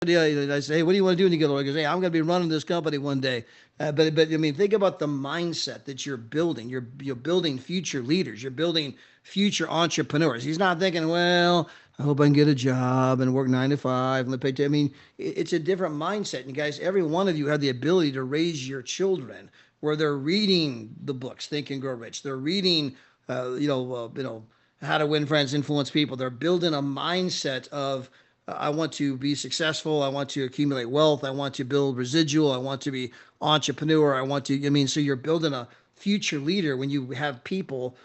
Yeah, I say, hey, what do you want to do? And you go, he goes, hey, I'm going to be running this company one day. But I mean, think about the mindset that you're building. You're building future leaders. You're building future entrepreneurs. He's not thinking, well, I hope I can get a job and work 9 to 5 and pay. I mean, it's a different mindset. And guys, every one of you have the ability to raise your children where they're reading the books, Think and Grow Rich. They're reading, How to Win Friends, Influence People. They're building a mindset of I want to be successful. I want to accumulate wealth. I want to build residual. I want to be entrepreneur. I want to, I mean, so you're building a future leader when you have people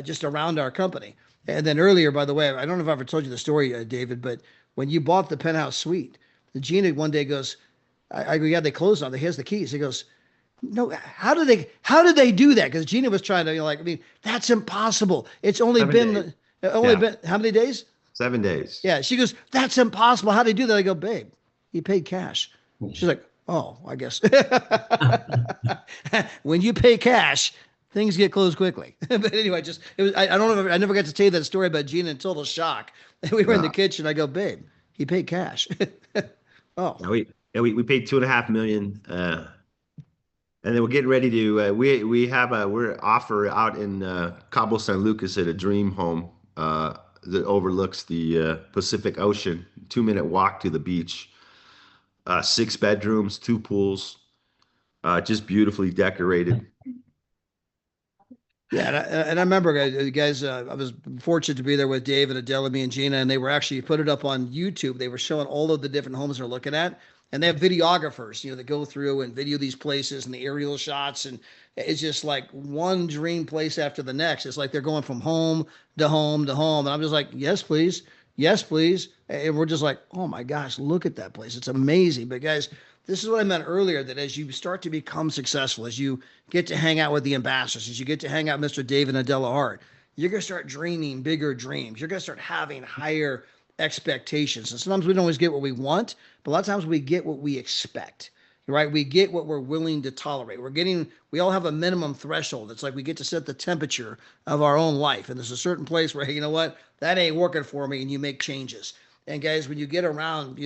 just around our company. And then earlier, by the way, I don't know if I ever told you the story, David, but when you bought the penthouse suite, the Gina one day goes, I go, yeah, they closed on it. Here's the keys. He goes, no, how did they do that? Because Gina was trying to, I mean, that's impossible. It's only 7 days. Yeah, been how many days? 7 days. Yeah, she goes, that's impossible. How do you do that? I go, babe, he paid cash. She's like, oh, I guess. When you pay cash, things get closed quickly. But anyway, just it was. I don't know. I never got to tell you that story about Gina in total shock. We were in the Uh, kitchen. I go, babe, he paid cash. Oh, yeah, we paid 2.5 million, and then we're getting ready to we have a we're offer out in Cabo San Lucas at a dream home that overlooks the Pacific Ocean, 2 minute walk to the beach, 6 bedrooms, two pools, just beautifully decorated. yeah, and I remember, guys, I was fortunate to be there with Dave and Adele, me and Gina, and they were actually put it up on YouTube. They were showing all of the different homes they're looking at, and they have videographers, that go through and video these places and the aerial shots, and it's just like one dream place after the next. It's like they're going from home to home to home, and I'm just like, yes, please, yes, please, and we're just like, oh my gosh, look at that place, it's amazing. But guys, this is what I meant earlier, that as you start to become successful, as you get to hang out with the ambassadors, as you get to hang out with Mr. Dave and Adela Hart, you're going to start dreaming bigger dreams. You're going to start having higher expectations. And sometimes we don't always get what we want, but a lot of times we get what we expect, right? We get what we're willing to tolerate. We all have a minimum threshold. It's like we get to set the temperature of our own life. And there's a certain place where, hey, you know what? That ain't working for me. And you make changes. And guys, when you get around,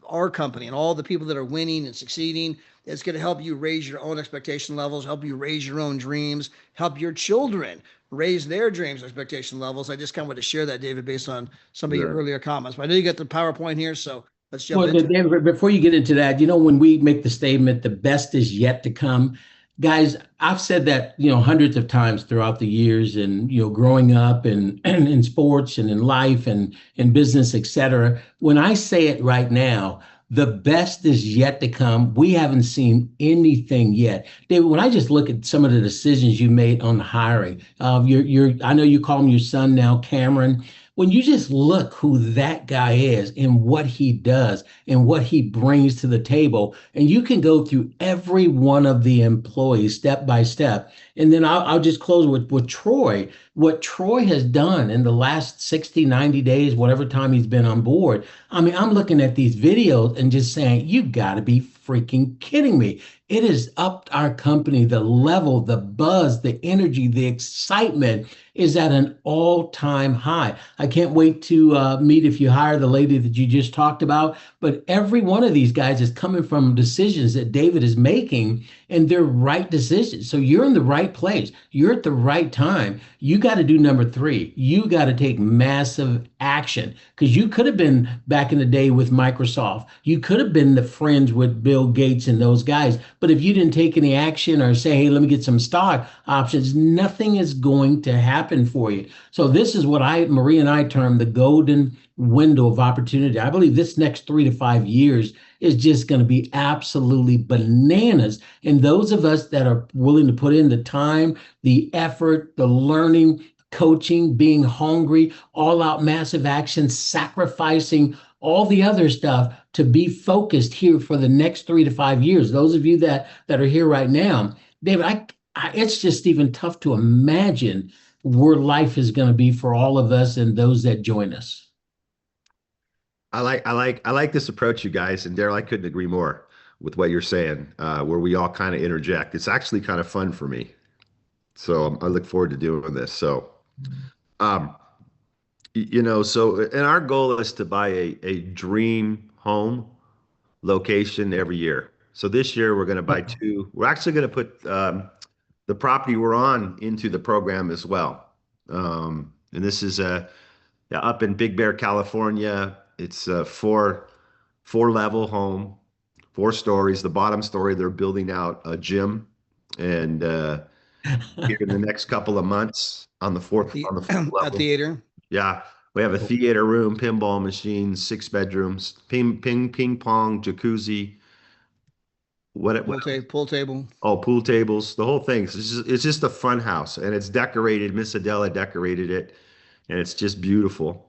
our company and all the people that are winning and succeeding, it's going to help you raise your own expectation levels, help you raise your own dreams, help your children raise their dreams, expectation levels. I just kind of want to share that, David, based on some of your Sure. earlier comments. But I know you got the PowerPoint here, so let's jump Well, into it. David, before you get into that, when we make the statement, the best is yet to come, guys, I've said that, hundreds of times throughout the years and, growing up and in sports and in life and in business, et cetera. When I say it right now, the best is yet to come. We haven't seen anything yet. David, when I just look at some of the decisions you made on hiring, I know you call him your son now, Cameron. When you just look who that guy is and what he does and what he brings to the table, and you can go through every one of the employees step by step. And then I'll just close with Troy. What Troy has done in the last 60, 90 days, whatever time he's been on board. I mean, I'm looking at these videos and just saying, you got to be freaking kidding me. It has upped our company, the level, the buzz, the energy, the excitement is at an all-time high. I can't wait to meet if you hire the lady that you just talked about. But every one of these guys is coming from decisions that David is making, and they're right decisions. So you're in the right place. You're at the right time. You got to do number three. You got to take massive action because you could have been back in the day with Microsoft. You could have been the friends with Bill Gates and those guys. But if you didn't take any action or say, hey, let me get some stock options, nothing is going to happen for you. So this is what Marie and I term the golden window of opportunity. I believe this next 3 to 5 years is just going to be absolutely bananas. And those of us that are willing to put in the time, the effort, the learning, coaching, being hungry, all out massive action, sacrificing all the other stuff to be focused here for the next 3 to 5 years. Those of you that are here right now, David, it's just even tough to imagine where life is going to be for all of us and those that join us. I like this approach, you guys, and Daryl, I couldn't agree more with what you're saying, where we all kind of interject. It's actually kind of fun for me. So I look forward to doing this. So, um, and our goal is to buy a dream home location every year. So this year we're going to buy two. We're actually going to put the property we're on into the program as well. And this is yeah, up in Big Bear, California. It's a four level home, 4 stories. The bottom story they're building out a gym, and here in the next couple of months The on the fourth a level. theater. Yeah, we have a theater room, pinball machines, 6 bedrooms, ping pong, jacuzzi. What Pool table. Oh, pool tables, the whole thing. It's just a fun house, and it's decorated. Miss Adela decorated it, and it's just beautiful.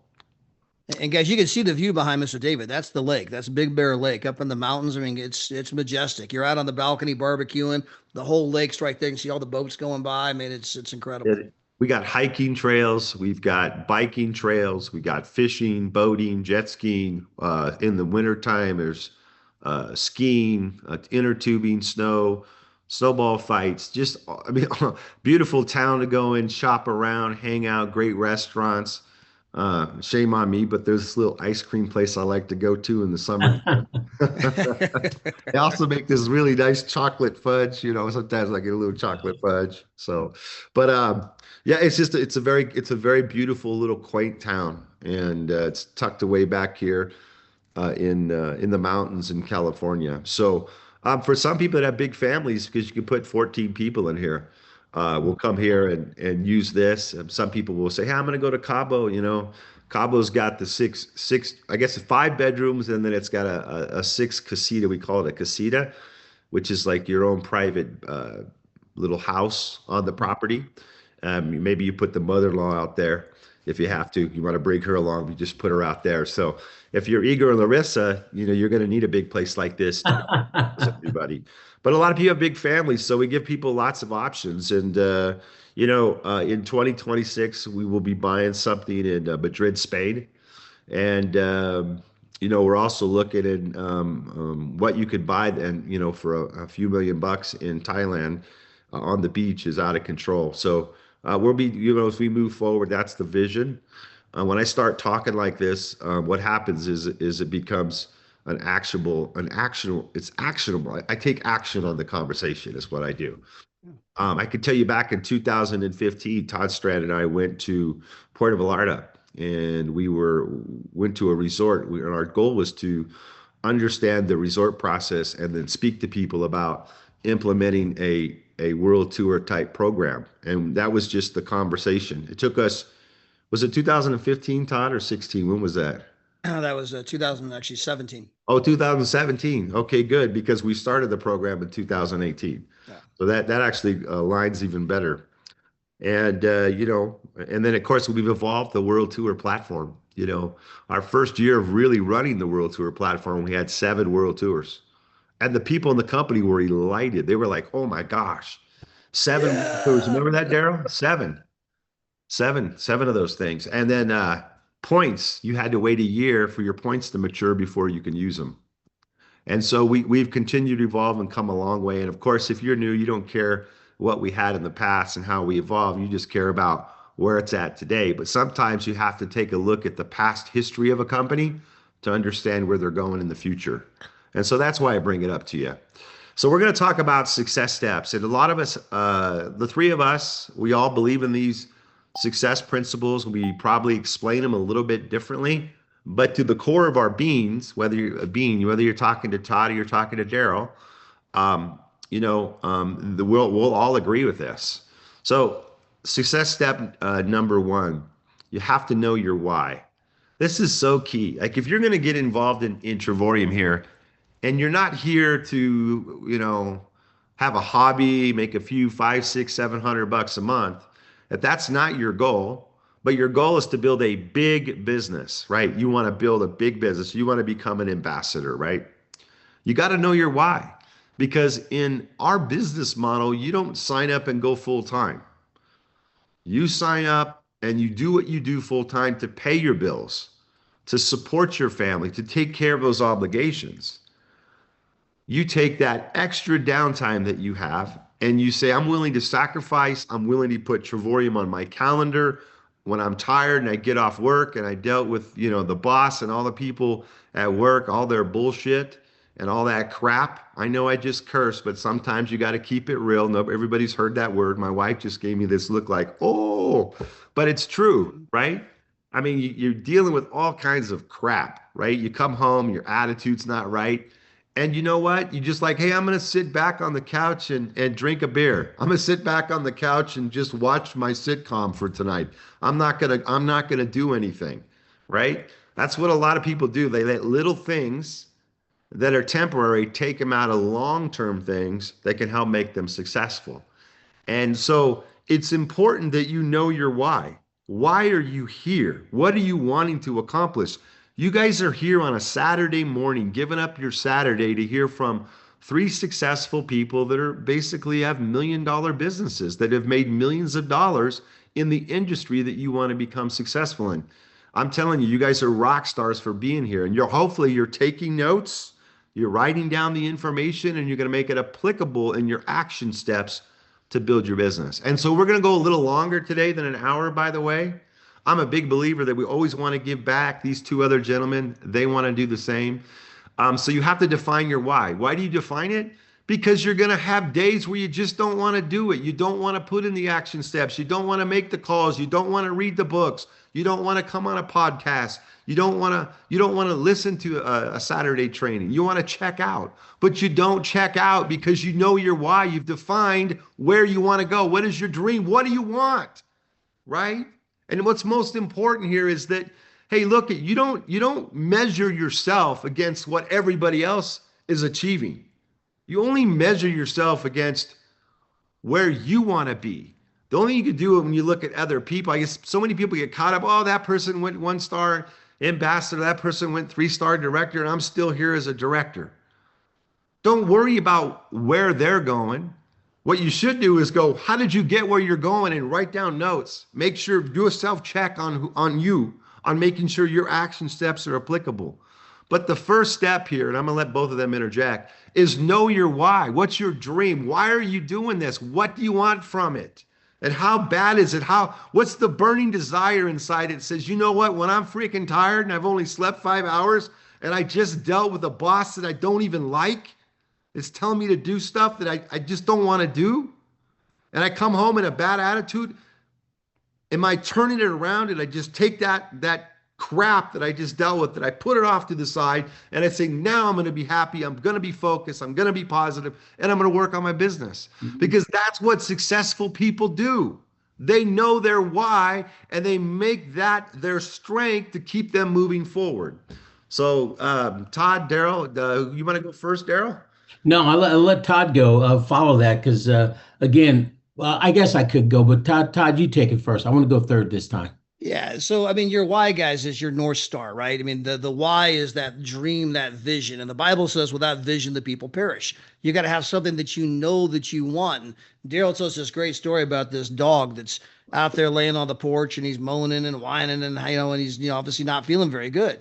And guys, you can see the view behind Mr. David. That's the lake. That's Big Bear Lake up in the mountains. I mean, it's majestic. You're out on the balcony barbecuing. The whole lake's right there. You can see all the boats going by. I mean, it's incredible. We got hiking trails, we've got biking trails, we got fishing, boating, jet skiing. In the wintertime, there's skiing, inner tubing, snowball fights. Just, I mean, beautiful town to go in, shop around, hang out, great restaurants. Shame on me, but there's this little ice cream place I like to go to in the summertime. They also make this really nice chocolate fudge. Sometimes I get a little chocolate fudge. So, but yeah, it's a very beautiful little quaint town, and it's tucked away back here in the mountains in California. So, for some people that have big families, because you can put 14 people in here, will come here and use this. And some people will say, "Hey, I'm going to go to Cabo." Cabo's got the six, I guess, 5 bedrooms, and then it's got a six casita. We call it a casita, which is like your own private little house on the property. Maybe you put the mother-in-law out there if you have to. You want to bring her along, you just put her out there. So if you're Igor and Larissa, you're going to need a big place like this to house everybody. But a lot of people have big families, so we give people lots of options. And in 2026, we will be buying something in Madrid, Spain, and we're also looking at what you could buy, and for a few $1 million in Thailand on the beach is out of control. So we'll be, as we move forward, that's the vision. When I start talking like this, what happens is it becomes it's actionable. I take action on the conversation is what I do. I could tell you back in 2015, Todd Strand and I went to Puerto Vallarta, and we went to a resort. And our goal was to understand the resort process and then speak to people about implementing a world tour type program. And that was just the conversation. It took us, was it 2015, Todd, or 16? When was that? That was 2017. Oh, 2017. Okay, good, because we started the program in 2018. Yeah. So that actually aligns even better. And and then of course we've evolved the World Tour platform. Our first year of really running the World Tour platform, we had 7 World Tours. And the people in the company were elated. They were like, "Oh my gosh, 7 World Tours." Remember that, Daryl? Seven of those things. And then points, you had to wait a year for your points to mature before you can use them. And so we've continued to evolve and come a long way. And of course, if you're new, you don't care what we had in the past and how we evolve. You just care about where it's at today. But sometimes you have to take a look at the past history of a company to understand where they're going in the future. And so that's why I bring it up to you. So we're going to talk about success steps. And a lot of us, the 3 of us, we all believe in these success principles. We probably explain them a little bit differently. But to the core of our beings, whether you're talking to Todd or you're talking to Daryl, we'll all agree with this. So success step number 1, you have to know your why. This is so key. Like if you're going to get involved in Travorium here, and you're not here to, have a hobby, make a few 500, 600, $700 a month, if that's not your goal, but your goal is to build a big business, right? You want to build a big business. You want to become an ambassador, right? You got to know your why, because in our business model, you don't sign up and go full time. You sign up and you do what you do full time to pay your bills, to support your family, to take care of those obligations. You take that extra downtime that you have and you say, I'm willing to sacrifice. I'm willing to put Travorium on my calendar when I'm tired and I get off work and I dealt with, the boss and all the people at work, all their bullshit. and all that crap. I know I just cursed, but sometimes you got to keep it real. No, everybody's heard that word. My wife just gave me this look like, oh, but it's true, right? I mean, you're dealing with all kinds of crap, right? You come home, your attitude's not right. And you know what? You just like, hey, I'm going to sit back on the couch and drink a beer. I'm going to sit back on the couch and just watch my sitcom for tonight. I'm not going to do anything, right? That's what a lot of people do. They let little things that are temporary take them out of long-term things that can help make them successful. And so it's important that you know your why. Why are you here? What are you wanting to accomplish? You guys are here on a Saturday morning, giving up your Saturday to hear from three successful people that are basically have $1 million businesses that have made millions of dollars in the industry that you want to become successful in. I'm telling you, you guys are rock stars for being here. And hopefully you're taking notes, you're writing down the information, and you're going to make it applicable in your action steps to build your business. And so we're going to go a little longer today than an hour, by the way. I'm a big believer that we always want to give back. These two other gentlemen, they want to do the same. So you have to define your why. Why do you define it? Because you're going to have days where you just don't want to do it. You don't want to put in the action steps. You don't want to make the calls. You don't want to read the books. You don't want to come on a podcast. You don't want to listen to a Saturday training. You want to check out, but you don't check out because you know your why. You've defined where you want to go. What is your dream? What do you want? Right? And what's most important here is that, hey, look, you don't measure yourself against what everybody else is achieving. You only measure yourself against where you want to be. The only thing you can do when you look at other people, I guess so many people get caught up, oh, that person went 1-star ambassador, that person went 3-star director, and I'm still here as a director. Don't worry about where they're going. What you should do is go, how did you get where you're going, and write down notes. Make sure, do a self-check on you, on making sure your action steps are applicable. But the first step here, and I'm going to let both of them interject, is know your why. What's your dream? Why are you doing this? What do you want from it? And how bad is it? What's the burning desire inside it says, you know what, when I'm freaking tired and I've only slept 5 hours and I just dealt with a boss that I don't even like, it's telling me to do stuff that I just don't want to do, and I come home in a bad attitude, am I turning it around and I just take that crap that I just dealt with, that I put it off to the side, and I say, now I'm going to be happy, I'm going to be focused, I'm going to be positive, and I'm going to work on my business? Because that's what successful people do. They know their why, and they make that their strength to keep them moving forward. So Todd, Daryl, you want to go first, Daryl? No, I'll let Todd go follow that because, again, well, I guess I could go, but Todd, you take it first. I want to go third this time. Yeah. So, I mean, your why, guys, is your North Star, right? I mean, the why is that dream, that vision. And the Bible says without vision, the people perish. You got to have something that you know that you want. And Daryl tells this great story about this dog that's out there laying on the porch, and he's moaning and whining, and, and he's, obviously not feeling very good.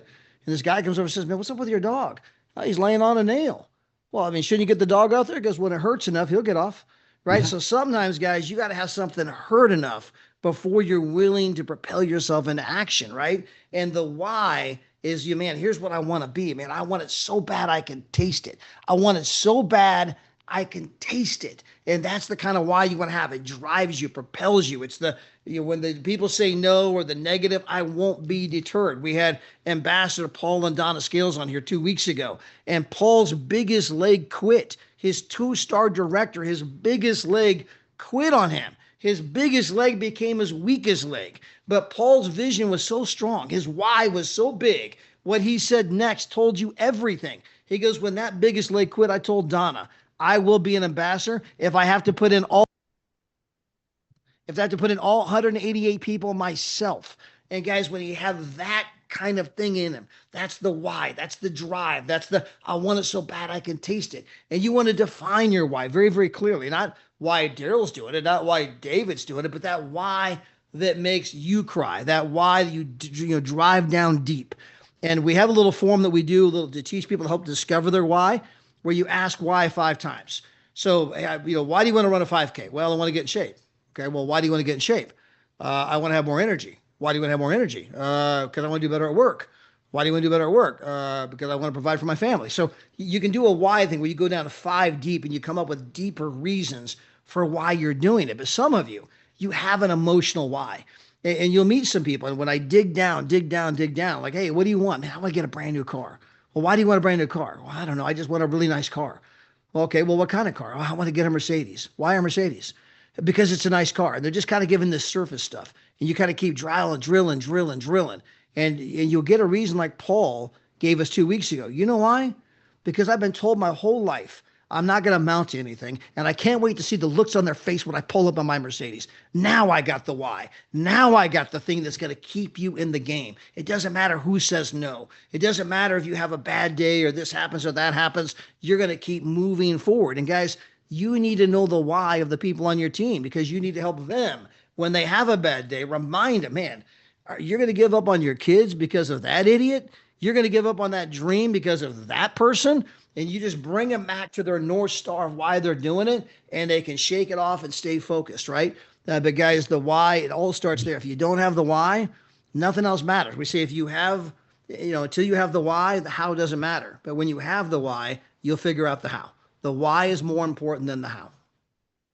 And this guy comes over and says, man, what's up with your dog? Oh, he's laying on a nail. Well, I mean, shouldn't you get the dog out there? Because when it hurts enough, he'll get off, right? Yeah. So sometimes, guys, you got to have something hurt enough before you're willing to propel yourself into action, right? And the why is, man, here's what I want to be. Man, I want it so bad I can taste it. I want it so bad I can taste it. And that's the kind of why you want to have. It drives you, propels you. It's the, when the people say no or the negative, I won't be deterred. We had Ambassador Paul and Donna Scales on here 2 weeks ago, and Paul's biggest leg quit. His 2-star director, his biggest leg quit on him. His biggest leg became his weakest leg. But Paul's vision was so strong. His why was so big. What he said next told you everything. He goes, when that biggest leg quit, I told Donna, I will be an ambassador if I have to put in all 188 people myself. And guys, when you have that kind of thing in him, that's the why, that's the drive, that's the, I want it so bad I can taste it. And you want to define your why very, very clearly, not why Daryl's doing it, not why David's doing it, but that why that makes you cry, that why you drive down deep. And we have a little form that we do to teach people to help discover their why, where you ask why 5 times. So, why do you want to run a 5K? Well, I want to get in shape. Okay, well, why do you want to get in shape? I want to have more energy. Why do you want to have more energy? Because I want to do better at work. Why do you want to do better at work? Because I want to provide for my family. So you can do a why thing where you go down to 5 deep and you come up with deeper reasons for why you're doing it. But some of you, you have an emotional why. And you'll meet some people. And when I dig down, dig down, dig down, like, hey, what do you want? Man, I want to get a brand new car. Well, why do you want a brand new car? Well, I don't know. I just want a really nice car. Well, okay, well, what kind of car? Oh, I want to get a Mercedes. Why a Mercedes? Because it's a nice car. And they're just kind of giving this surface stuff. And you kind of keep drilling. And you'll get a reason like Paul gave us 2 weeks ago. You know why? Because I've been told my whole life I'm not going to amount to anything. And I can't wait to see the looks on their face when I pull up on my Mercedes. Now I got the why. Now I got the thing that's going to keep you in the game. It doesn't matter who says no. It doesn't matter if you have a bad day or this happens or that happens. You're going to keep moving forward. And guys, you need to know the why of the people on your team because you need to help them when they have a bad day. Remind them, man, you're going to give up on your kids because of that idiot. You're going to give up on that dream because of that person. And you just bring them back to their North Star of why they're doing it, and they can shake it off and stay focused, right? But guys, the why, it all starts there. If you don't have the why, nothing else matters. We say if you have, until you have the why, the how doesn't matter. But when you have the why, you'll figure out the how. The why is more important than the how.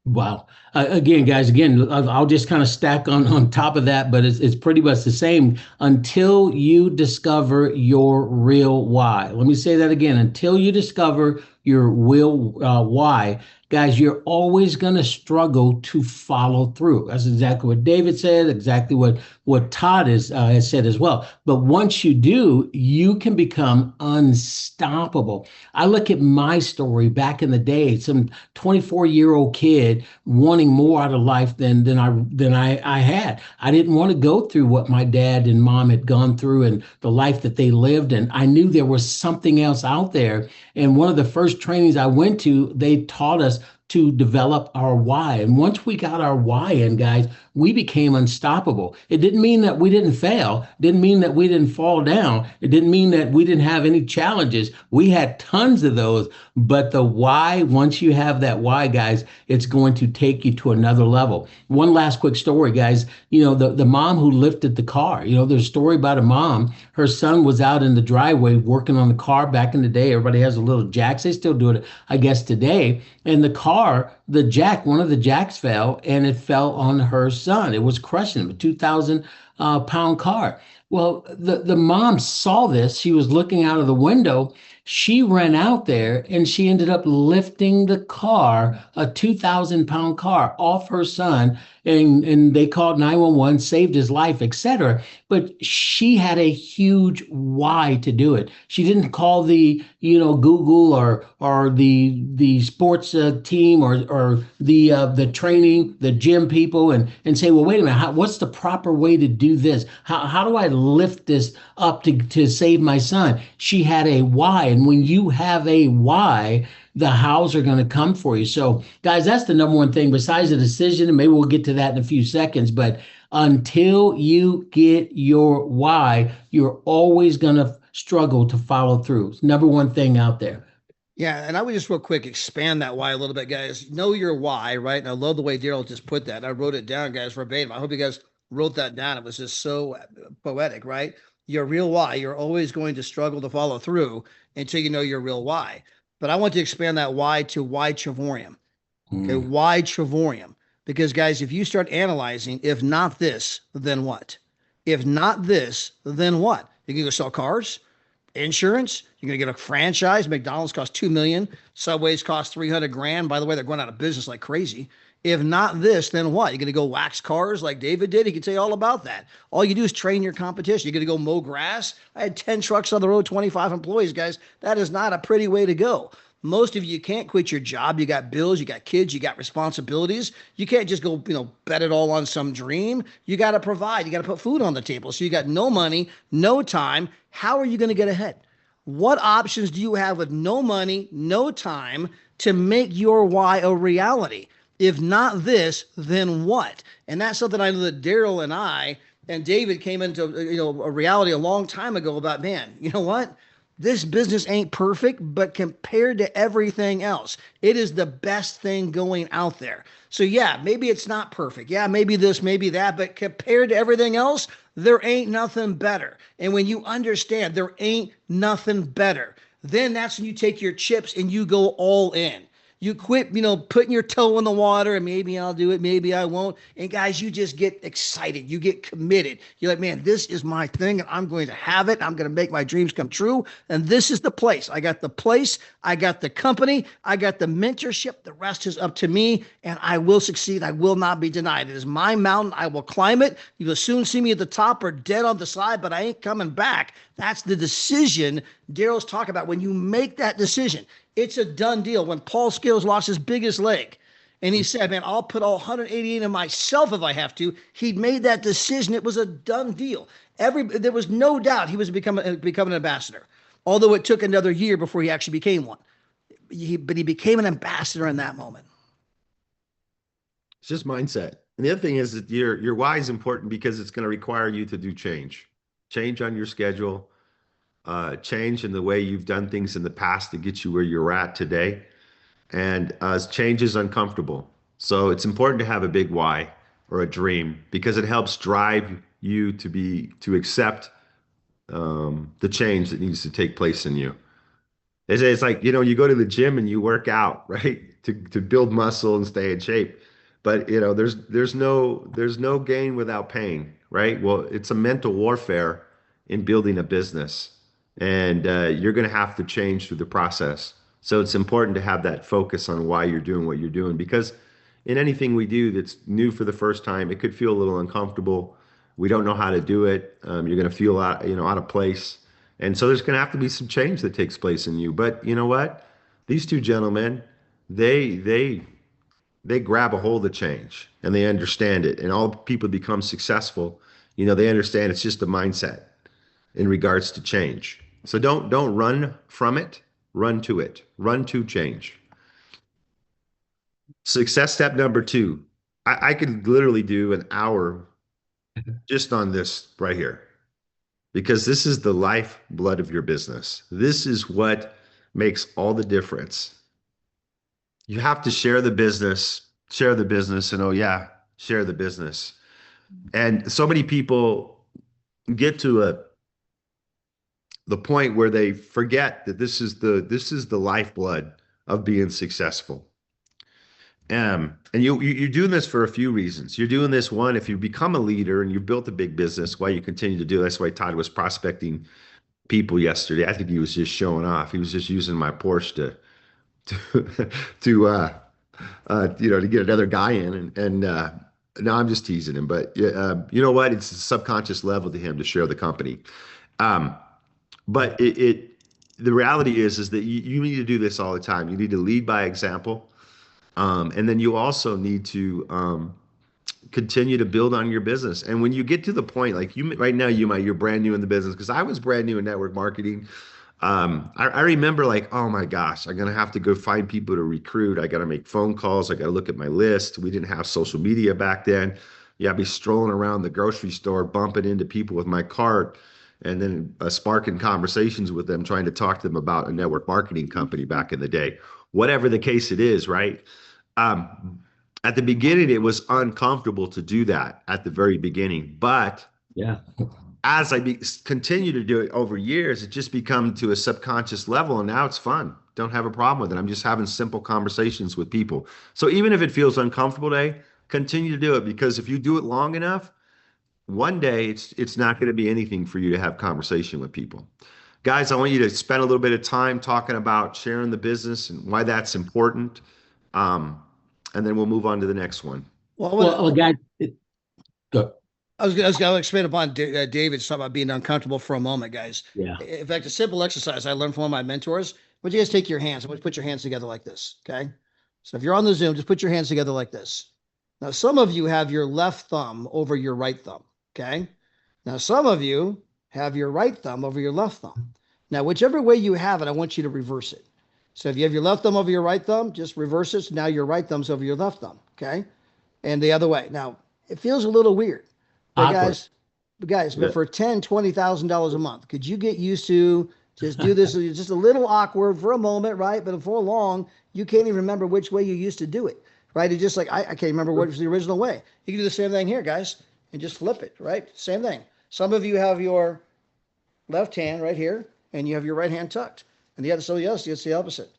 Wow. Again, guys, I'll just kind of stack on top of that, but it's pretty much the same until you discover your real why. Let me say that again. Until you discover your real why, guys, you're always going to struggle to follow through. That's exactly what David said, exactly what Todd has said as well. But once you do, you can become unstoppable. I look at my story back in the day, some 24-year-old kid wanting more out of life than I had. I didn't want to go through what my dad and mom had gone through and the life that they lived. And I knew there was something else out there. And one of the first trainings I went to, they taught us to develop our why. And once we got our why in, guys, we became unstoppable. It didn't mean that we didn't fail. It didn't mean that we didn't fall down. It didn't mean that we didn't have any challenges. We had tons of those. But the why, once you have that why, guys, it's going to take you to another level. One last quick story, guys. The mom who lifted the car. There's a story about a mom. Her son was out in the driveway working on the car back in the day. Everybody has a little jacks. They still do it, I guess, today. And the car, one of the jacks fell, and it fell on her son. It was crushing him, a 2,000 pound car. Well, the mom saw this. She was looking out of the window. She ran out there and she ended up lifting the car, a 2,000 pound car, off her son. And they called 911, saved his life, etc. But she had a huge why to do it. She didn't call the Google or the sports team or the training, the gym people and say, well, wait a minute, what's the proper way to do this? How do I lift this up to save my son? She had a why. And when you have a why, the hows are going to come for you. So, guys, that's the number one thing besides the decision. And maybe we'll get to that in a few seconds. But until you get your why, you're always going to struggle to follow through. It's number one thing out there. Yeah, and I would just real quick expand that why a little bit, guys. Know your why, right? And I love the way Daryl just put that. I wrote it down, guys, verbatim. I hope you guys wrote that down. It was just so poetic, right? Your real why. You're always going to struggle to follow through until you know your real why. But I want to expand that why to why Travorium. Okay, why Travorium? Because, guys, if you start analyzing, if not this, then what? If not this, then what? You can go sell cars, insurance. You're going to get a franchise. McDonald's costs $2 million. Subways cost $300,000. By the way, they're going out of business like crazy. If not this, then what? You're going to go wax cars like David did? He can tell you all about that. All you do is train your competition. You're going to go mow grass. I had 10 trucks on the road, 25 employees, guys. That is not a pretty way to go. Most of you can't quit your job. You got bills, you got kids, you got responsibilities. You can't just go, bet it all on some dream. You got to provide. You got to put food on the table. So you got no money, no time. How are you going to get ahead? What options do you have with no money, no time to make your why a reality? If not this, then what? And that's something I know that Daryl and I and David came into a reality a long time ago about, man, you know what? this business ain't perfect, but compared to everything else, it is the best thing going out there. So yeah, maybe it's not perfect. Yeah, maybe this, maybe that, but compared to everything else, there ain't nothing better. And when you understand there ain't nothing better, then that's when you take your chips and you go all in. You quit, putting your toe in the water and maybe I'll do it, maybe I won't. And guys, you just get excited. You get committed. You're like, man, this is my thing and I'm going to have it. I'm going to make my dreams come true. And this is the place. I got the place. I got the company. I got the mentorship. The rest is up to me and I will succeed. I will not be denied. It is my mountain. I will climb it. You will soon see me at the top or dead on the side, but I ain't coming back. That's the decision Daryl's talking about. When you make that decision, it's a done deal. When Paul Scales lost his biggest leg and he said, man, I'll put all 188 in myself if I have to. He'd made that decision. It was a done deal. There was no doubt he was becoming an ambassador, although it took another year before he actually became one. But he became an ambassador in that moment. It's just mindset. And the other thing is that your why is important because it's going to require you to do change on your schedule, change in the way you've done things in the past to get you where you're at today. And change is uncomfortable. So it's important to have a big why or a dream because it helps drive you to accept the change that needs to take place in you. It's like, you go to the gym and you work out, right? To build muscle and stay in shape. But there's no gain without pain, right? Well, it's a mental warfare in building a business. And you're going to have to change through the process. So it's important to have that focus on why you're doing what you're doing because in anything we do that's new for the first time, it could feel a little uncomfortable. We don't know how to do it. You're going to feel out of place. And so there's going to have to be some change that takes place in you. But you know what? These two gentlemen, they grab a hold of change and they understand it. And all people become successful, they understand it's just a mindset in regards to change. So don't run from it, run to it, run to change. Success step number 2. I could literally do an hour just on this right here because this is the lifeblood of your business. This is what makes all the difference. You have to share the business, and oh yeah, share the business. And so many people get to the point where they forget that this is the lifeblood of being successful. And you're doing this for a few reasons. You're doing this, one, if you become a leader and you built a big business, why you continue to do it. That's why Todd was prospecting people yesterday. I think he was just showing off. He was just using my Porsche to get another guy in. And no, I'm just teasing him. But you know what? It's a subconscious level to him to share the company. But the reality is that you need to do this all the time. You need to lead by example. And then you also need to continue to build on your business. And when you get to the point, like right now, you're brand new in the business, because I was brand new in network marketing. I remember like, oh my gosh, I'm going to have to go find people to recruit. I got to make phone calls. I got to look at my list. We didn't have social media back then. Yeah, I'd be strolling around the grocery store, bumping into people with my cart, and then sparking conversations with them, trying to talk to them about a network marketing company back in the day. Whatever the case it is, right? At the beginning, it was uncomfortable to do that at the very beginning. But yeah, as I continue to do it over years, it just become to a subconscious level. And now it's fun. Don't have a problem with it. I'm just having simple conversations with people. So even if it feels uncomfortable today, continue to do it, because if you do it long enough, one day it's not going to be anything for you to have conversation with people. Guys, I want you to spend a little bit of time talking about sharing the business and why that's important. And then we'll move on to the next one. Well, guys, go. I was going to expand upon David's talking about being uncomfortable for a moment, guys. Yeah. In fact, a simple exercise I learned from one of my mentors. Would you guys take your hands? I want you to put your hands together like this, okay? So if you're on the Zoom, just put your hands together like this. Now, some of you have your left thumb over your right thumb, okay? Now, some of you have your right thumb over your left thumb. Now, whichever way you have it, I want you to reverse it. So if you have your left thumb over your right thumb, just reverse it. So now your right thumb's over your left thumb, okay? And the other way. Now, it feels a little weird. But guys, Yeah. but for $10,000, $20,000 a month, could you get used to Just do this. It's just a little awkward for a moment, right? But before long, you can't even remember which way you used to do it, right? It's just like, I can't remember what was the original way. You can do the same thing here, guys, and just flip it, right? Same thing. Some of you have your left hand right here, and you have your right hand tucked. And the other, somebody else, it's the opposite.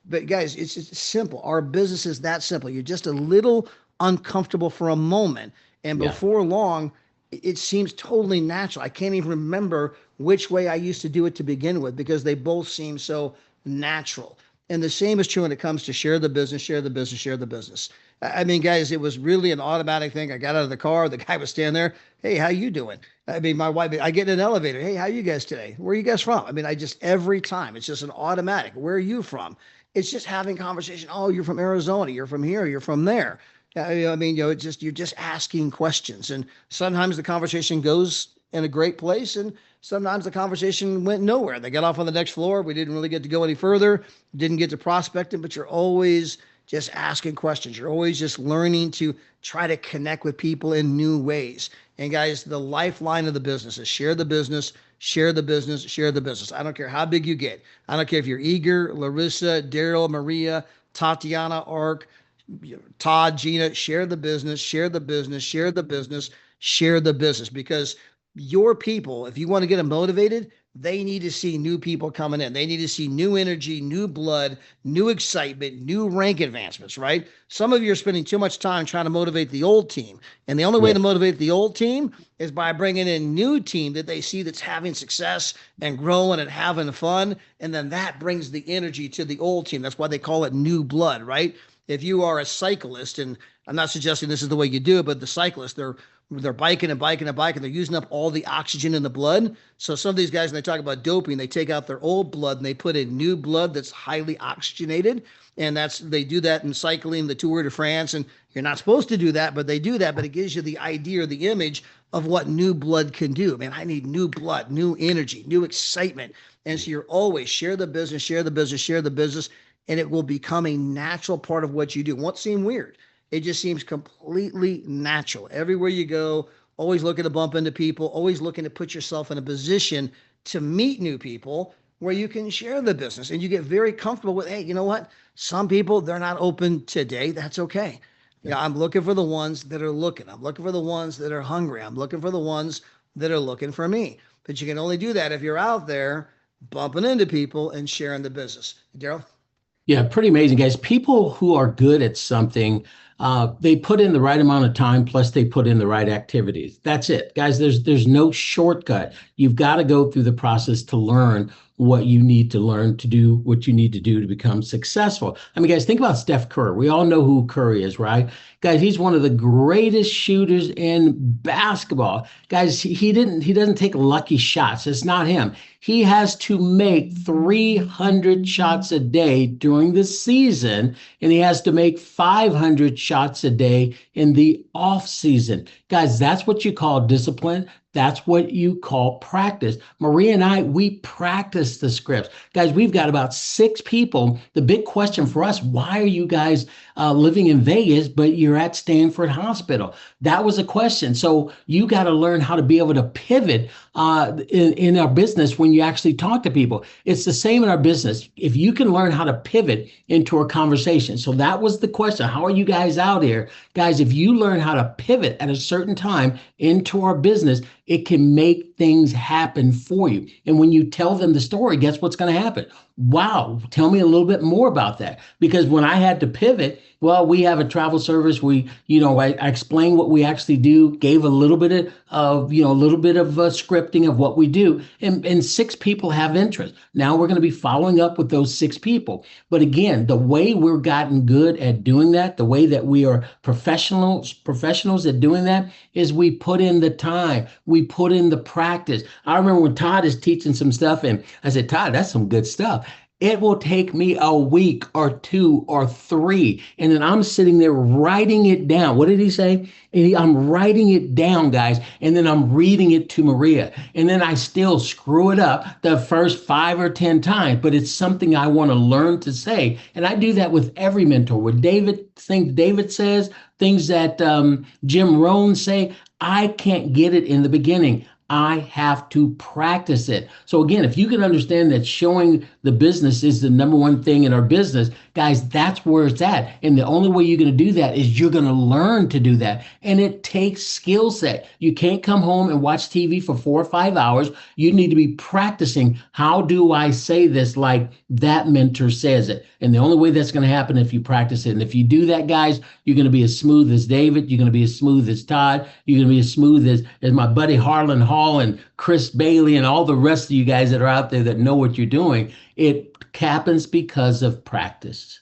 But guys, it's simple. Our business is that simple. You're just a little uncomfortable for a moment, and Yeah. before long, it seems totally natural. I can't even remember which way I used to do it to begin with because they both seem so natural. And the same is true when it comes to share the business, share the business, share the business. I mean, guys, it was really an automatic thing. I got out of the car, the guy was standing there. Hey, how you doing? I mean, my wife, I get in an elevator. Hey, how you guys today? Where are you guys from? I mean, I just every time it's just an automatic. Where are you from? It's just having conversation. Oh, you're from Arizona. You're from here. You're from there. I mean, it's just you're just asking questions, and sometimes the conversation goes in a great place, and sometimes the conversation went nowhere. They got off on the next floor. We didn't really get to go any further. Didn't get to prospecting, but you're always just asking questions. You're always just learning to try to connect with people in new ways. And guys, the lifeline of the business is share the business, share the business, share the business. I don't care how big you get. I don't care if you're Eager, Larissa, Daryl, Maria, Tatiana, Ark, Todd, Gina, share the business, share the business, share the business, share the business. Because your people, if you want to get them motivated, they need to see new people coming in. They need to see new energy, new blood, new excitement, new rank advancements, right? Some of you are spending too much time trying to motivate the old team. And the only way to motivate the old team is by bringing in new team that they see that's having success and growing and having fun. And then that brings the energy to the old team. That's why they call it new blood, right? If you are a cyclist, and I'm not suggesting this is the way you do it, but the cyclists, they're biking and biking and biking. They're using up all the oxygen in the blood. So some of these guys, when they talk about doping, they take out their old blood and they put in new blood that's highly oxygenated. And they do that in cycling, the Tour de France. And you're not supposed to do that, but they do that. But it gives you the idea or the image of what new blood can do. Man, I need new blood, new energy, new excitement. And so you're always share the business, share the business, share the business. And it will become a natural part of what you do. It won't seem weird. It just seems completely natural. Everywhere you go, always looking to bump into people, always looking to put yourself in a position to meet new people where you can share the business and you get very comfortable with, hey, you know what? Some people, they're not open today. That's okay. Yeah, I'm looking for the ones that are looking. I'm looking for the ones that are hungry. I'm looking for the ones that are looking for me. But you can only do that if you're out there bumping into people and sharing the business. Daryl? Yeah, pretty amazing, guys. People who are good at something, they put in the right amount of time, plus they put in the right activities. That's it, guys. There's no shortcut. You've got to go through the process to learn what you need to learn to do what you need to do to become successful. I mean, guys, think about Steph Curry. We all know who Curry is, right? Guys, he's one of the greatest shooters in basketball. Guys, he doesn't take lucky shots. It's not him. He has to make 300 shots a day during the season, and he has to make 500 shots a day in the off season. Guys, that's what you call discipline. That's what you call practice. Maria and I, we practice the scripts. Guys, we've got about 6 people. The big question for us, why are you guys living in Vegas, but you're at Stanford Hospital? That was a question. So you got to learn how to be able to pivot in our business when you actually talk to people. It's the same in our business. If you can learn how to pivot into a conversation. So that was the question. How are you guys out here? Guys, if you learn how to pivot at a certain time into our business, it can make things happen for you. And when you tell them the story, guess what's going to happen? Wow, tell me a little bit more about that. Because when I had to pivot, well, we have a travel service. I explained what we actually do, gave a little bit of scripting of what we do, and 6 people have interest. Now we're going to be following up with those 6 people. But again, the way we've gotten good at doing that, the way that we are professionals at doing that is we put in the time, we put in the practice. I remember when Todd is teaching some stuff, and I said, Todd, that's some good stuff. It will take me a week or 2 or 3. And then I'm sitting there writing it down. What did he say? I'm writing it down, guys. And then I'm reading it to Maria. And then I still screw it up the first 5 or 10 times. But it's something I want to learn to say. And I do that with every mentor. With things David says, things that Jim Rohn say, I can't get it in the beginning. I have to practice it. So again, if you can understand that showing the business is the number one thing in our business, guys, that's where it's at. And the only way you're going to do that is you're going to learn to do that. And it takes skill set. You can't come home and watch TV for 4 or 5 hours. You need to be practicing. How do I say this like that mentor says it? And the only way that's going to happen if you practice it. And if you do that, guys, you're going to be as smooth as David. You're going to be as smooth as Todd. You're going to be as smooth as my buddy Harlan Hall and Chris Bailey and all the rest of you guys that are out there that know what you're doing. It happens because of practice.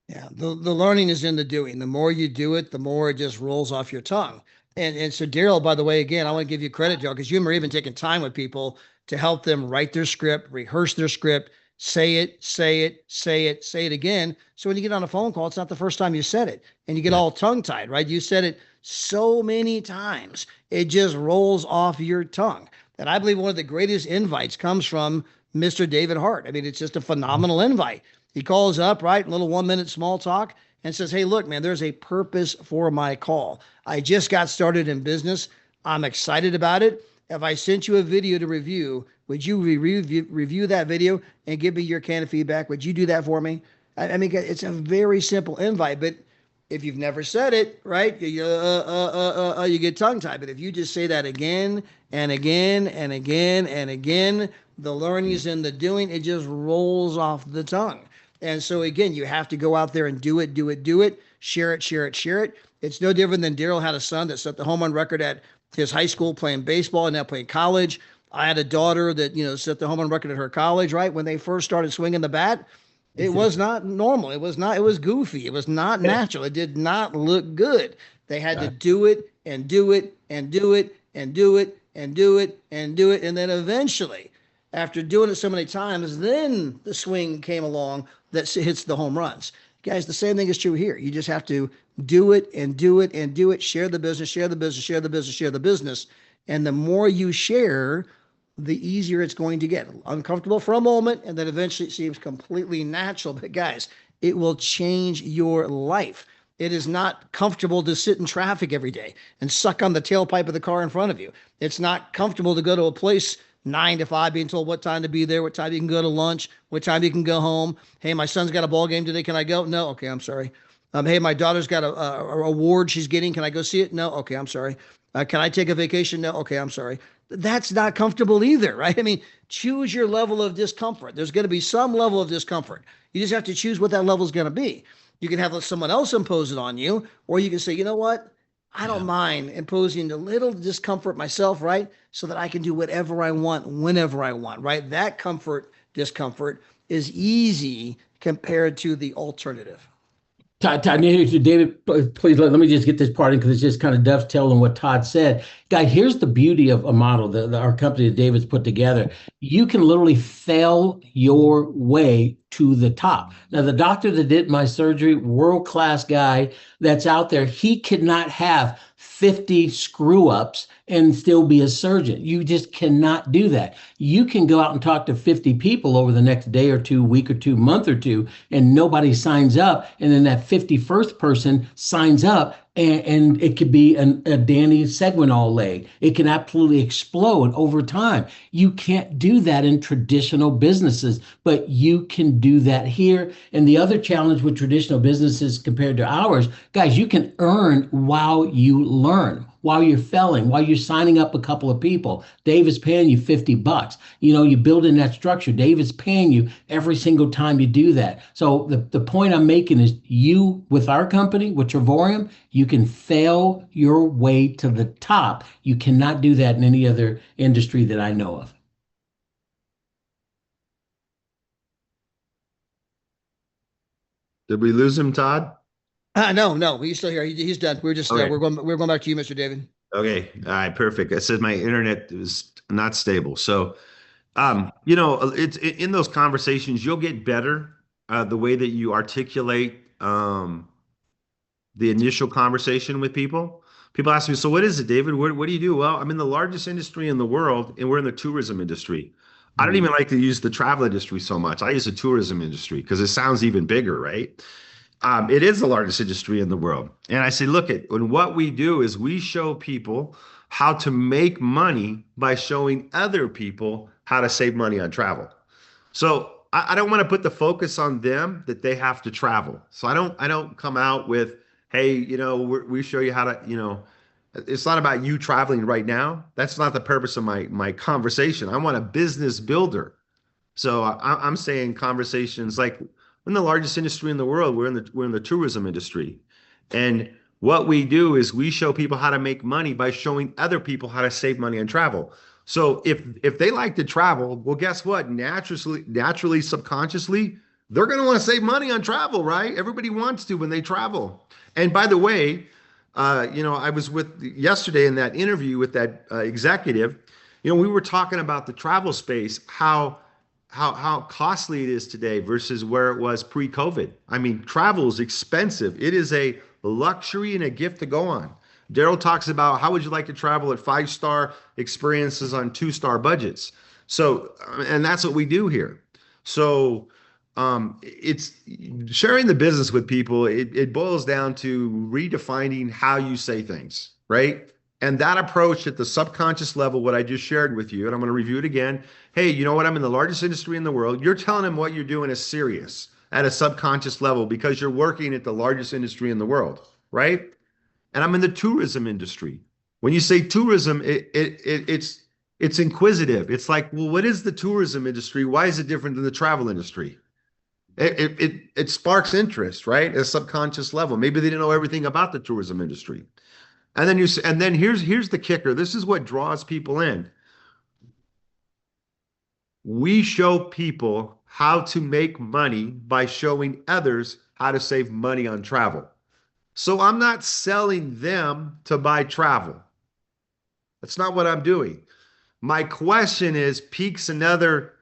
Yeah, the learning is in the doing. The more you do it, the more it just rolls off your tongue. And so Daryl, by the way, again, I want to give you credit, Daryl, because you were even taking time with people to help them write their script, rehearse their script, say it, say it, say it, say it again. So when you get on a phone call, it's not the first time you said it and you get all tongue tied, right? You said it so many times, it just rolls off your tongue. And I believe one of the greatest invites comes from Mr. David Hart. I mean, it's just a phenomenal invite. He calls up, right? A little 1 minute small talk and says, hey, look, man, there's a purpose for my call. I just got started in business. I'm excited about it. If I sent you a video to review, would you review that video and give me your canned feedback? Would you do that for me? I mean, it's a very simple invite, but if you've never said it, right, you get tongue tied. But if you just say that again and again and again and again, the learning is in the doing. It just rolls off the tongue. And so again, you have to go out there and do it, do it, do it, share it, share it, share it. It's no different than Daryl had a son that set the home run record at his high school playing baseball and now playing college. I had a daughter that, set the home run record at her college, right? When they first started swinging the bat, it was not normal. It was goofy. It was not natural. It did not look good. They had to do it and do it and do it and do it and do it and do it. And then eventually, after doing it so many times, then the swing came along that hits the home runs. Guys, the same thing is true here. You just have to do it and do it and do it. Share the business, share the business, share the business, share the business. And the more you share, the easier it's going to get. Uncomfortable for a moment, and then eventually it seems completely natural. But guys, it will change your life. It is not comfortable to sit in traffic every day and suck on the tailpipe of the car in front of you. It's not comfortable to go to a place 9 to 5, being told what time to be there, what time you can go to lunch, what time you can go home. Hey, my son's got a ball game today. Can I go? No. Okay, I'm sorry. Hey, my daughter's got a award she's getting. Can I go see it? No. Okay, I'm sorry. Can I take a vacation? No. Okay, I'm sorry. That's not comfortable either, right? I mean, choose your level of discomfort. There's going to be some level of discomfort. You just have to choose what that level is going to be. You can have someone else impose it on you, or you can say, you know what? I don't mind imposing a little discomfort myself, right? So that I can do whatever I want, whenever I want, right? That discomfort is easy compared to the alternative. Todd, David, please let me just get this part in because it's just kind of dovetailing what Todd said. Guy, here's the beauty of a model that our company that David's put together. You can literally fail your way to the top. Now, the doctor that did my surgery, world-class guy that's out there, he could not have 50 screw ups and still be a surgeon. You just cannot do that. You can go out and talk to 50 people over the next day or two, week or two, month or two, and nobody signs up. And then that 51st person signs up and it could be a Danny Seguinall leg. It can absolutely explode over time. You can't do that in traditional businesses, but you can do that here. And the other challenge with traditional businesses compared to ours, guys, you can earn while you learn, while you're failing, while you're signing up a couple of people. Dave is paying you $50. You build in that structure. Dave is paying you every single time you do that. So the point I'm making is you, with our company, with Travorium, you can fail your way to the top. You cannot do that in any other industry that I know of. Did we lose him, Todd? No, he's still here. He's done. We're just Okay. we're going back to you, Mr. David. Okay. All right. Perfect. It says my internet is not stable. So, it's in those conversations, you'll get better the way that you articulate the initial conversation with people. People ask me, so what is it, David? What do you do? Well, I'm in the largest industry in the world, and we're in the tourism industry. I don't even like to use the travel industry so much. I use the tourism industry because it sounds even bigger, right? It is the largest industry in the world. And I say, look, and what we do is we show people how to make money by showing other people how to save money on travel. So I don't want to put the focus on them that they have to travel. So I don't come out with, hey, we show you how to, it's not about you traveling right now. That's not the purpose of my conversation. I want a business builder. So I'm saying conversations like we're in the largest industry in the world. We're in the tourism industry, and what we do is we show people how to make money by showing other people how to save money on travel. So if they like to travel, well, guess what? Naturally, subconsciously, they're going to want to save money on travel, right? Everybody wants to when they travel. And by the way, I was with yesterday in that interview with that executive. We were talking about the travel space, how costly it is today versus where it was pre-COVID. I mean, travel is expensive. It is a luxury and a gift to go on. Daryl talks about how would you like to travel at 5-star experiences on 2-star budgets. So, and that's what we do here. So, it's sharing the business with people. It boils down to redefining how you say things, right? And that approach at the subconscious level, what I just shared with you, and I'm going to review it again. Hey, you know what? I'm in the largest industry in the world. You're telling them what you're doing is serious at a subconscious level because you're working at the largest industry in the world, right? And I'm in the tourism industry. When you say tourism, it's inquisitive. It's like, well, what is the tourism industry? Why is it different than the travel industry? It sparks interest, right? At a subconscious level. Maybe they didn't know everything about the tourism industry. And then here's the kicker. This is what draws people in. We show people how to make money by showing others how to save money on travel. So I'm not selling them to buy travel. That's not what I'm doing. My question is piques another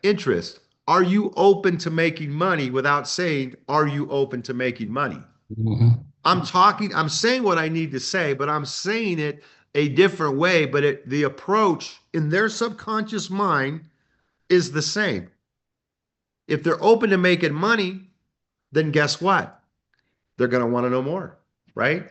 interest. Are you open to making money without saying, are you open to making money? Mhm. I'm saying what I need to say, but I'm saying it a different way. But the approach in their subconscious mind is the same. If they're open to making money, then guess what? They're going to want to know more, right?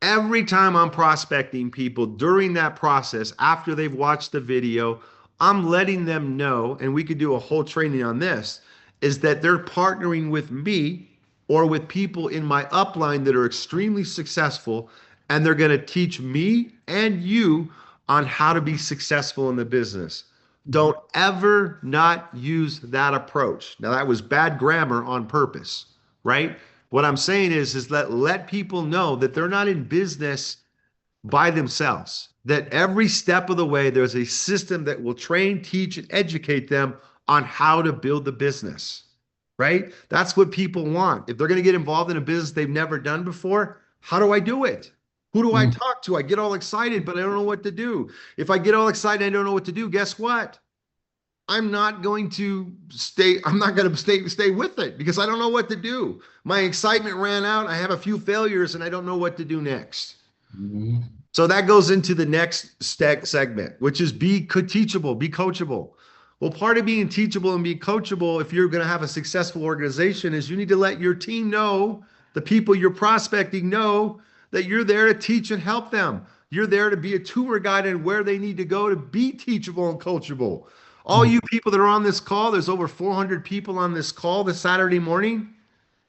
Every time I'm prospecting people during that process, after they've watched the video, I'm letting them know, and we could do a whole training on this, is that they're partnering with me or with people in my upline that are extremely successful, and they're going to teach me and you on how to be successful in the business. Don't ever not use that approach. Now, that was bad grammar on purpose, right? What I'm saying is that let people know that they're not in business by themselves, that every step of the way, there's a system that will train, teach, and educate them on how to build the business, right? That's what people want. If they're going to get involved in a business they've never done before, how do I do it? Who do I Mhm. talk to? I get all excited, but I don't know what to do. If I get all excited, I don't know what to do. Guess what? I'm not going to stay with it because I don't know what to do. My excitement ran out. I have a few failures and I don't know what to do next. Mhm. So that goes into the next segment, which is be teachable, be coachable. Well, part of being teachable and be coachable, if you're going to have a successful organization, is you need to let your team know, the people you're prospecting know that you're there to teach and help them. You're there to be a tour guide and where they need to go to be teachable and coachable. All you people that are on this call, there's over 400 people on this call this Saturday morning.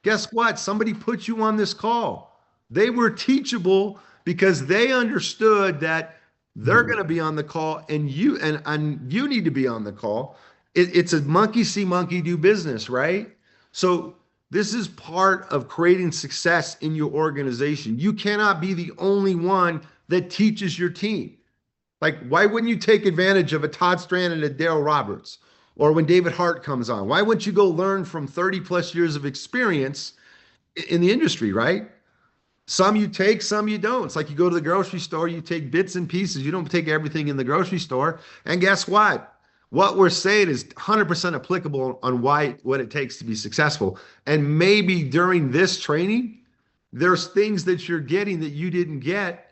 Guess what? Somebody put you on this call. They were teachable because they understood that they're going to be on the call and you need to be on the call. It's a monkey see monkey do business, right? So this is part of creating success in your organization. You cannot be the only one that teaches your team. Like, why wouldn't you take advantage of a Todd Strand and a Daryl Roberts? Or when David Hart comes on, why wouldn't you go learn from 30 plus years of experience in the industry, right? Some you take, some you don't. It's like you go to the grocery store, you take bits and pieces. You don't take everything in the grocery store. And guess what? What we're saying is 100% applicable on what it takes to be successful. And maybe during this training, there's things that you're getting that you didn't get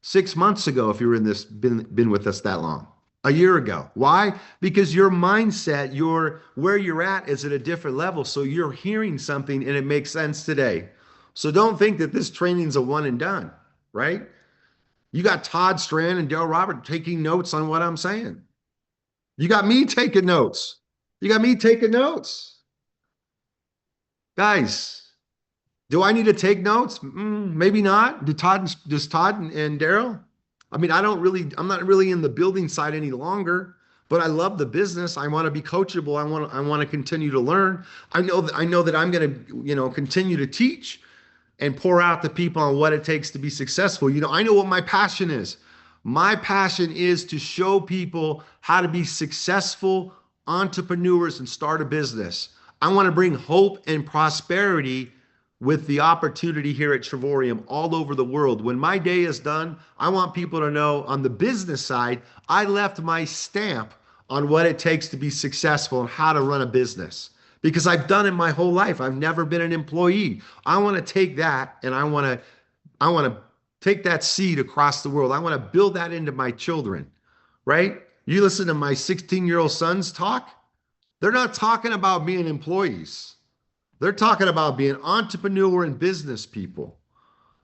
6 months ago if you were in this been with us that long. A year ago. Why? Because your mindset, your where you're at is at a different level. So you're hearing something and it makes sense today. So don't think that this training's a one and done, right? You got Todd Strand and Daryl Robert taking notes on what I'm saying. You got me taking notes. You got me taking notes. Guys, do I need to take notes? Maybe not. Does Todd and Daryl? I mean, I'm not really in the building side any longer, but I love the business. I want to be coachable. I want to continue to learn. I know that I'm going to, continue to teach and pour out to people on what it takes to be successful. I know what my passion is. My passion is to show people how to be successful entrepreneurs and start a business. I want to bring hope and prosperity with the opportunity here at Travorium all over the world. When my day is done, I want people to know on the business side, I left my stamp on what it takes to be successful and how to run a business, because I've done it my whole life. I've never been an employee. I want to take that and I want to take that seed across the world. I want to build that into my children, right? You listen to my 16-year-old sons talk, they're not talking about being employees. They're talking about being entrepreneur and business people.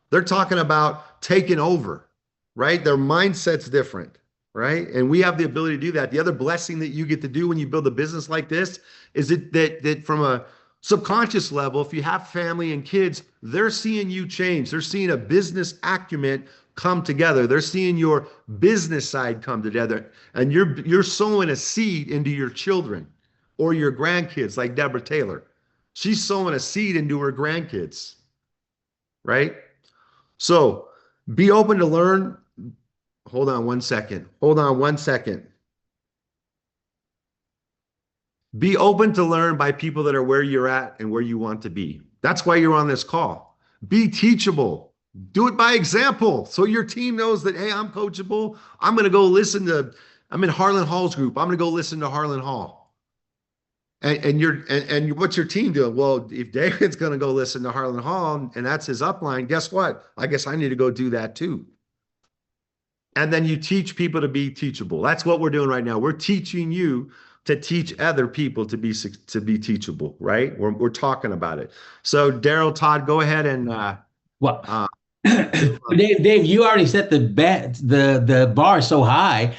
They're talking about taking over, right? Their mindset's different, right? And we have the ability to do that. The other blessing that you get to do when you build a business like this is that from a subconscious level, if you have family and kids, they're seeing you change. They're seeing a business acumen come together. They're seeing your business side come together, and you're sowing a seed into your children or your grandkids, like Deborah Taylor. She's sowing a seed into her grandkids, right? So be open to learn. Hold on one second. Hold on one second. Be open to learn by people that are where you're at and where you want to be. That's why you're on this call. Be teachable. Do it by example. So your team knows that, hey, I'm coachable. I'm in Harlan Hall's group. I'm going to go listen to Harlan Hall. And what's your team doing? Well, if David's going to go listen to Harlan Hall and that's his upline, guess what? I guess I need to go do that too. And then you teach people to be teachable. That's what we're doing right now. We're teaching you to teach other people to be teachable, right? We're talking about it. So Daryl, Todd, go ahead and well, Dave, you already set the bar so high.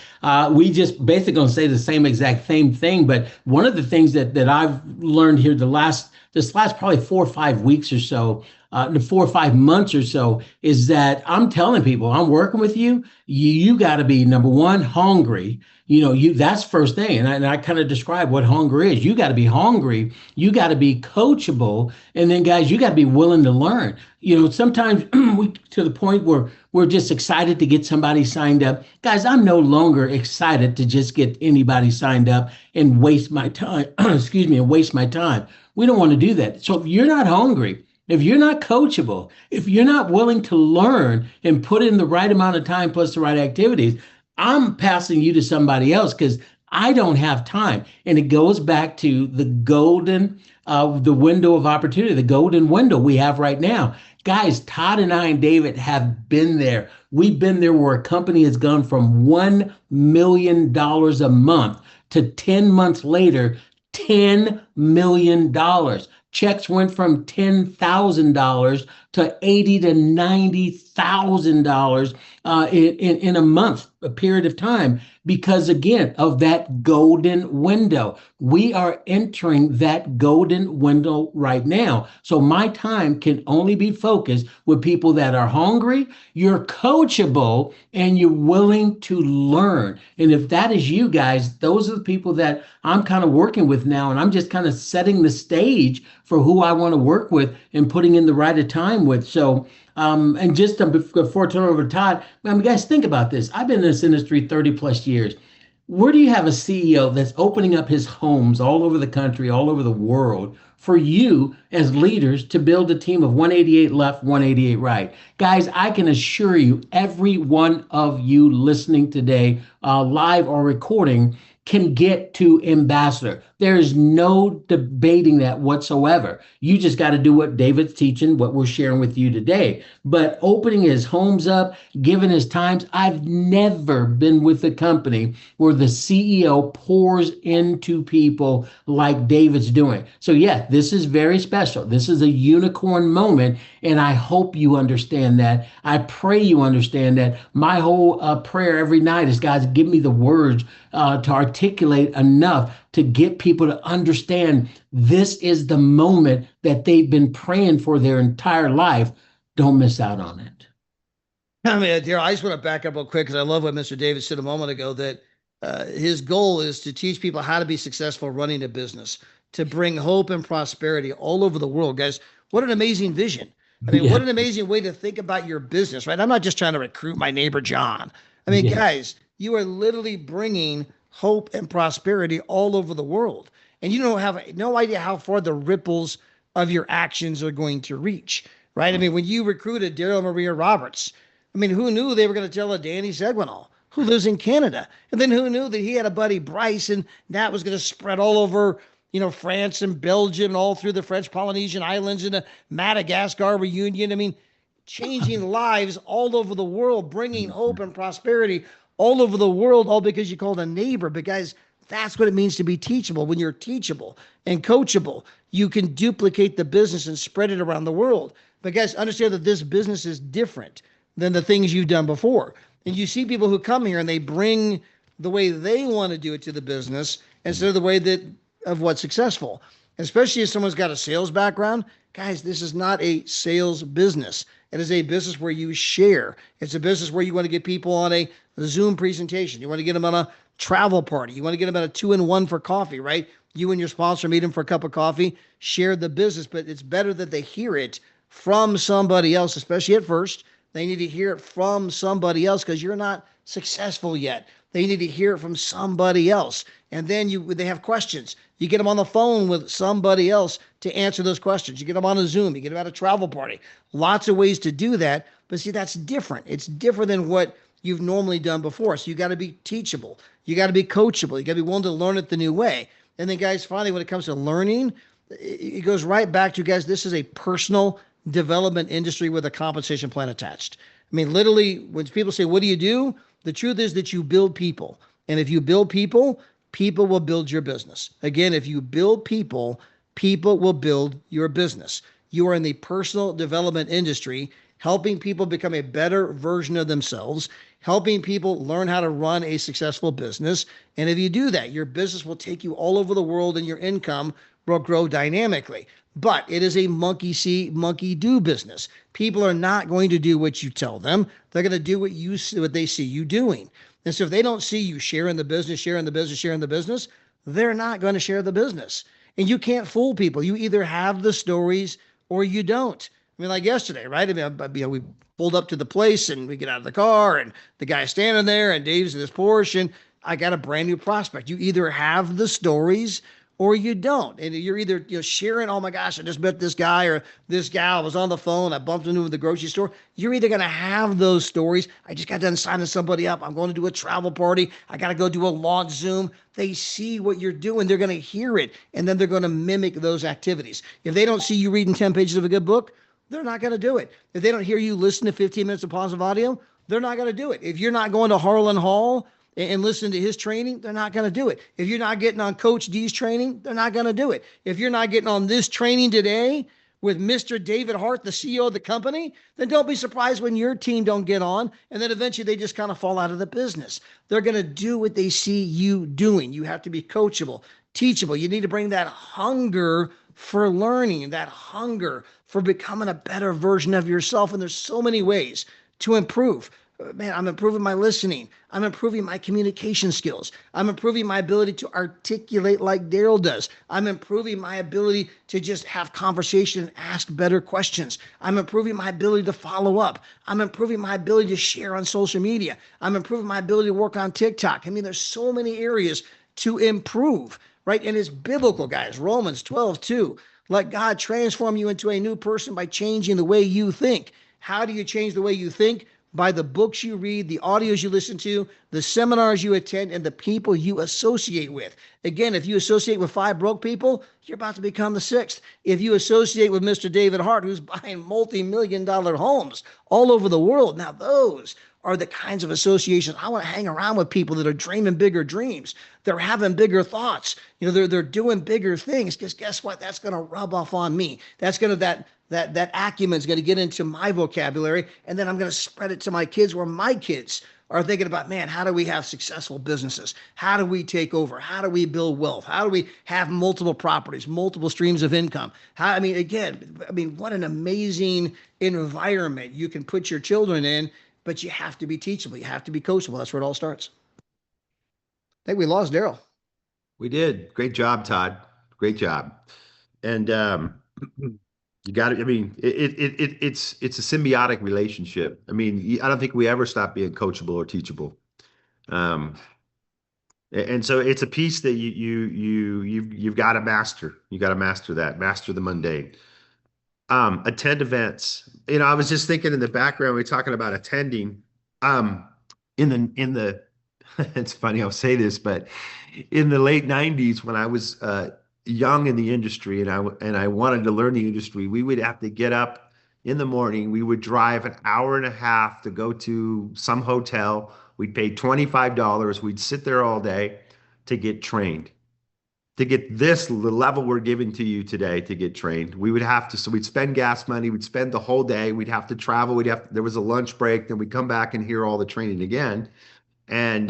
We just basically gonna say the same thing. But one of the things that I've learned here this last probably 4 or 5 weeks or so, the 4 or 5 months or so, is that I'm telling people I'm working with you. You got to be number one, hungry. That's first thing. And I kind of describe what hunger is. You got to be hungry. You got to be coachable. And then guys, you got to be willing to learn. Sometimes we to the point where we're just excited to get somebody signed up. Guys, I'm no longer excited to just get anybody signed up and waste my time. Excuse me, and waste my time. We don't want to do that. So if you're not hungry, if you're not coachable, if you're not willing to learn and put in the right amount of time plus the right activities, I'm passing you to somebody else because I don't have time. And it goes back to the the window of opportunity, the golden window we have right now. Guys, Todd and I and David have been there. We've been there where a company has gone from $1 million a month to 10 months later, $10 million. Checks went from $10,000 to $80,000 to $90,000 in a month, a period of time, because again of that golden window. We are entering that golden window right now. So my time can only be focused with people that are hungry, you're coachable, and you're willing to learn. And if that is you guys, those are the people that I'm kind of working with now. And I'm just kind of setting the stage for who I want to work with and putting in the right time with. So, and just before I turn over to Todd, guys, think about this. I've been in this industry 30 plus years. Where do you have a CEO that's opening up his homes all over the country, all over the world for you as leaders to build a team of 188 left, 188 right? Guys, I can assure you, every one of you listening today, live or recording, can get to ambassador. There is no debating that whatsoever. You just got to do what David's teaching, what we're sharing with you today. But opening his homes up, giving his times, I've never been with a company where the CEO pours into people like David's doing. So, yeah, this is very special. This is a unicorn moment. And I hope you understand that. I pray you understand that. My whole prayer every night is, God, give me the words to articulate enough to get people to understand this is the moment that they've been praying for their entire life. Don't miss out on it. I mean, Daryl, I just want to back up real quick because I love what Mr. David said a moment ago, that his goal is to teach people how to be successful running a business, to bring hope and prosperity all over the world. Guys, what an amazing vision. I mean, Yeah. what an amazing way to think about your business, right? I'm not just trying to recruit my neighbor John. I mean, Yeah. guys, you are literally bringing hope and prosperity all over the world. And you don't have no idea how far the ripples of your actions are going to reach, right? I mean, when you recruited Daryl Maria Roberts, I mean, who knew they were going to tell a Danny Segwinal, who lives in Canada? And then who knew that he had a buddy, Bryce, and that was going to spread all over, France and Belgium and all through the French Polynesian Islands and the Madagascar reunion. I mean, changing lives all over the world, bringing hope and prosperity all over the world, all because you called a neighbor. But guys, that's what it means to be teachable. When you're teachable and coachable, you can duplicate the business and spread it around the world. But guys, understand that this business is different than the things you've done before. And you see people who come here and they bring the way they want to do it to the business instead of the way that of what's successful. Especially if someone's got a sales background, guys, this is not a sales business. It is a business where you share. It's a business where you want to get people on a Zoom presentation. You want to get them on a travel party. You want to get them at a 2-in-1 for coffee, right? You and your sponsor meet them for a cup of coffee, share the business, but it's better that they hear it from somebody else, especially at first. They need to hear it from somebody else because you're not successful yet. They need to hear it from somebody else. And then they have questions. You get them on the phone with somebody else to answer those questions. You get them on a Zoom. You get them at a travel party. Lots of ways to do that. But see, that's different. It's different than what you've normally done before. So you got to be teachable. You got to be coachable. You got to be willing to learn it the new way. And then, guys, finally, when it comes to learning, it goes right back to, guys, this is a personal development industry with a compensation plan attached. I mean, literally, when people say, what do you do? The truth is that you build people. And if you build people, people will build your business. Again, if you build people, people will build your business. You are in the personal development industry, helping people become a better version of themselves, helping people learn how to run a successful business. And if you do that, your business will take you all over the world and your income will grow dynamically. But it is a monkey see, monkey do business. People are not going to do what you tell them. They're going to do what they see you doing. And so if they don't see you sharing the business, they're not going to share the business. And you can't fool people. You either have the stories or you don't. I mean, like yesterday, right? I mean, we pulled up to the place and we get out of the car and the guy's standing there and Dave's in his Porsche and I got a brand new prospect. You either have the stories or you don't. And you're either sharing, oh my gosh, I just met this guy or this gal, I was on the phone, I bumped into him at the grocery store. You're either going to have those stories. I just got done signing somebody up. I'm going to do a travel party. I got to go do a launch Zoom. They see what you're doing. They're going to hear it. And then they're going to mimic those activities. If they don't see you reading 10 pages of a good book, they're not going to do it. If they don't hear you listen to 15 minutes of positive audio, they're not going to do it. If you're not going to Harlan Hall and listen to his training, they're not going to do it. If you're not getting on Coach D's training, they're not going to do it. If you're not getting on this training today with Mr. David Hart, the CEO of the company, then don't be surprised when your team don't get on. And then eventually they just kind of fall out of the business. They're going to do what they see you doing. You have to be coachable, teachable. You need to bring that hunger for learning, that hunger for becoming a better version of yourself. And there's so many ways to improve. Man, I'm improving my listening. I'm improving my communication skills. I'm improving my ability to articulate like Daryl does. I'm improving my ability to just have conversation and ask better questions. I'm improving my ability to follow up. I'm improving my ability to share on social media. I'm improving my ability to work on TikTok. I mean, there's so many areas to improve, right? And it's biblical, guys. Romans 12:2. Let God transform you into a new person by changing the way you think. How do you change the way you think? by the books you read, the audios you listen to, the seminars you attend, and the people you associate with. Again, if you associate with 5 broke people, you're about to become the 6th. If you associate with Mr. David Hart, who's buying multi-million-dollar homes all over the world, now those are the kinds of associations. I want to hang around with people that are dreaming bigger dreams. They're having bigger thoughts. They're doing bigger things, because guess what? That's going to rub off on me. That's going to that acumen is going to get into my vocabulary, and then I'm going to spread it to my kids, where my kids are thinking about, man, how do we have successful businesses? How do we take over? How do we build wealth? How do we have multiple properties, multiple streams of income? What an amazing environment you can put your children in, but you have to be teachable. You have to be coachable. That's where it all starts. I think we lost Daryl. We did. Great job, Todd. Great job. And you got it. I mean, it's a symbiotic relationship. I mean, I don't think we ever stop being coachable or teachable. And so it's a piece that you've got to master. You got to master that. Master the mundane. Attend events. I was just thinking in the background, we're talking about attending. In the it's funny I'll say this, but in the late 90s, when I was young in the industry and I wanted to learn the industry, we would have to get up in the morning. We would drive an hour and a half to go to some hotel. We'd pay $25. We'd sit there all day to get trained. To get the level we're giving to you today, to get trained, so we'd spend gas money, we'd spend the whole day, we'd have to travel, there was a lunch break, then we'd come back and hear all the training again. And,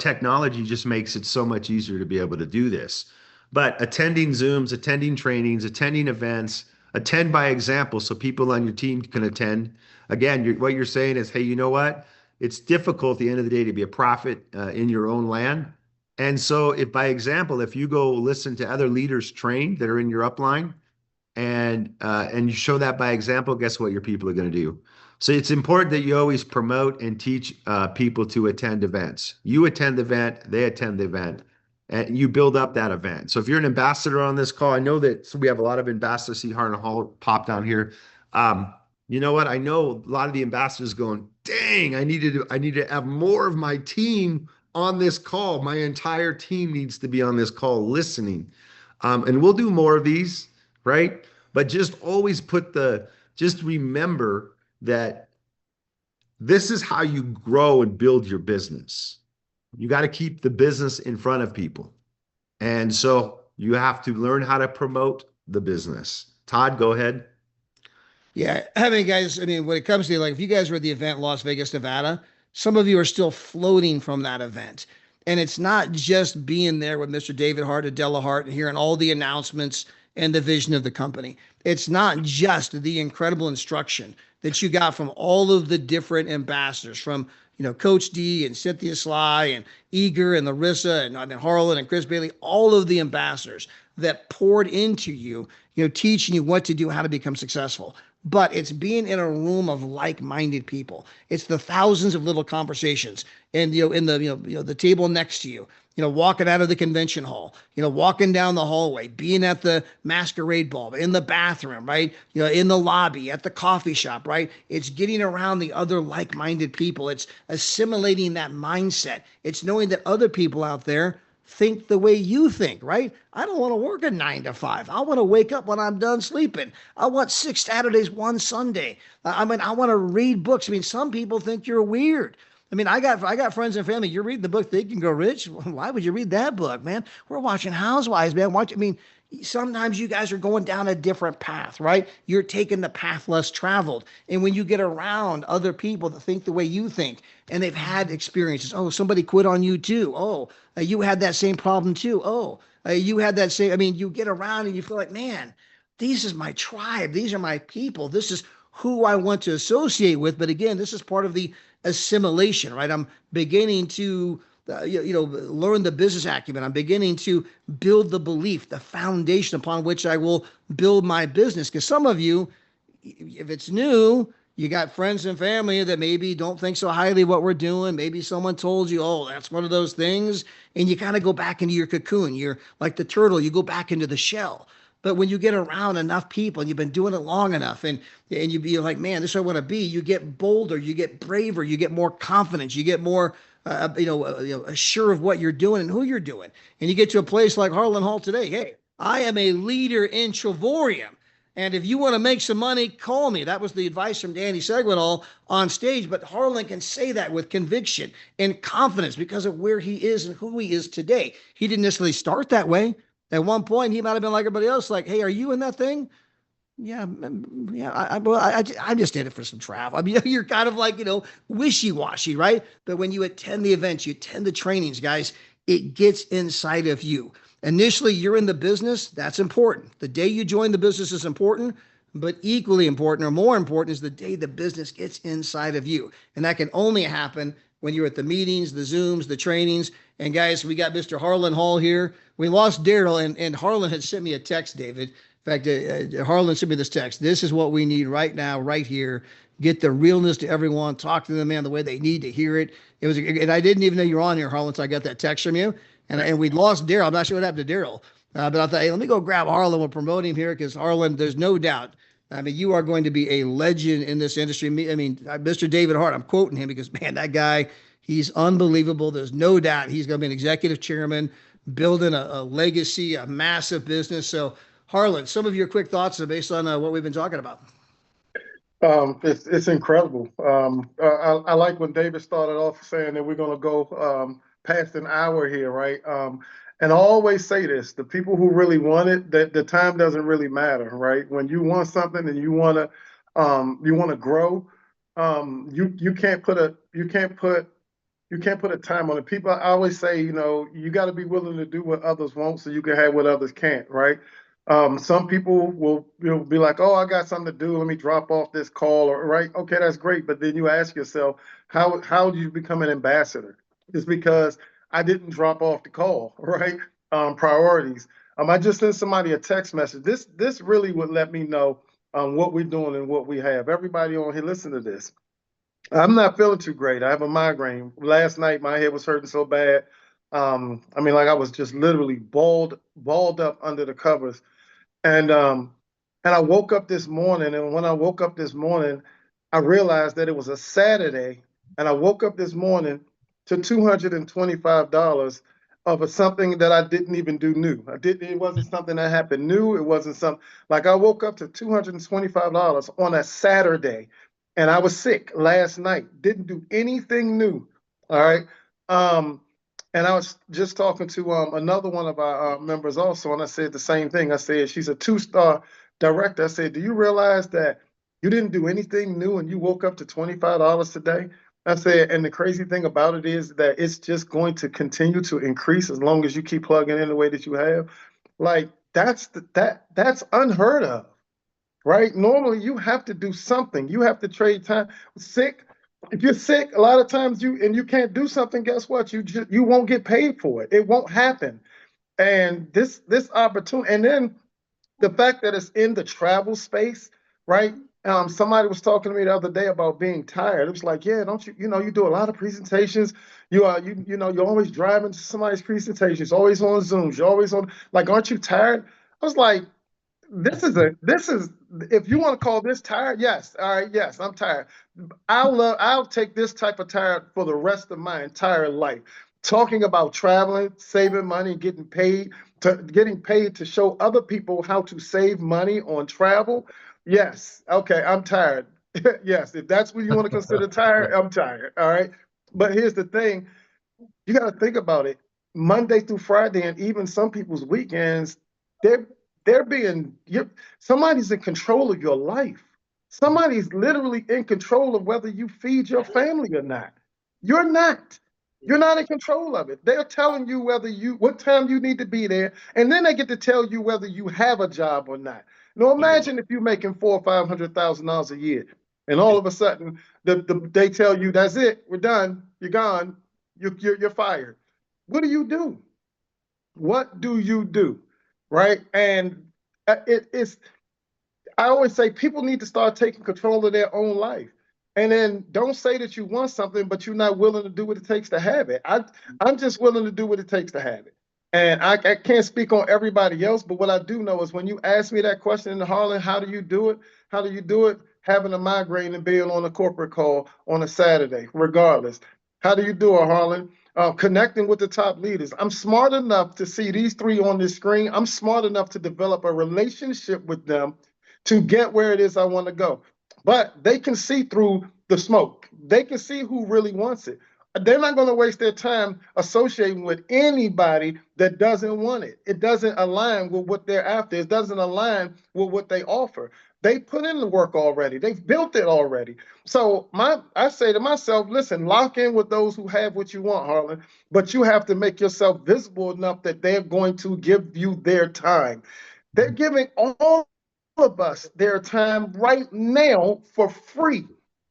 technology just makes it so much easier to be able to do this. But attending Zooms, attending trainings, attending events, attend by example so people on your team can attend. Again, what you're saying is, hey, you know what? It's difficult at the end of the day to be a prophet in your own land. And so if by example, if you go listen to other leaders trained that are in your upline and you show that by example, guess what your people are going to do? So it's important that you always promote and teach people to attend events. You attend the event, they attend the event, and you build up that event. So if you're an ambassador on this call, I know that we have a lot of ambassadors. See Harlan Hall pop down here. You know what? I know a lot of the ambassadors going, dang, I need to have more of my team on this call. My entire team needs to be on this call listening. And we'll do more of these, right? But just always just remember that this is how you grow and build your business. You got to keep the business in front of people. And so you have to learn how to promote the business. Todd, go ahead. Yeah. Guys, when it comes to, like, if you guys were at the event in Las Vegas, Nevada, some of you are still floating from that event. And it's not just being there with Mr. David Hart, Adela Hart, and hearing all the announcements and the vision of the company. It's not just the incredible instruction that you got from all of the different ambassadors, from Coach D and Cynthia Sly and Eager and Larissa and Harlan and Chris Bailey, all of the ambassadors that poured into you, teaching you what to do, how to become successful. But it's being in a room of like-minded people. It's the thousands of little conversations, and in the table next to you, walking out of the convention hall, walking down the hallway, being at the masquerade ball, in the bathroom, right? In the lobby, at the coffee shop, right? It's getting around the other like-minded people. It's assimilating that mindset. It's knowing that other people out there think the way you think, right? I don't want to work a 9 to 5. I want to wake up when I'm done sleeping. I want 6 Saturdays, 1 Sunday. I want to read books. Some people think you're weird. I got friends and family. You're reading the book Think and Grow Rich. Why would you read that book, man? We're watching Housewives, man. Sometimes you guys are going down a different path, right? You're taking the path less traveled. And when you get around other people that think the way you think, and they've had experiences, oh, somebody quit on you too. Oh, you had that same problem too. Oh, you had that same, you get around and you feel like, man, this is my tribe. These are my people. This is who I want to associate with. But again, this is part of the assimilation, right? I'm beginning to learn the business acumen. I'm beginning to build the belief, the foundation upon which I will build my business. Because some of you, if it's new, you got friends and family that maybe don't think so highly of what we're doing. Maybe someone told you, oh, that's one of those things. And you kind of go back into your cocoon. You're like the turtle. You go back into the shell. But when you get around enough people and you've been doing it long enough, and you be like, man, this is what I want to be, you get bolder, you get braver, you get more confidence, you get more sure of what you're doing and who you're doing. And you get to a place like Harlan Hall today. Hey, I am a leader in Travorium. And if you want to make some money, call me. That was the advice from Danny Segwinall on stage. But Harlan can say that with conviction and confidence because of where he is and who he is today. He didn't necessarily start that way. At one point, he might have been like everybody else, like, hey, are you in that thing? Yeah, yeah. I just did it for some travel. I mean, you're kind of like, wishy-washy, right? But when you attend the events, you attend the trainings, guys, it gets inside of you. Initially, you're in the business. That's important. The day you join the business is important, but equally important or more important is the day the business gets inside of you. And that can only happen when you're at the meetings, the Zooms, the trainings. And guys, we got Mr. Harlan Hall here. We lost Daryl, and Harlan had sent me a text, David. In fact, Harlan sent me this text. This is what we need right now, right here. Get the realness to everyone. Talk to them, man, the way they need to hear it. And I didn't even know you were on here, Harlan, so I got that text from you. And we lost Daryl. I'm not sure what happened to Daryl. But I thought, hey, let me go grab Harlan. We'll promote him here because Harlan, there's no doubt. I mean, you are going to be a legend in this industry. I mean, Mr. David Hart, I'm quoting him because, man, that guy, he's unbelievable. There's no doubt he's going to be an executive chairman, building a legacy, a massive business. So, Harlan, some of your quick thoughts are based on what we've been talking about. It's incredible. I like when David started off saying that we're going to go past an hour here, right? And I always say this: the people who really want it, that the time doesn't really matter, right? When you want something and you want to grow, you can't put a time on it. People, I always say, you got to be willing to do what others won't so you can have what others can't, right? Some people will be like, oh, I got something to do. Let me drop off this call, or right? Okay, that's great. But then you ask yourself, how do you become an ambassador? It's because I didn't drop off the call, right? Priorities. I just sent somebody a text message. This really would let me know what we're doing and what we have. Everybody on here, listen to this. I'm not feeling too great. I have a migraine. Last night, my head was hurting so bad. I mean, like I was just literally balled up under the covers. And I woke up this morning, and when I woke up this morning, I realized that it was a Saturday, and I woke up this morning to $225 of something that I didn't even do new. It wasn't something that happened new. It wasn't something like I woke up to $225 on a Saturday, and I was sick last night. Didn't do anything new. All right. And I was just talking to another one of our members also, and I said the same thing. I said, she's a 2-star director. I said, do you realize that you didn't do anything new and you woke up to $25 today? I said, and the crazy thing about it is that it's just going to continue to increase as long as you keep plugging in the way that you have. Like that's unheard of, right? Normally you have to do something. You have to trade time. Sick. If you're sick, a lot of times you can't do something, guess what? You won't get paid for it. It won't happen. And this opportunity, and then the fact that it's in the travel space, right? Somebody was talking to me the other day about being tired. It was like, yeah, don't you, you do a lot of presentations. You're always driving to somebody's presentations, always on Zooms, you're always on, like, aren't you tired? I was like, this is if you want to call this tired, yes. All right, yes, I'm tired. I'll take this type of tired for the rest of my entire life. Talking about traveling, saving money, getting paid to show other people how to save money on travel. Yes. Okay, I'm tired. Yes, if that's what you want to consider tired, I'm tired. All right. But here's the thing, you got to think about it. Monday through Friday, and even some people's weekends, they're somebody's in control of your life. Somebody's literally in control of whether you feed your family or not. You're not. You're not in control of it. They're telling you what time you need to be there, and then they get to tell you whether you have a job or not. Now imagine if you're making $400,000 or $500,000 a year, and all of a sudden they tell you that's it, we're done, you're gone, you're fired. What do you do? What do you do? Right? And it's I always say people need to start taking control of their own life. And then don't say that you want something, but you're not willing to do what it takes to have it. I'm just willing to do what it takes to have it. And I can't speak on everybody else, but what I do know is when you ask me that question in Harlan, how do you do it? How do you do it? Having a migraine and being on a corporate call on a Saturday, regardless. How do you do it, Harlan? Connecting with the top leaders. I'm smart enough to see these three on this screen. I'm smart enough to develop a relationship with them to get where it is I want to go. But they can see through the smoke. They can see who really wants it. They're not going to waste their time associating with anybody that doesn't want it. It doesn't align with what they're after. It doesn't align with what they offer. They put in the work already. They've built it already. So I say to myself, listen, lock in with those who have what you want, Harlan, but you have to make yourself visible enough that they're going to give you their time. They're giving all of us their time right now for free.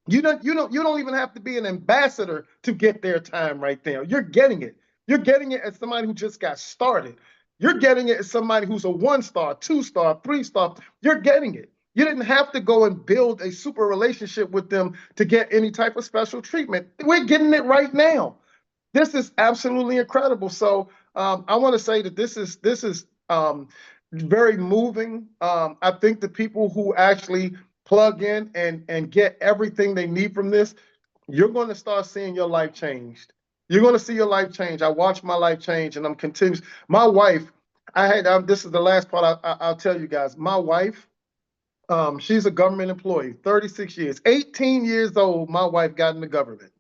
You don't even have to be an ambassador to get their time right there. You're getting it. You're getting it as somebody who just got started. You're getting it as somebody who's a 1-star, 2-star, 3-star. You're getting it. You didn't have to go and build a super relationship with them to get any type of special treatment. We're getting it right now. This is absolutely incredible. So I want to say that this is very moving. I think the people who actually plug in and get everything they need from this, you're going to start seeing your life changed. You're going to see your life change. I watched my life change, and I'm continuing. My wife, this is the last part I'll tell you guys. My wife, she's a government employee, 36 years, 18 years old. My wife got in the government.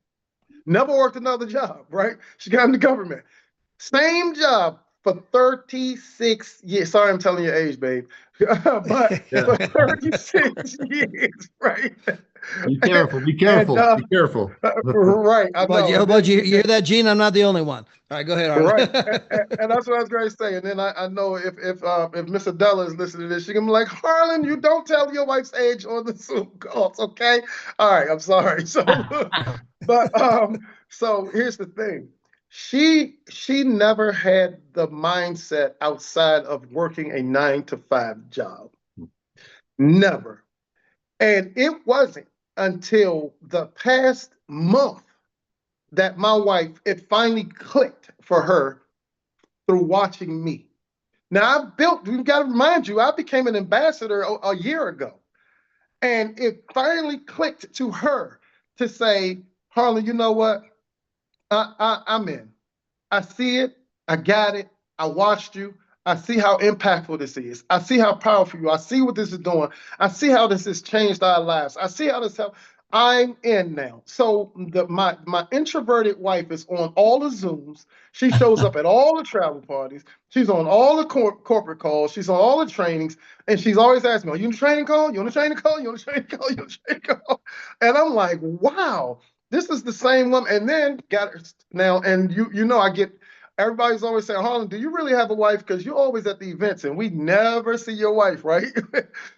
Never worked another job, right? She got in the government. Same job for 36 years. Sorry, I'm telling your age, babe. But for 36 years, right? Be careful. Be careful. Be careful. Right. I know. How about you hear that, Gene? I'm not the only one. All right, go ahead, Harlan. Right. And that's what I was going to say. And then I know if Miss Adela is listening to this, she can be like, Harlan, you don't tell your wife's age on the Zoom calls, okay? All right, I'm sorry. So, so here's the thing. She never had the mindset outside of working a 9-to-5 job. Never. And it wasn't until the past month that my wife, it finally clicked for her through watching me. Now we've got to remind you, I became an ambassador a year ago. And it finally clicked to her to say, Harlan, you know what? I'm in. I see it. I got it. I watched you. I see how impactful this is. I see how powerful you are. I see what this is doing. I see how this has changed our lives. I see how this helped. I'm in now. So my introverted wife is on all the Zooms. She shows up at all the travel parties. She's on all the corporate calls. She's on all the trainings. And she's always asking me, are you on the training call? You on the training call? You on the training call? You on the training call? And I'm like, wow, this is the same woman. And then got her now, and you know, I get everybody's always saying, Harlan, do you really have a wife? Because you're always at the events and we never see your wife, right?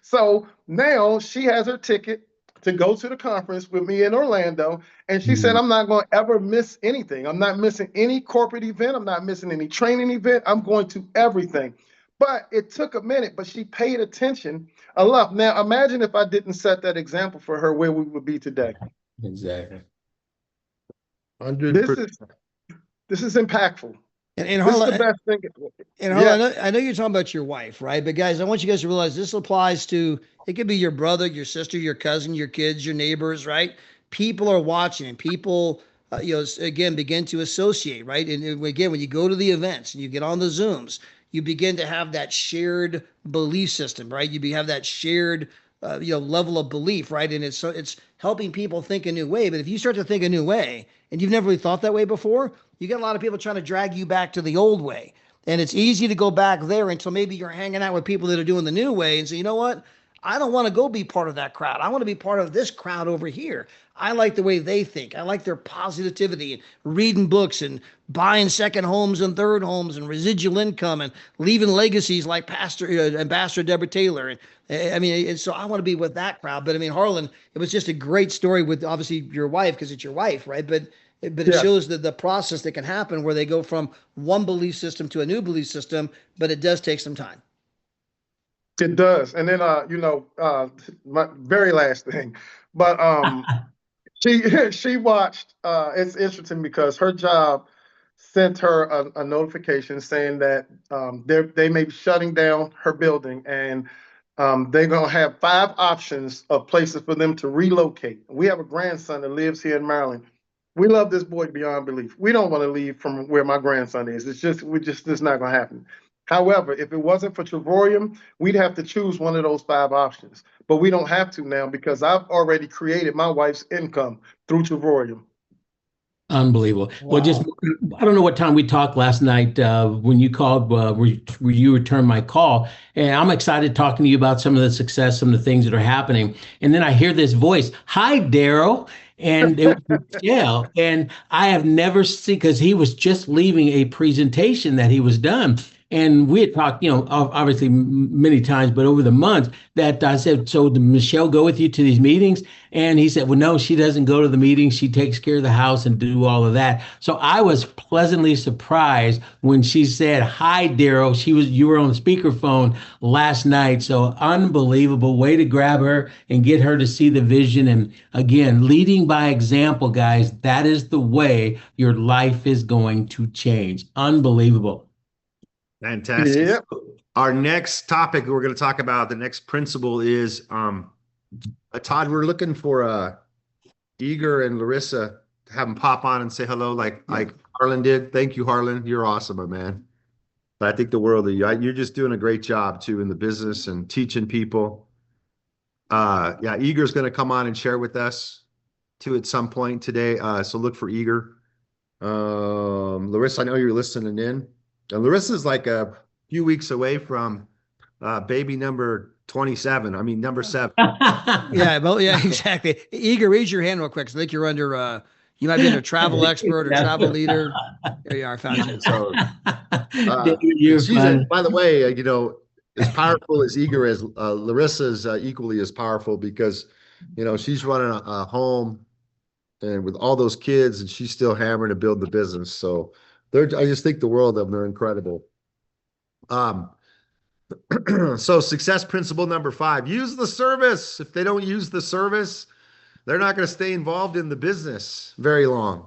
So now she has her ticket to go to the conference with me in Orlando. And she said, I'm not going to ever miss anything. I'm not missing any corporate event. I'm not missing any training event. I'm going to everything. But it took a minute, but she paid attention a lot. Now, imagine if I didn't set that example for her, where we would be today. Exactly. 100%. This is impactful. And This is Harlan, the best thing. and Harlan, I know you're talking about your wife, right? But guys, I want you guys to realize this applies to, it could be your brother, your sister, your cousin, your kids, your neighbors, right? People are watching, and people, again, begin to associate, right? And again, when you go to the events and you get on the Zooms, you begin to have that shared belief system, right? You have that shared, level of belief, right? And it's helping people think a new way. But if you start to think a new way and you've never really thought that way before, you get a lot of people trying to drag you back to the old way. And it's easy to go back there until maybe you're hanging out with people that are doing the new way and say, you know what? I don't want to go be part of that crowd. I want to be part of this crowd over here. I like the way they think. I like their positivity and reading books and buying second homes and third homes and residual income and leaving legacies like Ambassador Deborah Taylor. And so I want to be with that crowd. But I mean, Harlan, it was just a great story with obviously your wife, because it's your wife, right? But it shows the process that can happen where they go from one belief system to a new belief system, but it does take some time. It does. And then, my very last thing, but she watched, it's interesting because her job sent her a notification saying that they may be shutting down her building, and they're going to have 5 options of places for them to relocate. We have a grandson that lives here in Maryland. We love this boy beyond belief. We don't want to leave from where my grandson is. It's not going to happen. However, if it wasn't for Travorium, we'd have to choose one of those 5 options. But we don't have to now because I've already created my wife's income through Travorium. Unbelievable. Wow. Well, just I don't know what time we talked last night when you called, where you returned my call, and I'm excited talking to you about some of the success, some of the things that are happening. And then I hear this voice, "Hi, Daryl," and it was Michelle, and I have never seen because he was just leaving a presentation that he was done. And we had talked, obviously many times, but over the months that I said, "So did Michelle go with you to these meetings?" And he said, "Well, no, she doesn't go to the meetings. She takes care of the house and do all of that." So I was pleasantly surprised when she said, "Hi, Daryl." You were on speakerphone last night. So unbelievable way to grab her and get her to see the vision. And again, leading by example, guys, that is the way your life is going to change. Unbelievable. Fantastic. Yeah. Our next topic we're going to talk about, the next principle is, Todd, we're looking for Eager and Larissa to have them pop on and say hello like Harlan did. Thank you, Harlan. You're awesome, my man. I think the world of you. You're just doing a great job too in the business and teaching people. Yeah, Eager's going to come on and share with us too at some point today. So look for Eager. Larissa, I know you're listening in. And Larissa's like a few weeks away from baby number 27. I mean, number 7. Yeah, well, yeah, exactly. Eager, raise your hand real quick. So I think you're under, you might be under travel expert or travel leader. There you are, found you. So, You're fun. by the way, as powerful as Eager is, Larissa's equally as powerful because, she's running a home and with all those kids, and she's still hammering to build the business. So I just think the world of them. They're incredible. So success principle number 5, use the service. If they don't use the service, they're not going to stay involved in the business very long.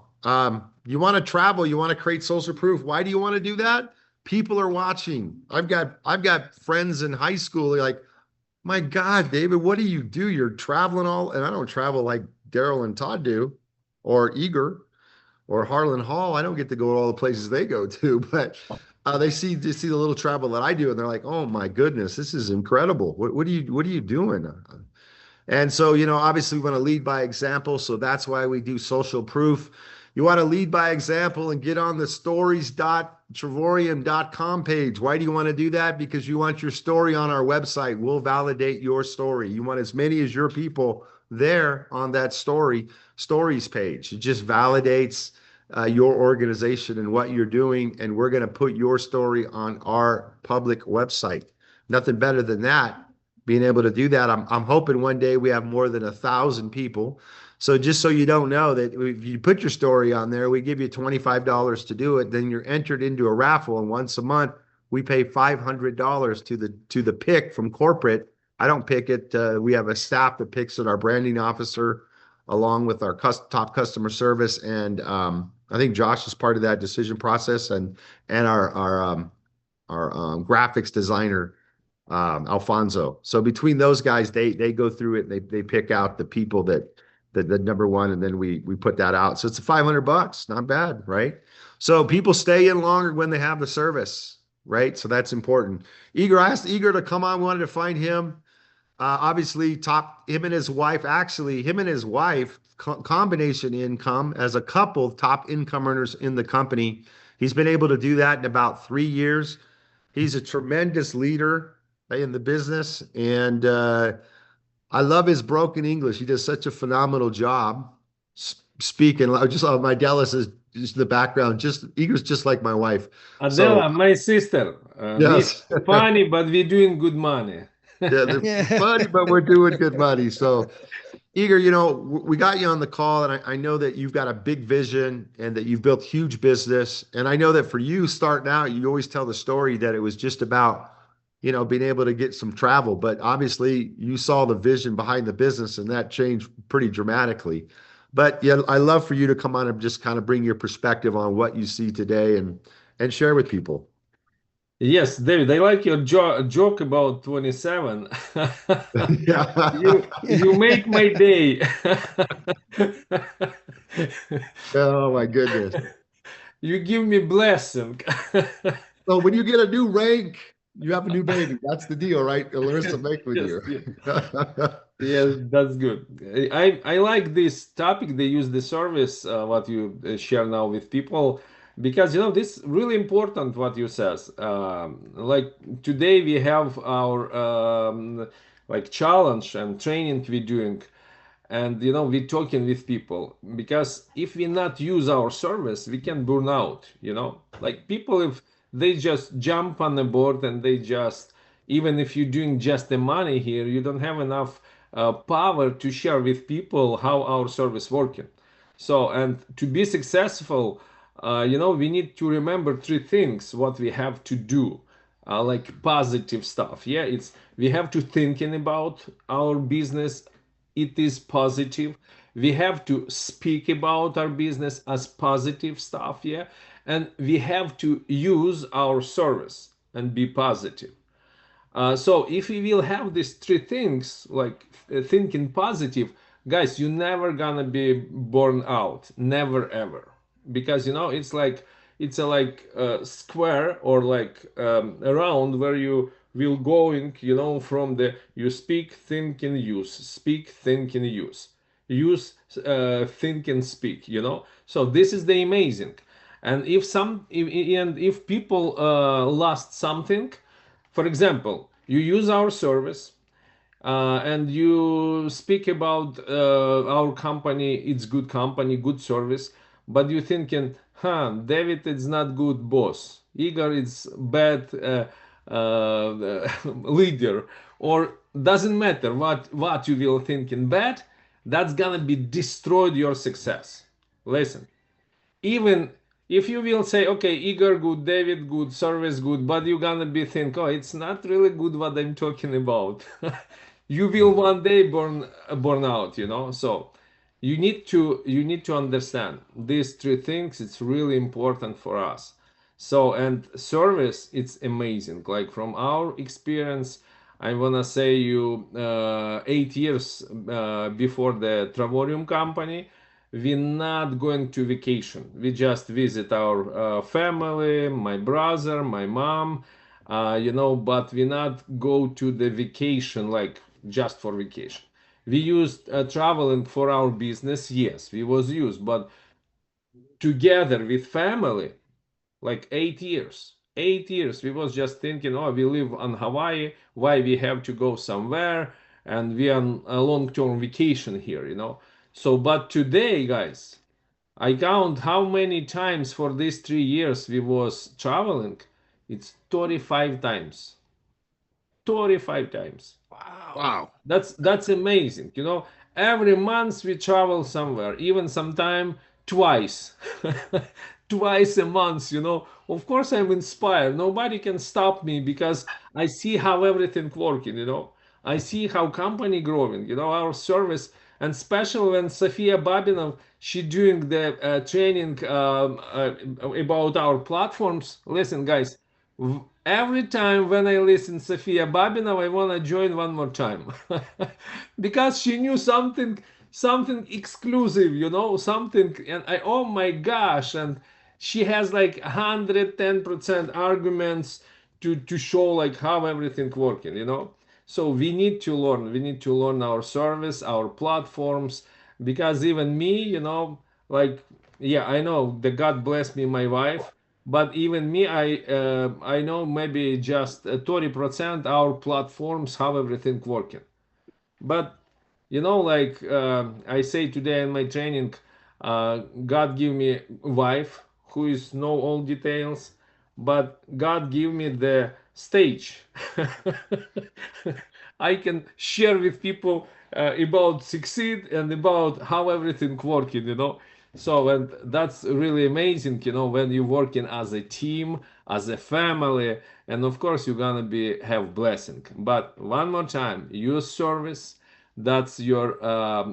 You want to travel, you want to create social proof. Why do you want to do that? People are watching. I've got friends in high school. They're like, "My God, David, what do you do? You're traveling all," and I don't travel like Daryl and Todd do, or Eager, or Harlan Hall. I don't get to go to all the places they go to, but they see the little travel that I do, and they're like, "Oh my goodness, this is incredible. What are you doing?" And so, obviously we want to lead by example. So that's why we do social proof. You want to lead by example and get on the stories.travorium.com page. Why do you want to do that? Because you want your story on our website. We'll validate your story. You want as many as your people there on that stories page. It just validates your organization and what you're doing. And we're going to put your story on our public website. Nothing better than that. Being able to do that. I'm hoping one day we have more than 1,000 people. So just so you don't know that if you put your story on there, we give you $25 to do it. Then you're entered into a raffle, and once a month we pay $500 to the pick from corporate. I don't pick it. We have a staff that picks it. Our branding officer, along with our top customer service, and I think Josh is part of that decision process, and our graphics designer. Alfonso. So between those guys, they go through it and they pick out the people that the number one, and then we put that out. So it's $500, not bad, right? So people stay in longer when they have the service, right? So that's important. I asked Eager to come on. We wanted to find him. Obviously, him and his wife, combination income as a couple, top income earners in the company. He's been able to do that in about 3 years. He's a tremendous leader in the business, and I love his broken English. He does such a phenomenal job speaking. Just my Dallas is just in the background. Eager's just like my wife. Adela, my sister. Yes. We're funny, but we're doing good money. They're funny, but we're doing good money. So, Eager, we got you on the call, and I know that you've got a big vision and that you've built huge business. And I know that for you starting out, you always tell the story that it was just about being able to get some travel, but obviously you saw the vision behind the business and that changed pretty dramatically. But yeah, I love for you to come on and just kind of bring your perspective on what you see today and share with people. Yes, David, I like your joke about 27. Yeah. You make my day. Oh my goodness. You give me blessing. So when you get a new rank, you have a new baby. That's the deal, right? Larissa make with Yes, you. yes. Yes, that's good. I like this topic. They use the service what you share now with people because this really important what you says. Like today we have our like challenge and training we doing, and we talking with people because if we not use our service we can burn out. Like people, if they just jump on the board and they just, even if you're doing just the money here, you don't have enough power to share with people how our service working. So, and to be successful, we need to remember three things what we have to do, like positive stuff. Yeah, it's we have to thinking about our business, it is positive. We have to speak about our business as positive stuff. Yeah, and we have to use our service and be positive. So if we will have these three things, like thinking positive, guys, you're never gonna be born out, never ever, because it's like it's a like square or like a round where you will going, from the you speak, think, and use, speak, think, and use, think, and speak. So this is the amazing, and if people lost something, for example, you use our service and you speak about our company, it's good company, good service, but you thinking, David is not good boss, Igor is bad leader, or doesn't matter what you will thinking bad, that's gonna be destroyed your success. Listen, even if you will say, okay, Igor good, David good, service good, but you're gonna be think, oh, it's not really good what I'm talking about. You will one day burn out. So you need to understand these three things. It's really important for us. So, and service, it's amazing. Like from our experience, I wanna say you 8 years before the Travorium company, we're not going to vacation. We just visit our family, my brother, my mom, but we not go to the vacation like just for vacation. We used traveling for our business. Yes, we was used, but together with family, like 8 years. 8 years. We was just thinking, oh, we live on Hawaii. Why we have to go somewhere? And we on a long-term vacation here. So, but today, guys, I count how many times for these 3 years we was traveling. It's 35 times. 35 times. Wow. That's amazing. Every month we travel somewhere, even sometime twice. Twice a month. Of course I'm inspired. Nobody can stop me because I see how everything working. I see how company growing, our service, and especially when Sofia Babinov, she doing the training about our platforms. Listen, guys, every time when I listen Sofia Babinov, I want to join one more time because she knew something exclusive, something, and oh my gosh, and she has like 110% arguments to show like how everything working. So we need to learn our service, our platforms, because even me, like, yeah, I know that God bless me, my wife, but even me, I know maybe just 30% our platforms, how everything working. But like I say today in my training, God give me wife who is know all details, but God give me the stage. I can share with people about succeed and about how everything working. So, and that's really amazing, when you're working as a team, as a family, and of course you're gonna be have blessing. But one more time, use service. That's your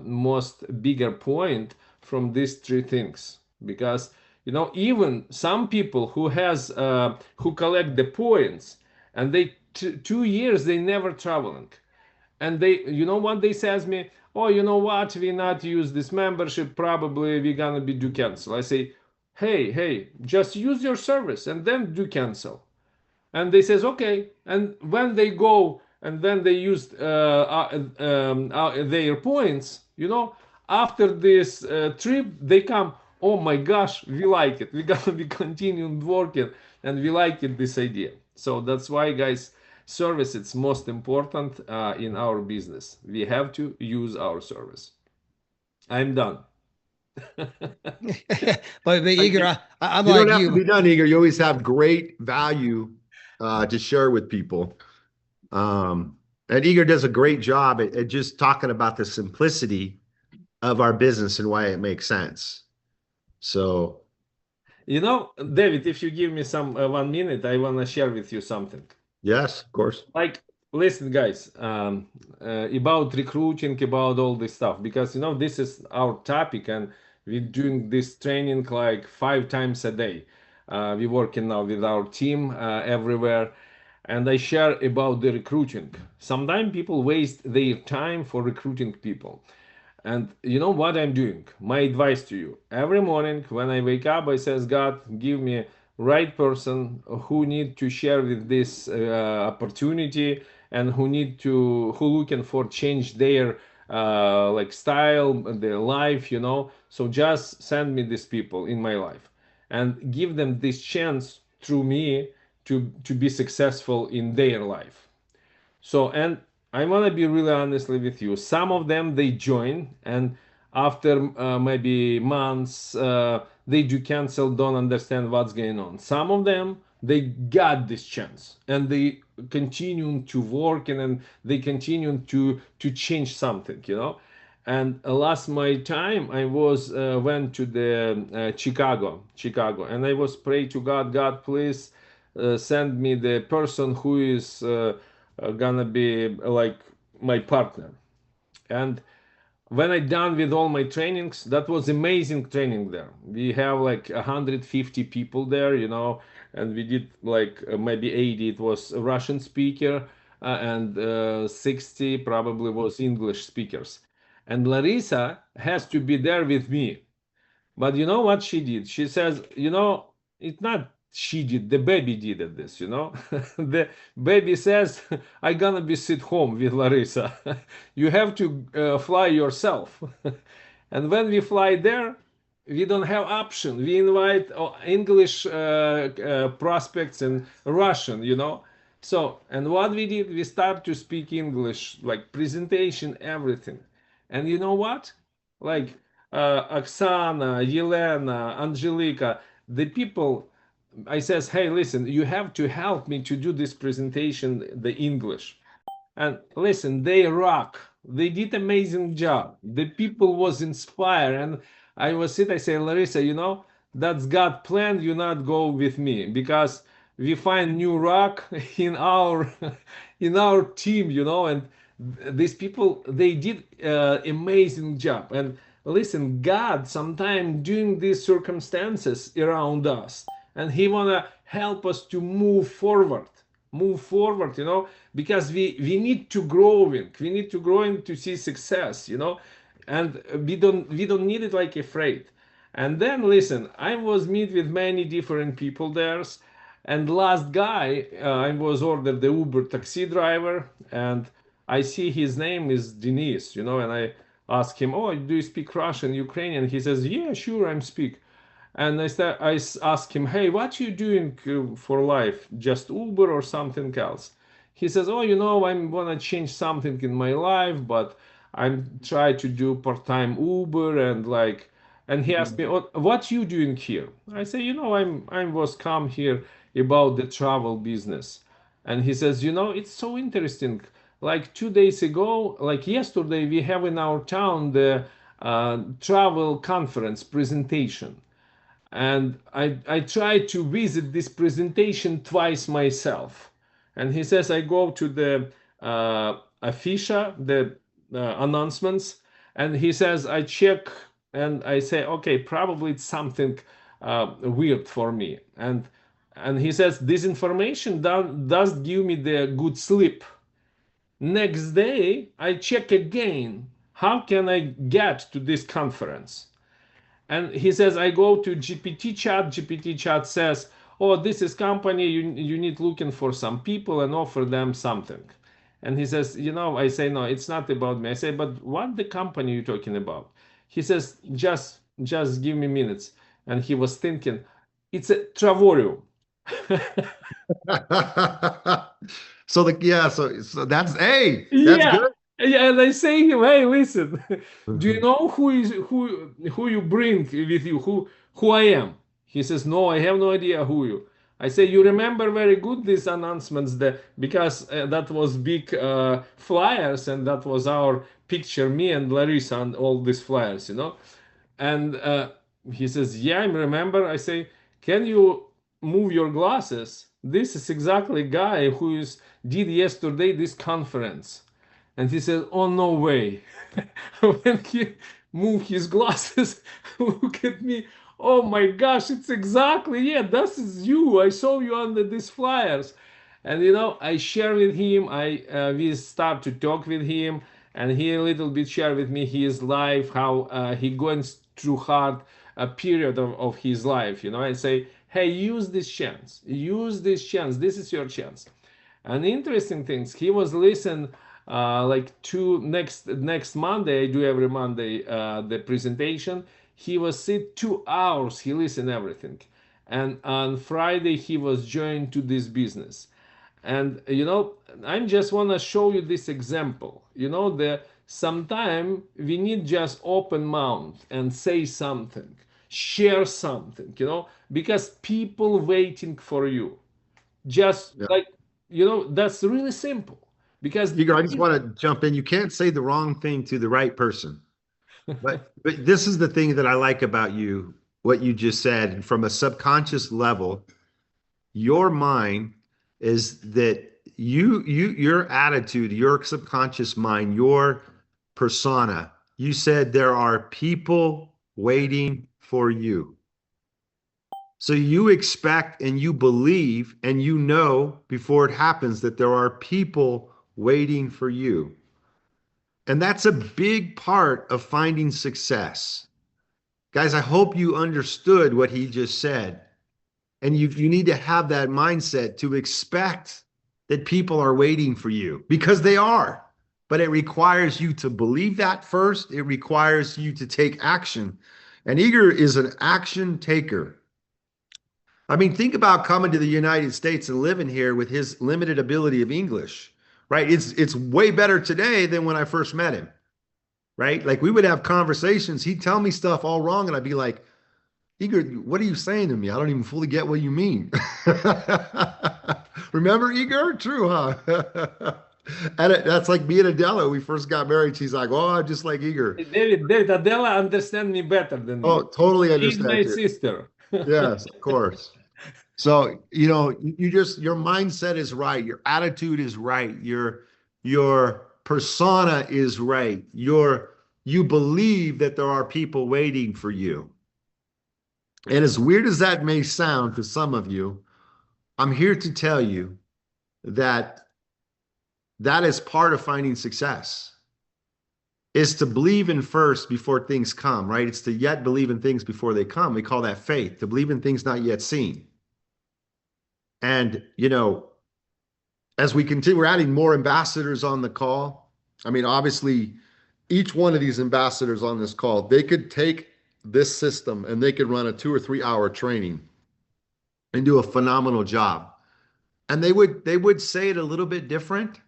most bigger point from these three things. Because even some people who collect the points, and they 2 years they never traveling, and they, what they says me, oh, you know what, we not use this membership, probably we gonna be do cancel. I say, hey, just use your service and then do cancel. And they says okay, and when they go and then they use their points, after this trip they come, oh my gosh, we like it, we gonna be continuing working, and we like it, this idea. So that's why, guys, service it's most important in our business. We have to use our service. I'm done. But Igor, I'm You like don't have to you. be done, Igor. You always have great value to share with people. And Igor does a great job at just talking about the simplicity of our business and why it makes sense. So, David, if you give me some 1 minute, I want to share with you something. yes, of course. Like, listen, guys, about recruiting, about all this stuff, because this is our topic, and we're doing this training like 5 times a day. We're working now with our team everywhere, and I share about the recruiting. Sometimes people waste their time for recruiting people. And you know what I'm doing? My advice to you: every morning when I wake up, I says, God, give me right person who need to share with this opportunity, and who looking for change their like style, their life. So just send me these people in my life, and give them this chance through me to be successful in their life. So, and I want to be really honestly with you. Some of them they join, and after maybe months, they do cancel, don't understand what's going on. Some of them they got this chance, and they continue to work, and then they continue to change something. And last my time I was went to the Chicago, and I was pray to God, God, please send me the person who is gonna be like my partner. And when I done with all my trainings, that was amazing training there. We have like 150 people there, and we did like maybe 80 it was a Russian speaker, and 60 probably was English speakers. And Larissa has to be there with me. But you know what she did? She says, it's not she did, the baby did it this. The baby says, I gonna be sit home with Larissa. You have to fly yourself. And when we fly there, we don't have option. We invite English prospects and Russian. So, and what we did, we start to speak English, like presentation, everything. And you know what? Like Oksana, Yelena, Angelica, the people, I says, hey, listen, you have to help me to do this presentation, the English. And listen, they rock. They did amazing job. The people was inspired, and I say, Larissa, that's God plan. You not go with me, because we find new rock in our in our team, and these people they did amazing job. And listen, God sometimes doing these circumstances around us, and He wanna help us to move forward, because we need to growing to see success. And we don't need it like afraid. And then listen, I was meet with many different people there, and last guy I was ordered the Uber taxi driver, and I see his name is Denis, and I ask him, oh, do you speak Russian, Ukrainian? He says, yeah, sure, I'm speak. And I ask him, hey, what you doing for life? Just Uber or something else? He says, oh, I'm gonna change something in my life, but I'm try to do part-time Uber, and like, and he asked me, what you doing here? I say, I was come here about the travel business. And he says, it's so interesting. Like 2 days ago, like yesterday, we have in our town the travel conference presentation, and I tried to visit this presentation twice myself. And he says I go to the affiche, the announcements, and he says I check And I say, okay, probably it's something weird for me. And he says, this information does give me the good sleep. Next day, I check again. How can I get to this conference? And he says, I go to GPT chat. GPT chat says, oh, this is company. You need looking for some people and offer them something. And he says, I say, no, it's not about me. I say, but what the company you talking about? He says, just give me minutes. And he was thinking, it's a Travorium. So that's, hey, that's Yeah, good. yeah, and I say him, hey, listen, do you know who you bring with you, who I am? He says, no, I have no idea who you. I say, you remember very good these announcements that because that was big flyers and that was our picture, me and Larissa and all these flyers. And he says, yeah, I remember. I say, can you move your glasses? This is exactly guy did yesterday this conference. And he said, oh, no way. When he moved his glasses, look at me. Oh my gosh, it's exactly, yeah, this is you. I saw you under these flyers. And I share with him. We start to talk with him, and he a little bit share with me his life, how he going through hard a period of his life. I say, hey, use this chance. Use this chance. This is your chance. And interesting things, he was listen like to next Monday. I do every Monday the presentation. He was sit 2 hours. He listened everything, and on Friday he was joined to this business. And I just want to show you this example. That sometime we need just open mouth and say something, share something. Because people waiting for you. Just Yeah. like that's really simple. Because Igor, I just want to jump in. You can't say the wrong thing to the right person. But this is the thing that I like about you, what you just said. From a subconscious level, your mind is that your attitude, your subconscious mind, your persona, you said there are people waiting for you. So you expect and you believe and you know before it happens that there are people waiting for you. And that's a big part of finding success. Guys, I hope you understood what he just said. And you need to have that mindset to expect that people are waiting for you because they are. But it requires you to believe that first. It requires you to take action. And Igor is an action taker. I mean, think about coming to the United States and living here with his limited ability of English, right? It's way better today than when I first met him, right? Like we would have conversations. He'd tell me stuff all wrong, and I'd be like, Igor, what are you saying to me? I don't even fully get what you mean. Remember, Igor? True, huh? And that's like me and Adela. We first got married. She's like, "Oh, I'm just like Igor." David, Adela understand me better than Oh, you. totally She's my understand you. sister. Yes, of course. So, your mindset is right, your attitude is right, your persona is right. You believe that there are people waiting for you. And as weird as that may sound to some of you, I'm here to tell you that that is part of finding success. Is to believe in first before things come, right? It's to yet believe in things before they come. We call that faith, to believe in things not yet seen. And, as we continue, we're adding more ambassadors on the call. I mean, obviously, each one of these ambassadors on this call, they could take this system and they could run a 2 or 3 hour training and do a phenomenal job. And they would say it a little bit different,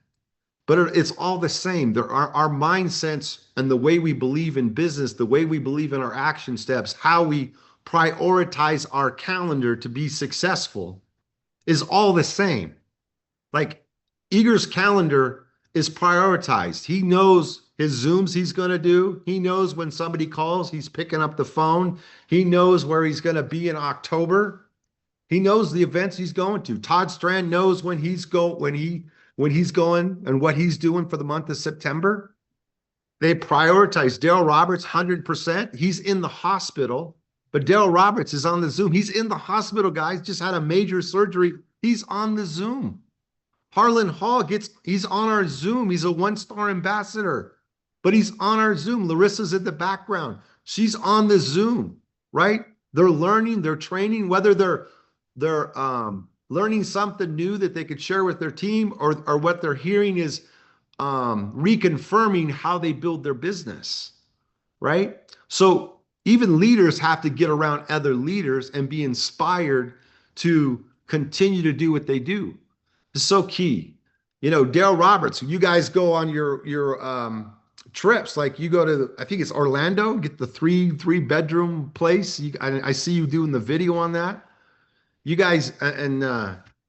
but it's all the same. There are our mindsets and the way we believe in business, the way we believe in our action steps, how we prioritize our calendar to be successful is all the same. Like Igor's calendar is prioritized. He knows his Zooms he's going to do. He knows when somebody calls, he's picking up the phone. He knows where he's going to be in October. He knows the events he's going to. Todd Strand knows when he's going and what he's doing for the month of September. They prioritize Daryl Roberts 100%. He's in the hospital, but Daryl Roberts is on the Zoom. He's in the hospital, guys. Just had a major surgery. He's on the Zoom. Harlan Hall he's on our Zoom. He's a 1-star ambassador, but he's on our Zoom. Larissa's in the background. She's on the Zoom, right? They're learning, they're training, whether they're learning something new that they could share with their team, or what they're hearing is reconfirming how they build their business, right? So even leaders have to get around other leaders and be inspired to continue to do what they do. It's so key. You know, Daryl Roberts, you guys go on your trips, like you go to, I think it's Orlando, get the three bedroom place. I see you doing the video on that. You guys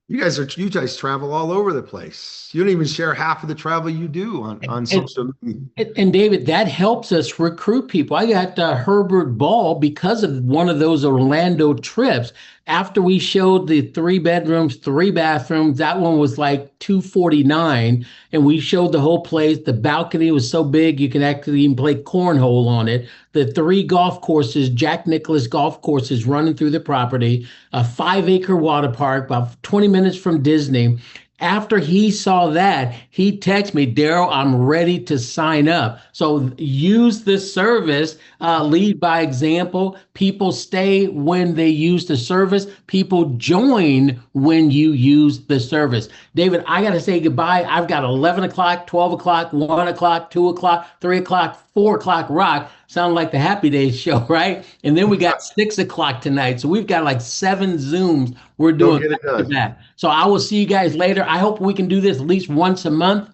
you guys travel all over the place. You don't even share half of the travel you do on social media. And David, that helps us recruit people. I got Herbert Ball because of one of those Orlando trips. After we showed the 3 bedrooms, 3 bathrooms, that one was like $249, and we showed the whole place. The balcony was so big you can actually even play cornhole on it. The 3 golf courses, Jack Nicklaus golf courses running through the property, a 5-acre water park, about 20 minutes from Disney. After he saw that, he texted me, Daryl, I'm ready to sign up. So use the service, lead by example. People stay when they use the service. People join when you use the service. David, I got to say goodbye. I've got 11 o'clock, 12 o'clock, 1 o'clock, 2 o'clock, 3 o'clock, 4 o'clock rock. Sound like the Happy Days show, right? And then we got 6 o'clock tonight. So we've got like 7 Zooms we're doing that. So I will see you guys later. I hope we can do this at least once a month.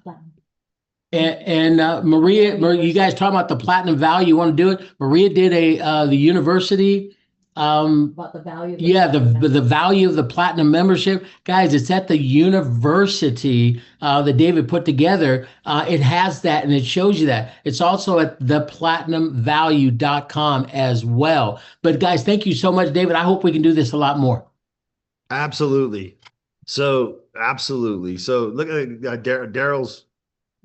And Maria, you guys talking about the platinum value? You want to do it? Maria did the university. About the value. The value of the platinum membership, guys. It's at the university that David put together. It has that, and it shows you that. It's also at theplatinumvalue.com as well. But guys, thank you so much, David. I hope we can do this a lot more. Absolutely. So look at Daryl's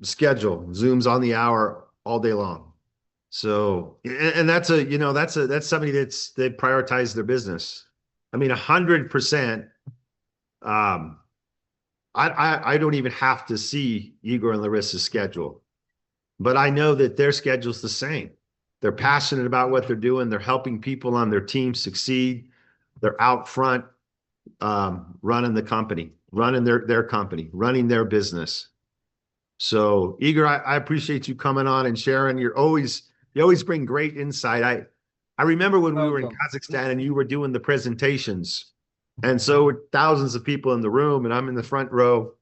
schedule. Zooms on the hour all day long. So, and that's somebody they prioritize their business. I mean, 100%. I don't even have to see Igor and Larissa's schedule, but I know that their schedule's the same. They're passionate about what they're doing. They're helping people on their team succeed. They're out front, running the company, running their company, running their business. So Igor, I appreciate you coming on and sharing. You always bring great insight. I remember when we were in Kazakhstan and you were doing the presentations, and so with thousands of people in the room, and I'm in the front row,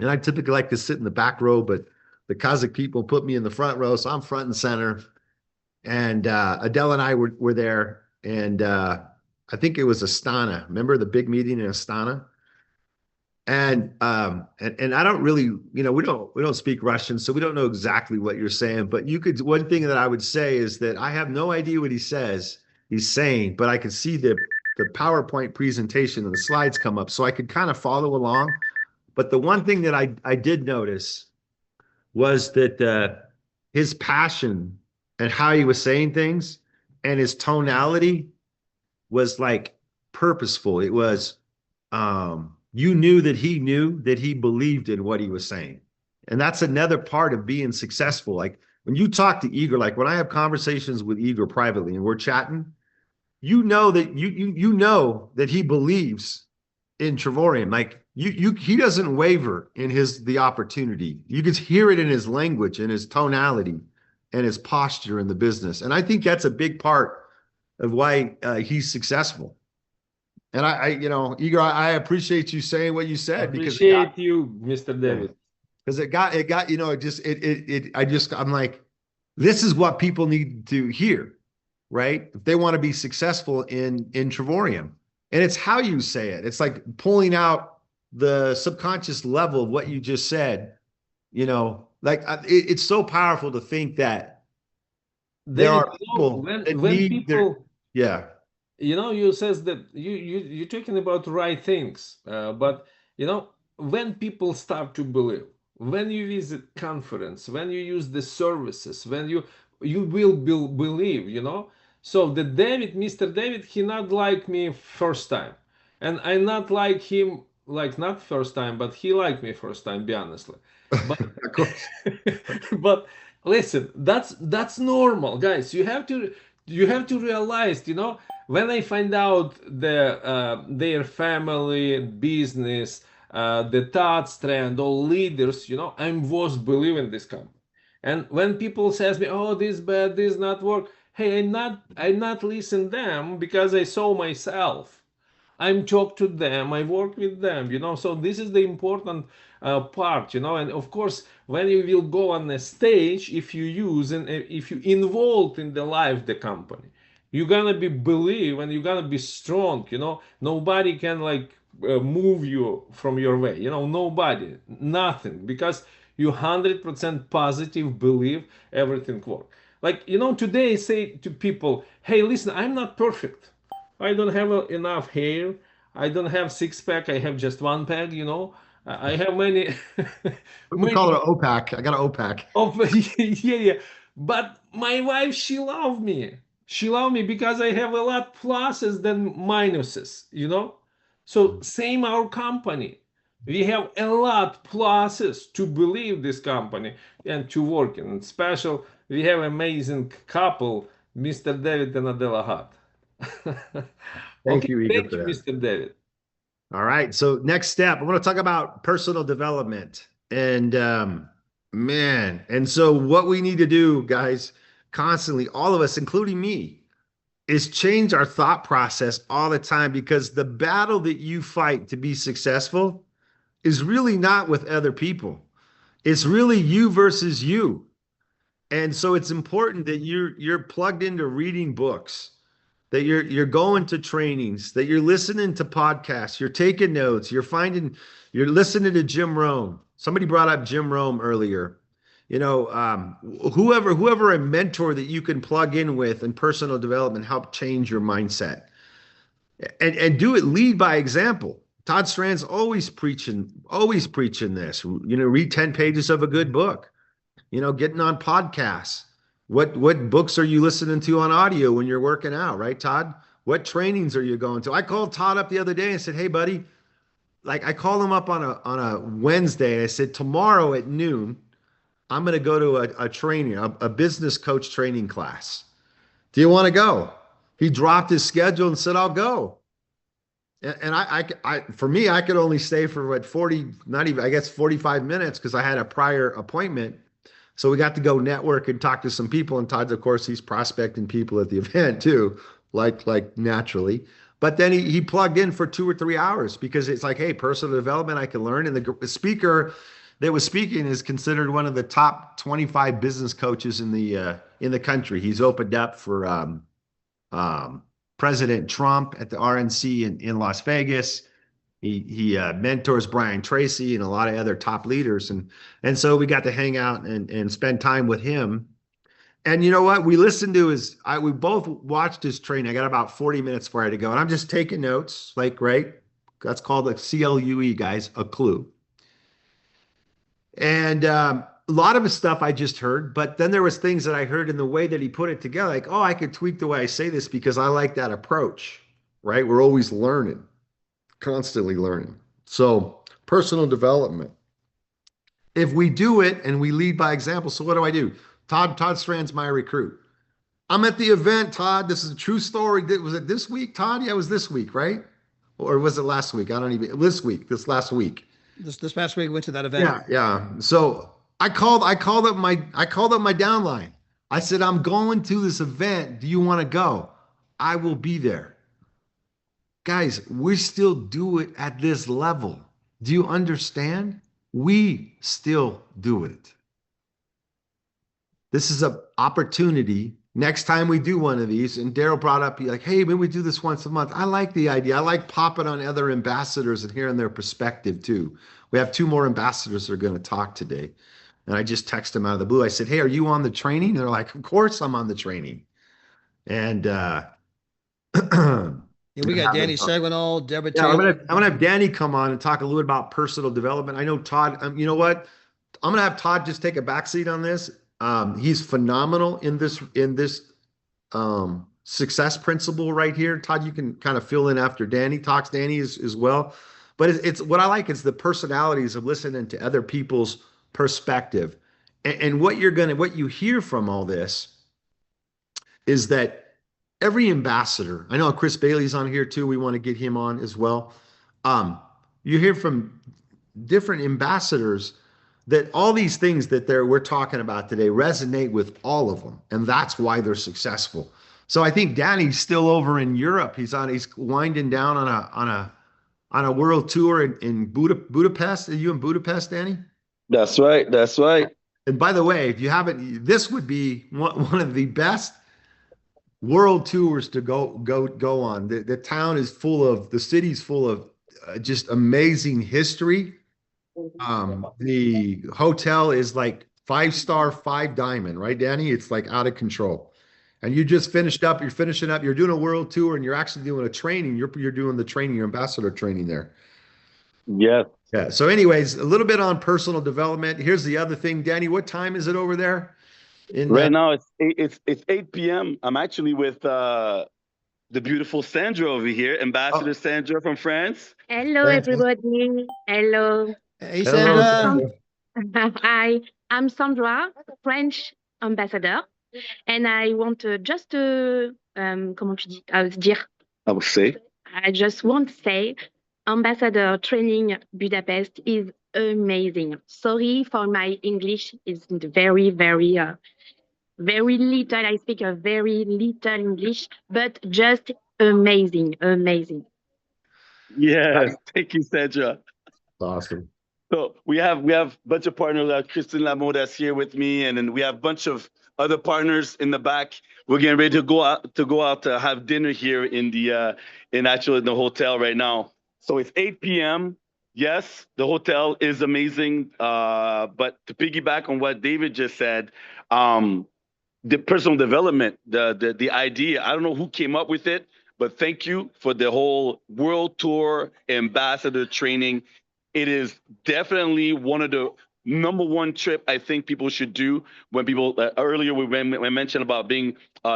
and I typically like to sit in the back row, but the Kazakh people put me in the front row, so I'm front and center. And Adele and I were there, and I think it was Astana. Remember the big meeting in Astana? And I don't really, we don't speak Russian, so we don't know exactly what you're saying. But one thing that I would say is that I have no idea what he's saying, but I could see the PowerPoint presentation and the slides come up, so I could kind of follow along. But the one thing that I did notice was that his passion and how he was saying things and his tonality was like purposeful. It was, you knew that he believed in what he was saying. And that's another part of being successful. Like when you talk to Igor, like when I have conversations with Igor privately and we're chatting, you know that he believes in Travorium. Like he doesn't waver in the opportunity. You can hear it in his language and his tonality and his posture in the business. And I think that's a big part of why he's successful. And Igor, I appreciate you saying what you said. Appreciate you, Mr. David. Because I'm like, this is what people need to hear, right? If they want to be successful in Travorium. And it's how you say it. It's like pulling out the subconscious level of what you just said. It's so powerful to think that there are people that need people. Yeah. You says that you're talking about right things, but when people start to believe, when you visit conference, when you use the services, when you will believe, you know. So the David, Mr. David, he not like me first time, and I not like him like not first time, but he liked me first time, be honestly. But Of course. but listen, that's normal, guys. You have to realize, you know, when I find out their family, business, the thoughts trend, all leaders, you know, I'm was believing this company. And when people says me, oh, this bad, this not work, hey, I not listen them because I saw myself. I'm talk to them, I work with them, you know. So this is the important part, you know. And of course, when you will go on a stage, if you use and if you involved in the life the company, you're gonna be believe and you're gonna be strong, you know. Nobody can like move you from your way, you know. Nobody, nothing, because you 100% positive believe everything work. Like, you know, today I say to people, hey, listen, I'm not perfect. I don't have enough hair. I don't have six pack. I have just one pack. You know, I have many, We call it many an OPAC. I got an OPAC. of yeah, yeah. But my wife, she loved me. She loved me because I have a lot pluses than minuses. You know, so same our company. We have a lot pluses to believe this company and to work in. And special, we have amazing couple, Mr. David and Adela Hart. Thank Okay, you, Igor, thank for you, that. Mr. David. All right. So next step, I want to talk about personal development. And man, and so what we need to do, guys, constantly, all of us, including me, is change our thought process all the time, because the battle that you fight to be successful is really not with other people. It's really you versus you. And so it's important that you're plugged into reading books, that you're going to trainings, that you're listening to podcasts, you're taking notes, you're listening to Jim Rome. Somebody brought up Jim Rome earlier. You know, whoever a mentor that you can plug in with in personal development help change your mindset, and do it, lead by example. Todd Strand's always preaching this. You know, read 10 pages of a good book. You know, getting on podcasts. What books are you listening to on audio when you're working out, right, Todd? What trainings are you going to? I called Todd up the other day and said, "Hey, buddy," like I called him up on a Wednesday and I said, "Tomorrow at noon, I'm going to go to a training, a business coach training class. Do you want to go?" He dropped his schedule and said, "I'll go." And for me, I could only stay for what 40, not even, I guess 45 minutes, because I had a prior appointment. So we got to go network and talk to some people. And Todd, of course, he's prospecting people at the event too, like naturally. But then he plugged in for 2 or 3 hours, because it's like, hey, personal development, I can learn. And the speaker that was speaking is considered one of the top 25 business coaches in the country. He's opened up for um, President Trump at the RNC in Las Vegas. He mentors Brian Tracy and a lot of other top leaders, and so we got to hang out and spend time with him. And you know what? We both watched his training. I got about 40 minutes before I had to go, and I'm just taking notes, like, right? That's called a CLUE, guys, a clue. And a lot of his stuff I just heard, but then there was things that I heard in the way that he put it together, like, oh, I could tweak the way I say this because I like that approach, right? We're always learning, constantly learning. So personal development. If we do it and we lead by example, so what do? Todd Strand's my recruit. I'm at the event, Todd. This is a true story. Was it this week, Todd? Yeah, it was this week, right? Or was it last week? I don't even, this last week. This past week, we went to that event. Yeah, yeah. So I called up my downline. I said, I'm going to this event. Do you want to go? I will be there. Guys, we still do it at this level. Do you understand? We still do it. This is an opportunity. Next time we do one of these, and Daryl brought up, like, hey, maybe we do this once a month. I like the idea. I like popping on other ambassadors and hearing their perspective too. We have 2 more ambassadors that are going to talk today. And I just texted them out of the blue. I said, hey, are you on the training? And they're like, of course I'm on the training. And Yeah, we got Danny Segwinal, Deborah yeah, I'm Taylor. gonna have Danny come on and talk a little bit about personal development. I know Todd. You know what? I'm gonna have Todd just take a backseat on this. He's phenomenal in this success principle right here. Todd, you can kind of fill in after Danny talks. Danny as well. But it's what I like is the personalities of listening to other people's perspective. And what you hear from all this is that every ambassador, I know Chris Bailey's on here too. We want to get him on as well. You hear from different ambassadors that all these things that we're talking about today resonate with all of them, and that's why they're successful. So I think Danny's still over in Europe. He's winding down on a world tour in Budapest. Are you in Budapest, Danny? That's right. That's right. And by the way, if you haven't, this would be one of the best world tours to go on. The town is full of, the city's full of just amazing history. The hotel is like 5-star, 5-diamond, right, Danny? It's like out of control. And you just finished up, you're finishing up, you're doing a world tour, and you're actually doing a training. You're doing the training, your ambassador training there. Yes. Yeah. So anyways, a little bit on personal development. Here's the other thing, Danny, what time is it over there? Right now it's 8 p.m. I'm actually with the beautiful Sandra over here, Ambassador Sandra from France. Hello, everybody. Hello. Hey, Sandra. Hi, I'm Sandra, French ambassador, and I want to just comment tu dis, dire. I would say. I just want to say, ambassador training Budapest is amazing. Sorry for my English; it's very, very, very little. I speak a very little English, but just amazing, amazing. Yes, thank you, Sandra. Awesome. So we have a bunch of partners. Kristen Lameau that's here with me, and then we have a bunch of other partners in the back. We're getting ready to go out to have dinner here in the hotel right now. So it's 8 p.m. Yes, the hotel is amazing. But to piggyback on what David just said, the personal development, the idea, I don't know who came up with it, but thank you for the whole world tour ambassador training. It is definitely one of the number one trip I think people should do. When people earlier we mentioned about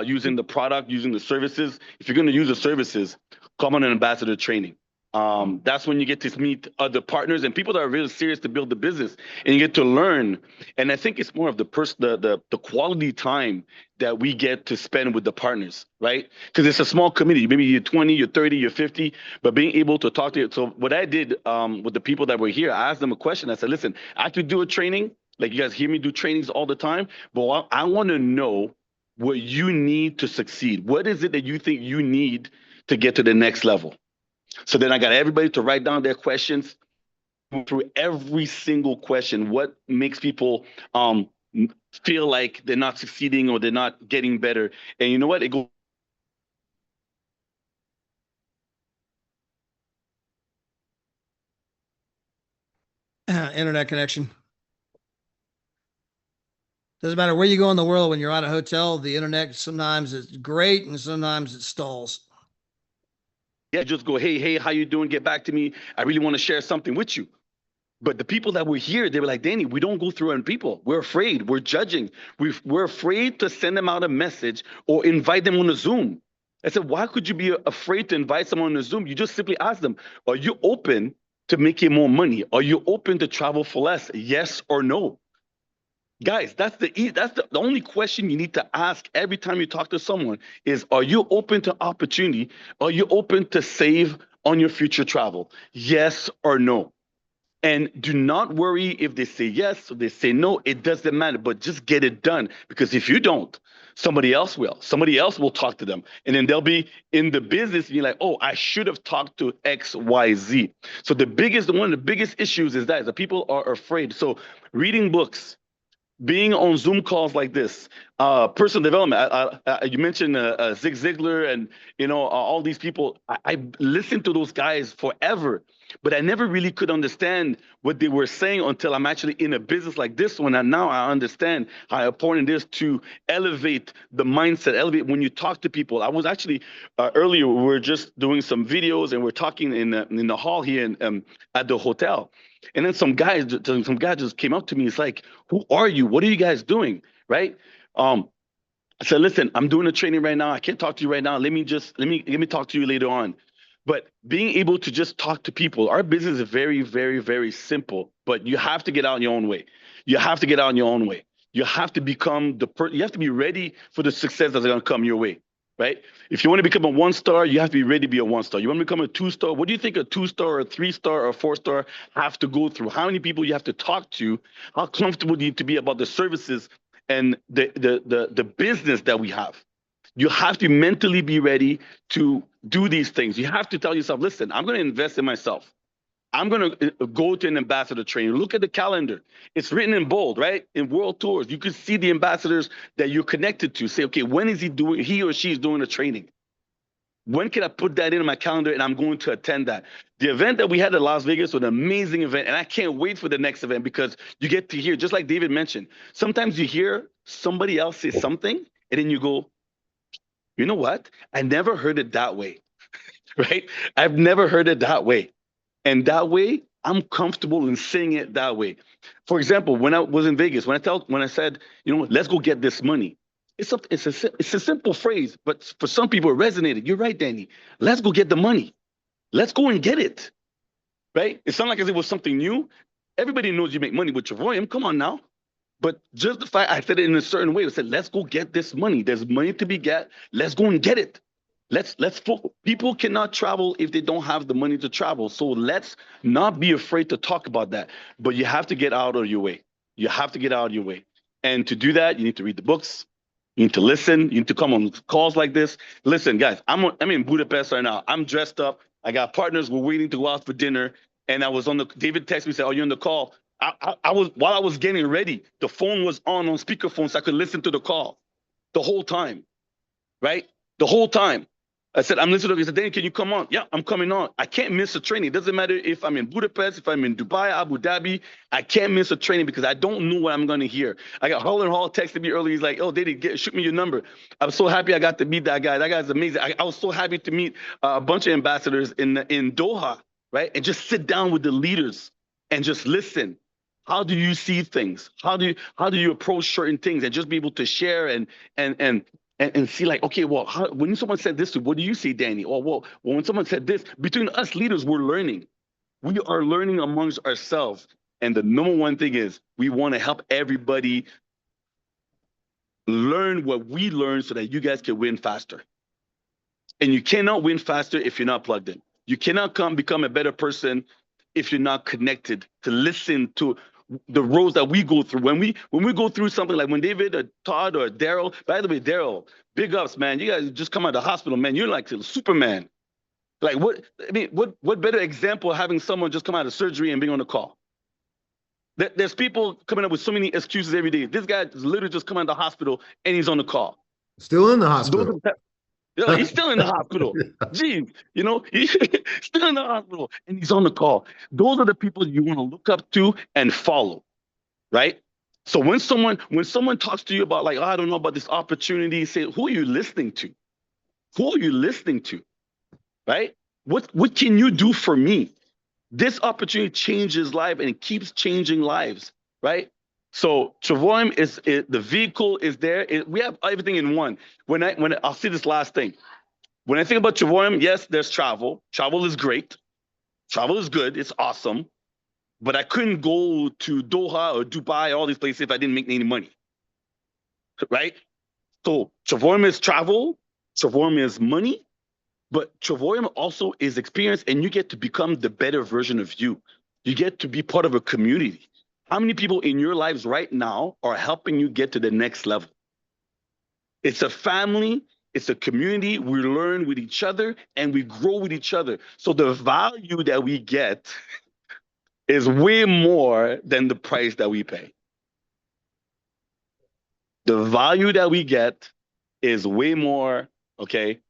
using the product, using the services. If you're going to use the services, come on an ambassador training. That's when you get to meet other partners and people that are really serious to build the business, and you get to learn. And I think it's more of the quality time that we get to spend with the partners, right? Because it's a small community. Maybe you're 20, you're 30, you're 50, but being able to talk to you. So what I did with the people that were here, I asked them a question. I said, listen, I could do a training. Like you guys hear me do trainings all the time, but I want to know what you need to succeed. What is it that you think you need to get to the next level? So then I got everybody to write down their questions, through every single question. What makes people feel like they're not succeeding or they're not getting better? And you know what? It goes. Internet connection. Doesn't matter where you go in the world, when you're at a hotel, the internet sometimes is great and sometimes it stalls. Yeah, just go, hey, how you doing? Get back to me. I really want to share something with you. But the people that were here, they were like, Danny, we don't go through on people. We're afraid. We're judging. We're afraid to send them out a message or invite them on a Zoom. I said, why could you be afraid to invite someone on a Zoom? You just simply ask them, are you open to making more money? Are you open to travel for less? Yes or no? Guys, that's the only question you need to ask every time you talk to someone is, are you open to opportunity? Are you open to save on your future travel? Yes or no? And do not worry if they say yes or they say no. It doesn't matter, but just get it done. Because if you don't, somebody else will. Somebody else will talk to them. And then they'll be in the business and you're like, oh, I should have talked to X, Y, Z. So one of the biggest issues is that people are afraid. So reading books, being on Zoom calls like this, personal development. You mentioned Zig Ziglar and all these people. I listened to those guys forever, but I never really could understand what they were saying until I'm actually in a business like this one. And now I understand how important it is to elevate the mindset, elevate when you talk to people. I was actually earlier, we were just doing some videos and we're talking in the hall here at the hotel. And then some guy just came up to me. He's like, "Who are you? What are you guys doing?" Right? I said, "Listen, I'm doing a training right now. I can't talk to you right now. Let me talk to you later on." But being able to just talk to people, our business is very, very, very simple. But you have to get out in your own way. You have to get out in your own way. You have to become you have to be ready for the success that's going to come your way. Right? If you want to become a 1-star, you have to be ready to be a 1-star. You want to become a 2-star? What do you think a 2-star or a 3-star or a 4-star have to go through? How many people you have to talk to? How comfortable do you need to be about the services and the business that we have? You have to mentally be ready to do these things. You have to tell yourself, listen, I'm going to invest in myself. I'm going to go to an ambassador training. Look at the calendar. It's written in bold, right? In world tours, you can see the ambassadors that you're connected to. Say, okay, when is he or she is doing a training? When can I put that in my calendar and I'm going to attend that? The event that we had in Las Vegas was an amazing event, and I can't wait for the next event because you get to hear, just like David mentioned, sometimes you hear somebody else say something, and then you go, you know what? I never heard it that way, right? I've never heard it that way. And that way, I'm comfortable in saying it that way. For example, when I was in Vegas, when I said, let's go get this money, it's a simple phrase, but for some people it resonated. You're right, Danny. Let's go get the money. Let's go and get it, right? It sounded like as if it was something new. Everybody knows you make money with Travorium. Come on now. But just the fact I said it in a certain way, I said, let's go get this money. There's money to be get. Let's go and get it. People cannot travel if they don't have the money to travel. So let's not be afraid to talk about that. But you have to get out of your way. You have to get out of your way. And to do that, you need to read the books. You need to listen. You need to come on calls like this. Listen, guys, I'm in Budapest right now. I'm dressed up. I got partners. We're waiting to go out for dinner. And I was David texted me, said, "Oh, you're on the call." While I was getting ready, the phone was on speakerphone so I could listen to the call the whole time, right? The whole time. I said, I'm listening to it. He said, "Danny, can you come on?" Yeah, I'm coming on. I can't miss a training. It doesn't matter if I'm in Budapest, if I'm in Dubai, Abu Dhabi. I can't miss a training because I don't know what I'm going to hear. I got Holland Hall texted me earlier. He's like, "Oh, Danny, shoot me your number." I'm so happy I got to meet that guy. That guy's amazing. I was so happy to meet a bunch of ambassadors in Doha, right? And just sit down with the leaders and just listen. How do you see things? How do you approach certain things and just be able to share and see like, okay, well, when someone said this, what do you see, Danny? Or well, when someone said this, between us leaders, we're learning. We are learning amongst ourselves. And the number one thing is we want to help everybody learn what we learned so that you guys can win faster. And you cannot win faster if you're not plugged in. You cannot become a better person if you're not connected to listen to the roads that we go through. When we go through something like when David or Todd or Daryl, by the way, Daryl, big ups, man. You guys just come out of the hospital, man. You're like Superman. Like what better example of having someone just come out of surgery and being on the call? There's people coming up with so many excuses every day. This guy literally just come out of the hospital and he's on the call. Still in the hospital. He's still in the hospital. Jeez, he's still in the hospital and he's on the call. Those are the people you want to look up to and follow, right? So when someone talks to you about like, "Oh, I don't know about this opportunity," say, who are you listening to? Who are you listening to, right? What can you do for me? This opportunity changes life and it keeps changing lives, right? So Travorium the vehicle is there. We have everything in one. When I'll say this last thing. When I think about Travorium, yes, there's travel. Travel is great. Travel is good. It's awesome. But I couldn't go to Doha or Dubai, all these places if I didn't make any money, right? So Travorium is travel. Travorium is money. But Travorium also is experience, and you get to become the better version of you. You get to be part of a community. How many people in your lives right now are helping you get to the next level? It's a family, it's a community. We learn with each other and we grow with each other. So the value that we get is way more than the price that we pay. The value that we get is way more, okay,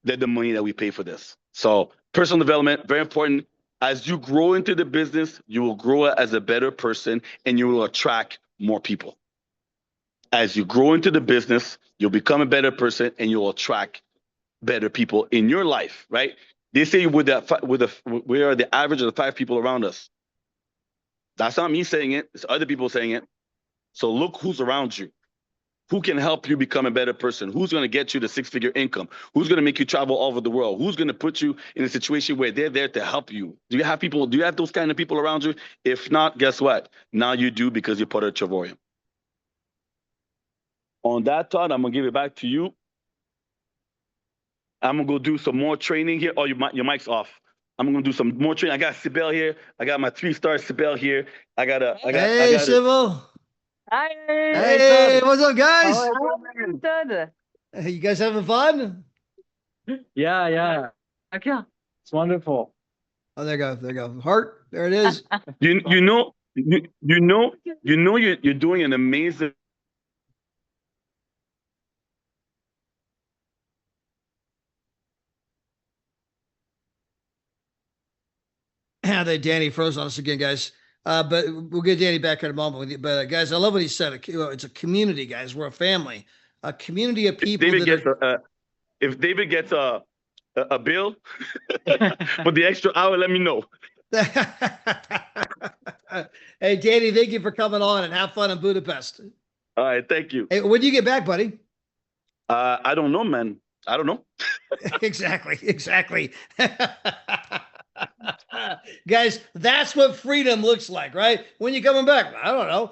than the money that we pay for this. So personal development, very important. As you grow into the business, you will grow as a better person and you will attract more people. As you grow into the business, you'll become a better person and you'll attract better people in your life, right? They say we are the average of the 5 people around us. That's not me saying it. It's other people saying it. So look who's around you. Who can help you become a better person? Who's going to get you the six-figure income? Who's going to make you travel all over the world? Who's going to put you in a situation where they're there to help you? Do you have people? Do you have those kind of people around you? If not, guess what? Now you do, because you're part of Travorium. On that thought, I'm going to give it back to you. I'm going to go do some more training here. Oh, your mic's off. I'm going to do some more training. I got Sibel here. I got my 3-star Sibel here. Hey, Sybil. Hi. Hey, what's up, guys? Good. Hey, you guys having fun? Yeah. Okay. It's wonderful. Oh, there you go. Heart, there it is. you're doing an amazing. Danny froze on us again, guys. But we'll get Danny back in a moment with you. But guys, I love what he said. It's a community, guys. We're a family, a community of people. If David gets a bill for the extra hour, let me know. Hey, Danny, thank you for coming on, and have fun in Budapest. All right, thank you. Hey, when do you get back, buddy? I don't know, man. I don't know. Exactly. Guys, that's what freedom looks like, right? When you coming back? I don't know.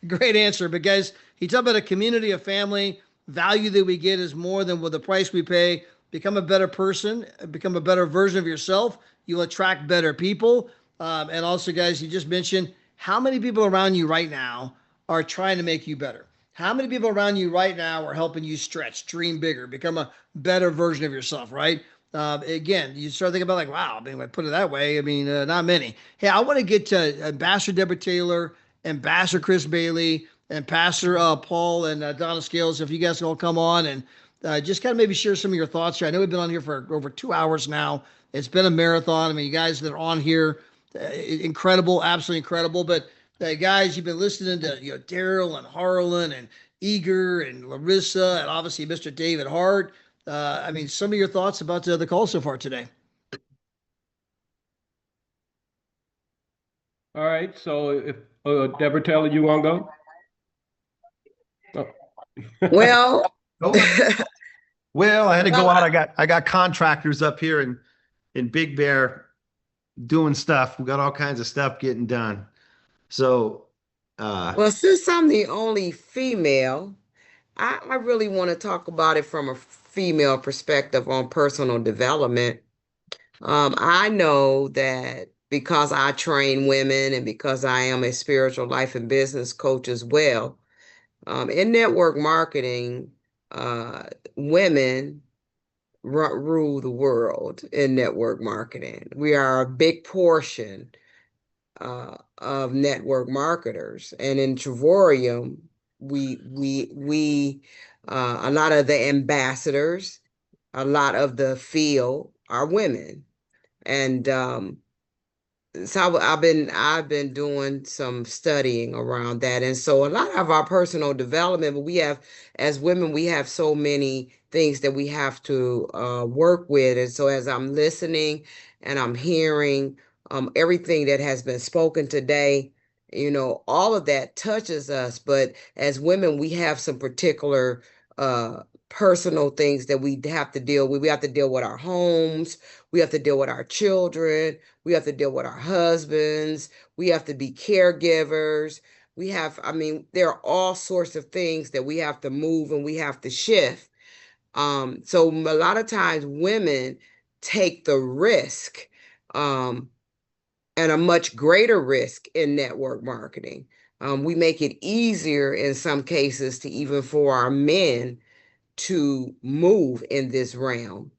Great answer. But guys, he talked about a community, a family. Value that we get is more than what the price we pay. Become a better person, become a better version of yourself. You'll attract better people. And also, guys, you just mentioned how many people around you right now are trying to make you better. How many people around you right now are helping you stretch, dream bigger, become a better version of yourself, right? Again, you start thinking about like, wow, I mean, if I put it that way, I mean, not many. Hey, I want to get to Ambassador Deborah Taylor, Ambassador Chris Bailey, and Pastor Paul and Donna Scales. If you guys can all come on and just kind of maybe share some of your thoughts here. I know we've been on here for over 2 hours now. It's been a marathon. I mean, you guys that are on here, incredible, absolutely incredible. But guys, you've been listening to Daryl and Harlan and Eager and Larissa and obviously Mr. David Hart. I mean, some of your thoughts about the call so far today. All right. So if Deborah Taylor, you want to go? Oh. Well, well, I had to go out. I got contractors up here in Big Bear doing stuff. We got all kinds of stuff getting done. So, well, since I'm the only female, I really want to talk about it from a female perspective on personal development. I know that because I train women and because I am a spiritual life and business coach as well, in network marketing, women rule the world in network marketing. We are a big portion of network marketers, and in Travorium, we a lot of the ambassadors, a lot of the field are women, and so I've been doing some studying around that. And so a lot of our personal development, but we have, as women, we have so many things that we have to work with. And so as I'm listening and I'm hearing everything that has been spoken today, all of that touches us. But as women, we have some particular personal things that we have to deal with. We have to deal with our homes. We have to deal with our children. We have to deal with our husbands. We have to be caregivers. There are all sorts of things that we have to move and we have to shift. So a lot of times women take the risk, and a much greater risk in network marketing. We make it easier in some cases to even for our men to move in this realm.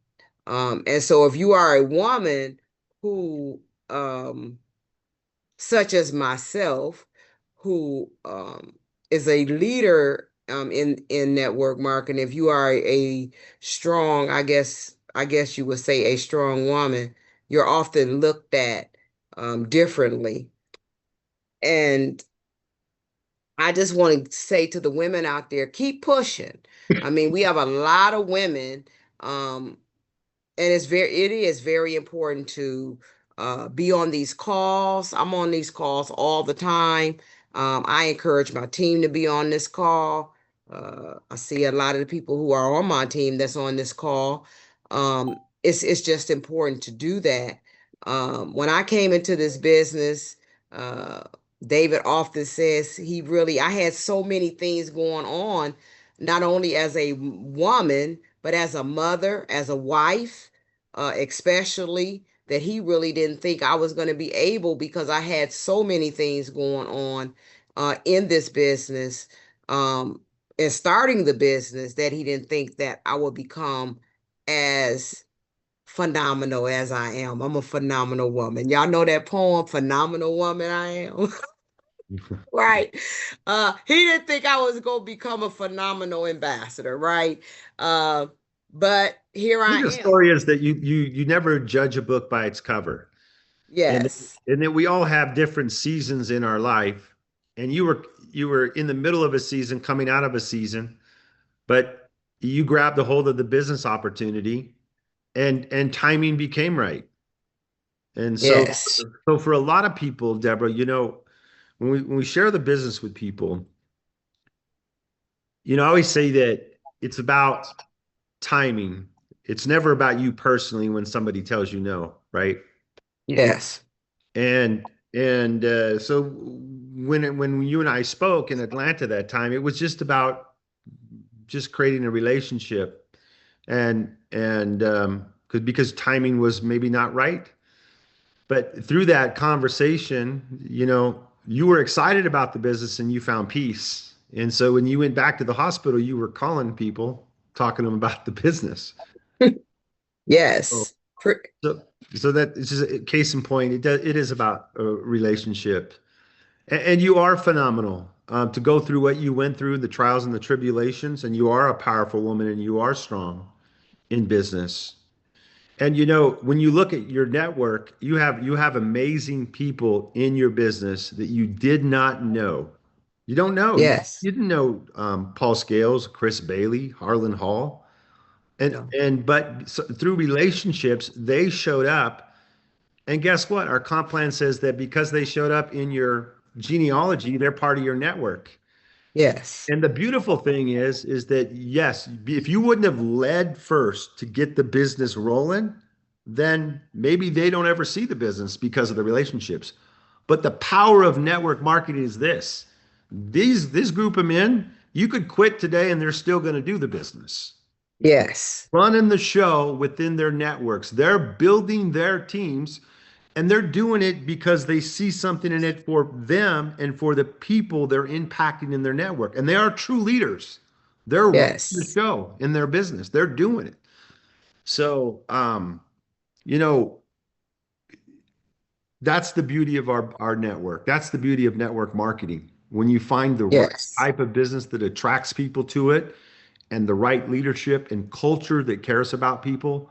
And so if you are a woman who, such as myself, who is a leader in network marketing, if you are a strong, I guess you would say a strong woman, you're often looked at differently. And I just want to say to the women out there, keep pushing. I mean, we have a lot of women, and it is very important to be on these calls. I'm on these calls all the time. I encourage my team to be on this call. I see a lot of the people who are on my team that's on this call. It's just important to do that. When I came into this business, David often says I had so many things going on, not only as a woman, but as a mother, as a wife, especially, that he really didn't think I was going to be able, because I had so many things going on in this business, and starting the business, that he didn't think that I would become as phenomenal as I am. I'm a phenomenal woman. Y'all know that poem, Phenomenal Woman I Am? Right. He didn't think I was going to become a phenomenal ambassador, right? But here I I think the am. story is that you never judge a book by its cover. Yes. And that we all have different seasons in our life. And you were in the middle of a season, coming out of a season, but you grabbed a hold of the business opportunity, and timing became right. And so Yes. so for a lot of people, Deborah, when we share the business with people, I always say that it's about timing. It's never about you personally when somebody tells you no, right? Yes. So when you and I spoke in Atlanta that time, it was just about just creating a relationship, and because timing was maybe not right, but through that conversation, you were excited about the business and you found peace. And so when you went back to the hospital, you were calling people, talking to them about the business. Yes. So, so that it's just a case in point. It is about a relationship, and you are phenomenal to go through what you went through, the trials and the tribulations, and you are a powerful woman, and you are strong in business. And when you look at your network, you have amazing people in your business that you did not know. You don't know. Yes. You didn't know Paul Scales, Chris Bailey, Harlan Hall. No. But through relationships, they showed up. And guess what? Our comp plan says that because they showed up in your genealogy, they're part of your network. Yes. And the beautiful thing is that, yes, if you wouldn't have led first to get the business rolling, then maybe they don't ever see the business because of the relationships. But the power of network marketing is this group of men, you could quit today and they're still going to do the business. Yes. Running the show within their networks. They're building their teams, and they're doing it because they see something in it for them and for the people they're impacting in their network. And they are true leaders. They're running the show in their business. They're doing it. So, that's the beauty of our network. That's the beauty of network marketing. When you find the right type of business that attracts people to it, and the right leadership and culture that cares about people,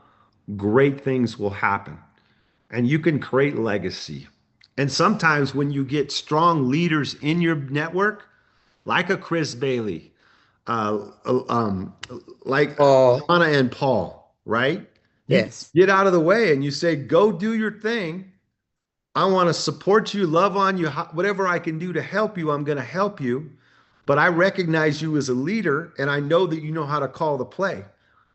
great things will happen. And you can create legacy. And sometimes when you get strong leaders in your network, like a Chris Bailey, like Donna and Paul, right? Yes. You get out of the way and you say, go do your thing. I want to support you, love on you, whatever I can do to help you, I'm going to help you. But I recognize you as a leader, and I know that you know how to call the play.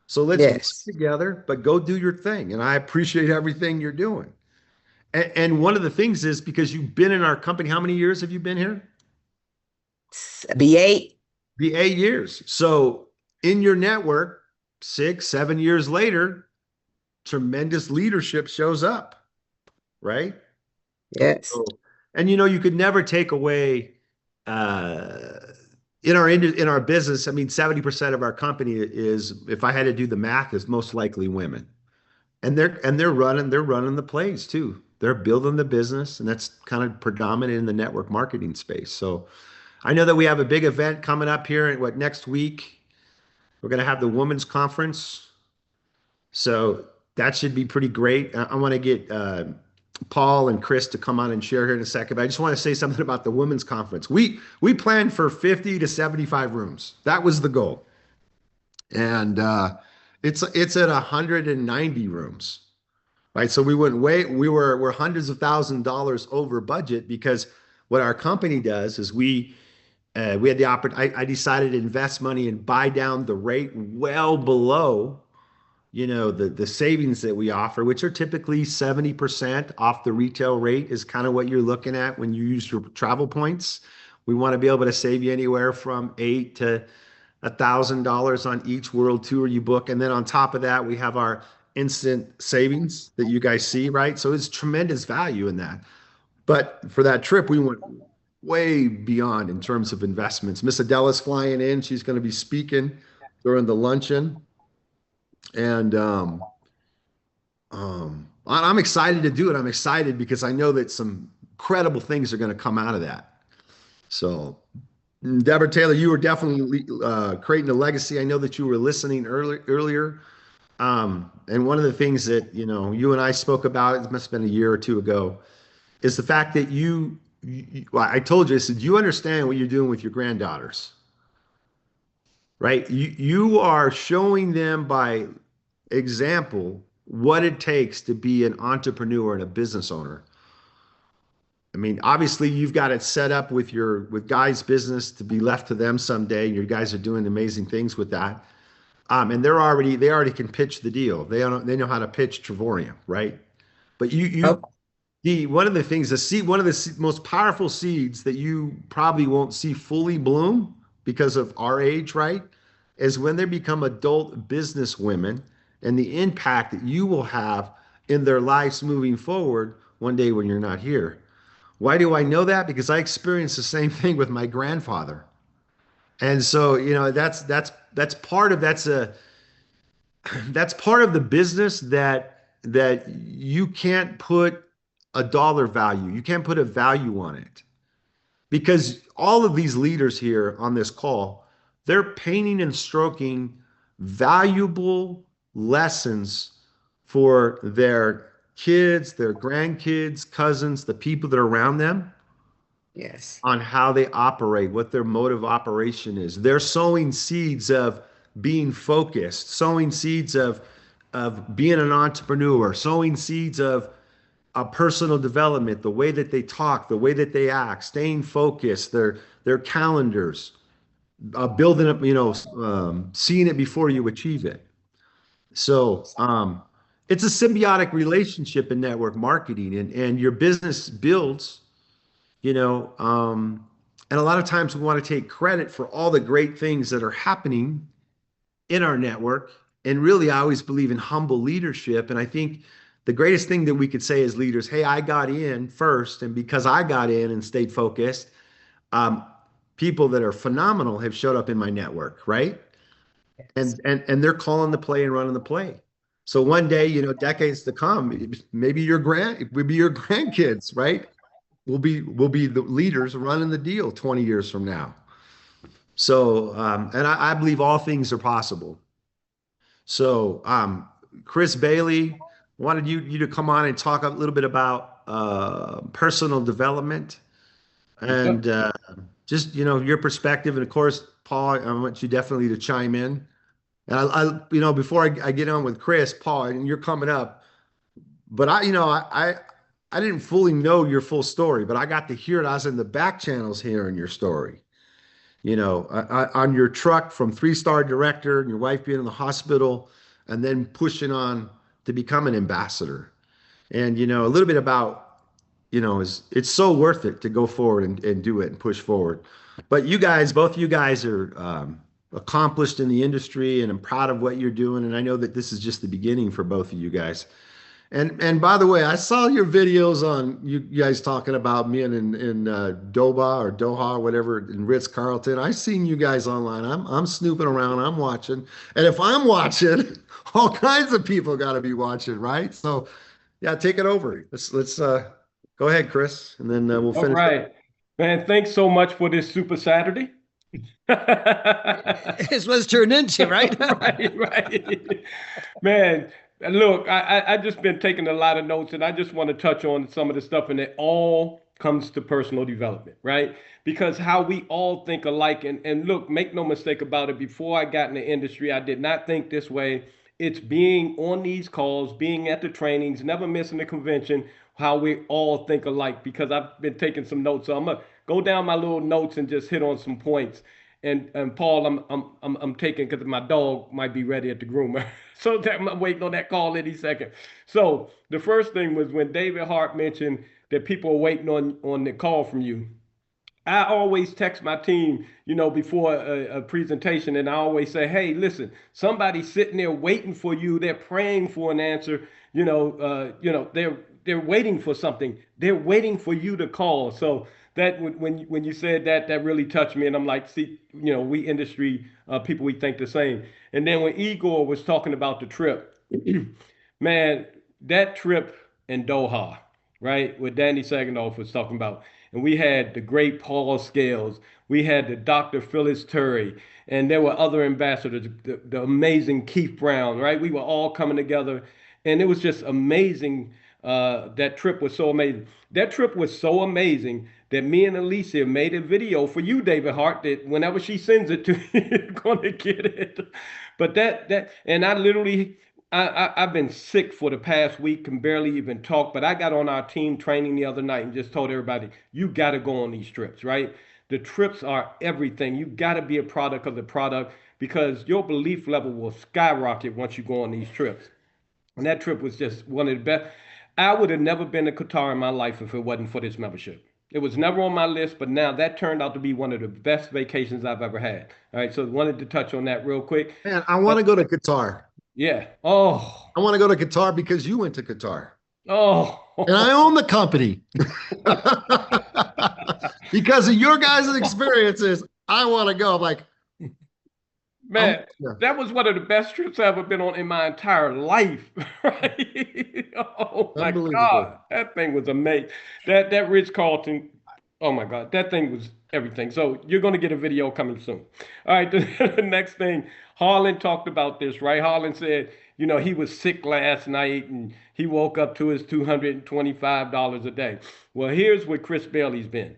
So let's work together, but go do your thing. And I appreciate everything you're doing. And one of the things is, because you've been in our company, how many years have you been here? Be 8. Be 8 years. So in your network, 6, 7 years later, tremendous leadership shows up, right? Yes. So, and you could never take away in our business. I mean, 70% of our company is, if I had to do the math, is most likely women, and they're running the plays too. They're building the business, and that's kind of predominant in the network marketing space. So I know that we have a big event coming up here next week. We're going to have the women's conference, so that should be pretty great. I want to get Paul and Chris to come on and share here in a second, but I just want to say something about the women's conference. We planned for 50 to 75 rooms. That was the goal. And it's at 190 rooms. right? So we're hundreds of thousands of dollars over budget because what our company does is we had the opportunity. I decided to invest money and buy down the rate well below, the savings that we offer, which are typically 70% off the retail rate is kind of what you're looking at when you use your travel points. We want to be able to save you anywhere from $8 to $1,000 on each world tour you book. And then on top of that, we have our instant savings that you guys see, right? So it's tremendous value in that. But for that trip, we went way beyond in terms of investments. Miss Adela's flying in. She's going to be speaking during the luncheon. And I'm excited to do it. I'm excited because I know that some incredible things are going to come out of that. So, Deborah Taylor, you were definitely creating a legacy. I know that you were listening earlier. And one of the things that, you and I spoke about, it must have been a year or two ago, is the fact that I told you, I said, you understand what you're doing with your granddaughters, right? You are showing them by example what it takes to be an entrepreneur and a business owner. I mean, obviously you've got it set up with Guy's business to be left to them someday. And you guys are doing amazing things with that. And they already can pitch the deal. They know how to pitch Travorium, right? But one of the things, one of the most powerful seeds that you probably won't see fully bloom because of our age, right, is when they become adult business women and the impact that you will have in their lives moving forward one day when you're not here. Why do I know that? Because I experienced the same thing with my grandfather. And so, that's part of the business that you can't put a dollar value. You can't put a value on it because all of these leaders here on this call, they're painting and stroking valuable lessons for their kids, their grandkids, cousins, the people that are around them. Yes. On how they operate, what their mode of operation is. They're sowing seeds of being focused, sowing seeds of being an entrepreneur, sowing seeds of personal development, the way that they talk, the way that they act, staying focused, their calendars, building up, seeing it before you achieve it. So it's a symbiotic relationship in network marketing, and your business builds, and a lot of times we want to take credit for all the great things that are happening in our network. And really, I always believe in humble leadership. And I think the greatest thing that we could say as leaders, hey, I got in first. And because I got in and stayed focused, people that are phenomenal have showed up in my network, right? Yes. And they're calling the play and running the play. So one day, decades to come, maybe your grandkids, right? We'll be the leaders running the deal 20 years from now. So, and I believe all things are possible. So, Chris Bailey, wanted you to come on and talk a little bit about personal development and just, your perspective. And of course, Paul, I want you definitely to chime in. And I before I get on with Chris, Paul, and you're coming up, but I didn't fully know your full story, but I got to hear it. I was in the back channels hearing your story, on your truck from 3-star director and your wife being in the hospital and then pushing on to become an ambassador. And, a little bit about, it's so worth it to go forward and do it and push forward. But both you guys are accomplished in the industry, and I'm proud of what you're doing. And I know that this is just the beginning for both of you guys. And by the way, I saw your videos on you guys talking about me in Doha or whatever in Ritz-Carlton. I've seen you guys online. I'm snooping around. I'm watching. And if I'm watching, all kinds of people got to be watching, right? So, yeah, take it over. Let's go ahead, Chris, and then we'll finish. All right, man. Thanks so much for this Super Saturday. It's what's turned into, right? right. Man. Look, I just been taking a lot of notes, and I just want to touch on some of the stuff, and it all comes to personal development, right? Because how we all think alike, and look, make no mistake about it, before I got in the industry, I did not think this way, It's being on these calls, being at the trainings, never missing a convention, how we all think alike, because I've been taking some notes. So I'm gonna go down my little notes and just hit on some points. And Paul, I'm taking because my dog might be ready at the groomer. So I'm waiting on that call any second. So the first thing was when David Hart mentioned that people are waiting on the call from you. I always text my team, before a presentation, and I always say, "Hey, listen, somebody's sitting there waiting for you. They're praying for an answer. They're waiting for something. They're waiting for you to call." So that when you said that, that really touched me, and I'm like, see, we industry people, we think the same. And then when Igor was talking about the trip, man, that trip in Doha, right, what Danny Saganoff was talking about. And we had the great Paul Scales, we had the Dr. Phyllis Turry, and there were other ambassadors, the amazing Keith Brown, right? We were all coming together, and it was just amazing. That trip was so amazing. That trip was so amazing that me and Alicia made a video for you, David Hart, that whenever she sends it to you, you're gonna get it. But and I literally, I've been sick for the past week, can barely even talk, but I got on our team training the other night and just told everybody, you got to go on these trips, right? The trips are everything. You got to be a product of the product because your belief level will skyrocket once you go on these trips. And that trip was just one of the best. I would have never been to Qatar in my life if it wasn't for this membership. It was never on my list, but now that turned out to be one of the best vacations I've ever had. All right, so wanted to touch on that real quick. Man, I want to go to Qatar. Yeah. Oh. I want to go to Qatar because you went to Qatar. Oh. And I own the company. Because of your guys' experiences, I want to go. I'm like, man, that was one of the best trips I've ever been on in my entire life. Right? Oh my God. That thing was amazing. That Ritz-Carlton, oh my God, that thing was everything. So you're going to get a video coming soon. All right, the next thing, Harlan talked about this, right? Harlan said, he was sick last night and he woke up to his $225 a day. Well, here's what Chris Bailey's been.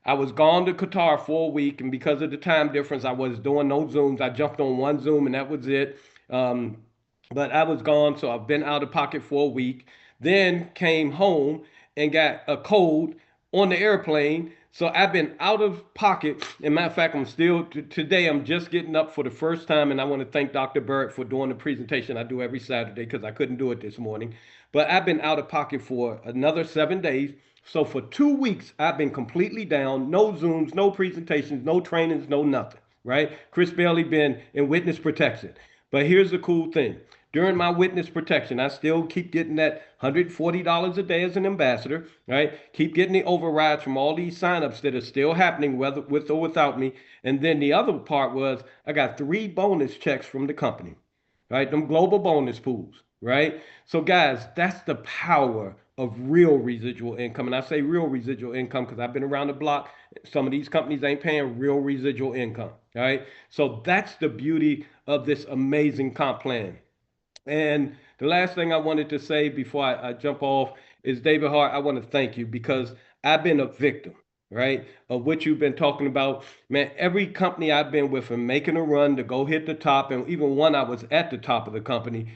I was gone to Qatar for a week, and because of the time difference, I was doing no Zooms. I jumped on one Zoom, and that was it. But I was gone, so I've been out of pocket for a week. Then came home and got a cold on the airplane. So I've been out of pocket. And matter of fact, I'm still, today, I'm just getting up for the first time, and I want to thank Dr. Barrett for doing the presentation I do every Saturday because I couldn't do it this morning. But I've been out of pocket for another 7 days. So for 2 weeks, I've been completely down, no Zooms, no presentations, no trainings, no nothing, right? Chris Bailey been in witness protection. But here's the cool thing. During my witness protection, I still keep getting that $140 a day as an ambassador, right? Keep getting the overrides from all these signups that are still happening, whether with or without me. And then the other part was I got 3 bonus checks from the company, right? Them global bonus pools, right? So guys, that's the power of real residual income. And I say real residual income because I've been around the block. Some of these companies ain't paying real residual income, right? So that's the beauty of this amazing comp plan. And the last thing I wanted to say before I jump off is, David Hart, I want to thank you because I've been a victim, right, of what you've been talking about. Man, every company I've been with and making a run to go hit the top, and even one I was at the top of the company,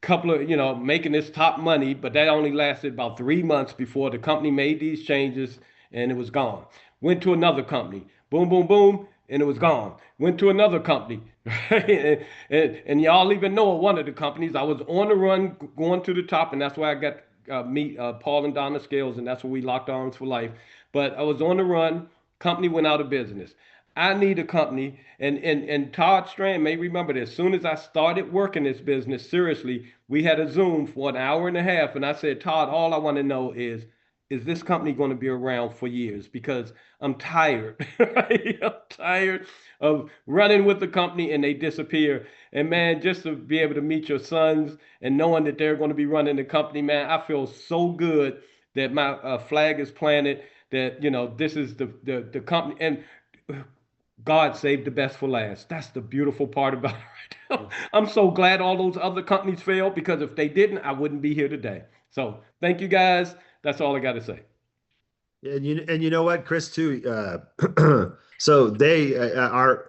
couple of, making this top money, but that only lasted about 3 months before the company made these changes and it was gone. Went to another company, boom, boom, boom, and it was gone. Went to another company, right? and y'all even know one of the companies. I was on the run going to the top, and that's why I got meet Paul and Donna Scales, and that's where we locked arms for life. But I was on the run, company went out of business. I need a company, and Todd Strand may remember this. As soon as I started working this business seriously, we had a Zoom for an hour and a half, and I said, Todd, all I want to know is this company going to be around for years? Because I'm tired. Right? I'm tired of running with the company and they disappear. And man, just to be able to meet your sons and knowing that they're going to be running the company, man, I feel so good that my flag is planted, that, this is the company. And God saved the best for last. That's the beautiful part about it right now. I'm so glad all those other companies failed, because if they didn't, I wouldn't be here today. So thank you guys. That's all I got to say. And you know what, Chris, too. So they are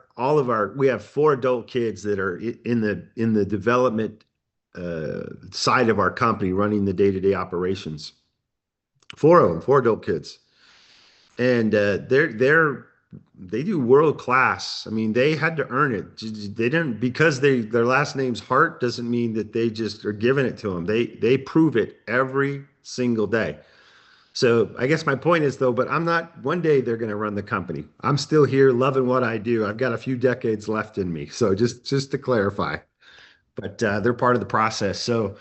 we have 4 adult kids that are in the development side of our company running the day-to-day operations. 4 of them, 4 adult kids. And they do world class. I mean, they had to earn it. They didn't, because their last name's Hart doesn't mean that they just are giving it to them. They prove it every single day. So I guess my point is though, but I'm not, one day they're going to run the company. I'm still here loving what I do. I've got a few decades left in me. So just to clarify, but they're part of the process. So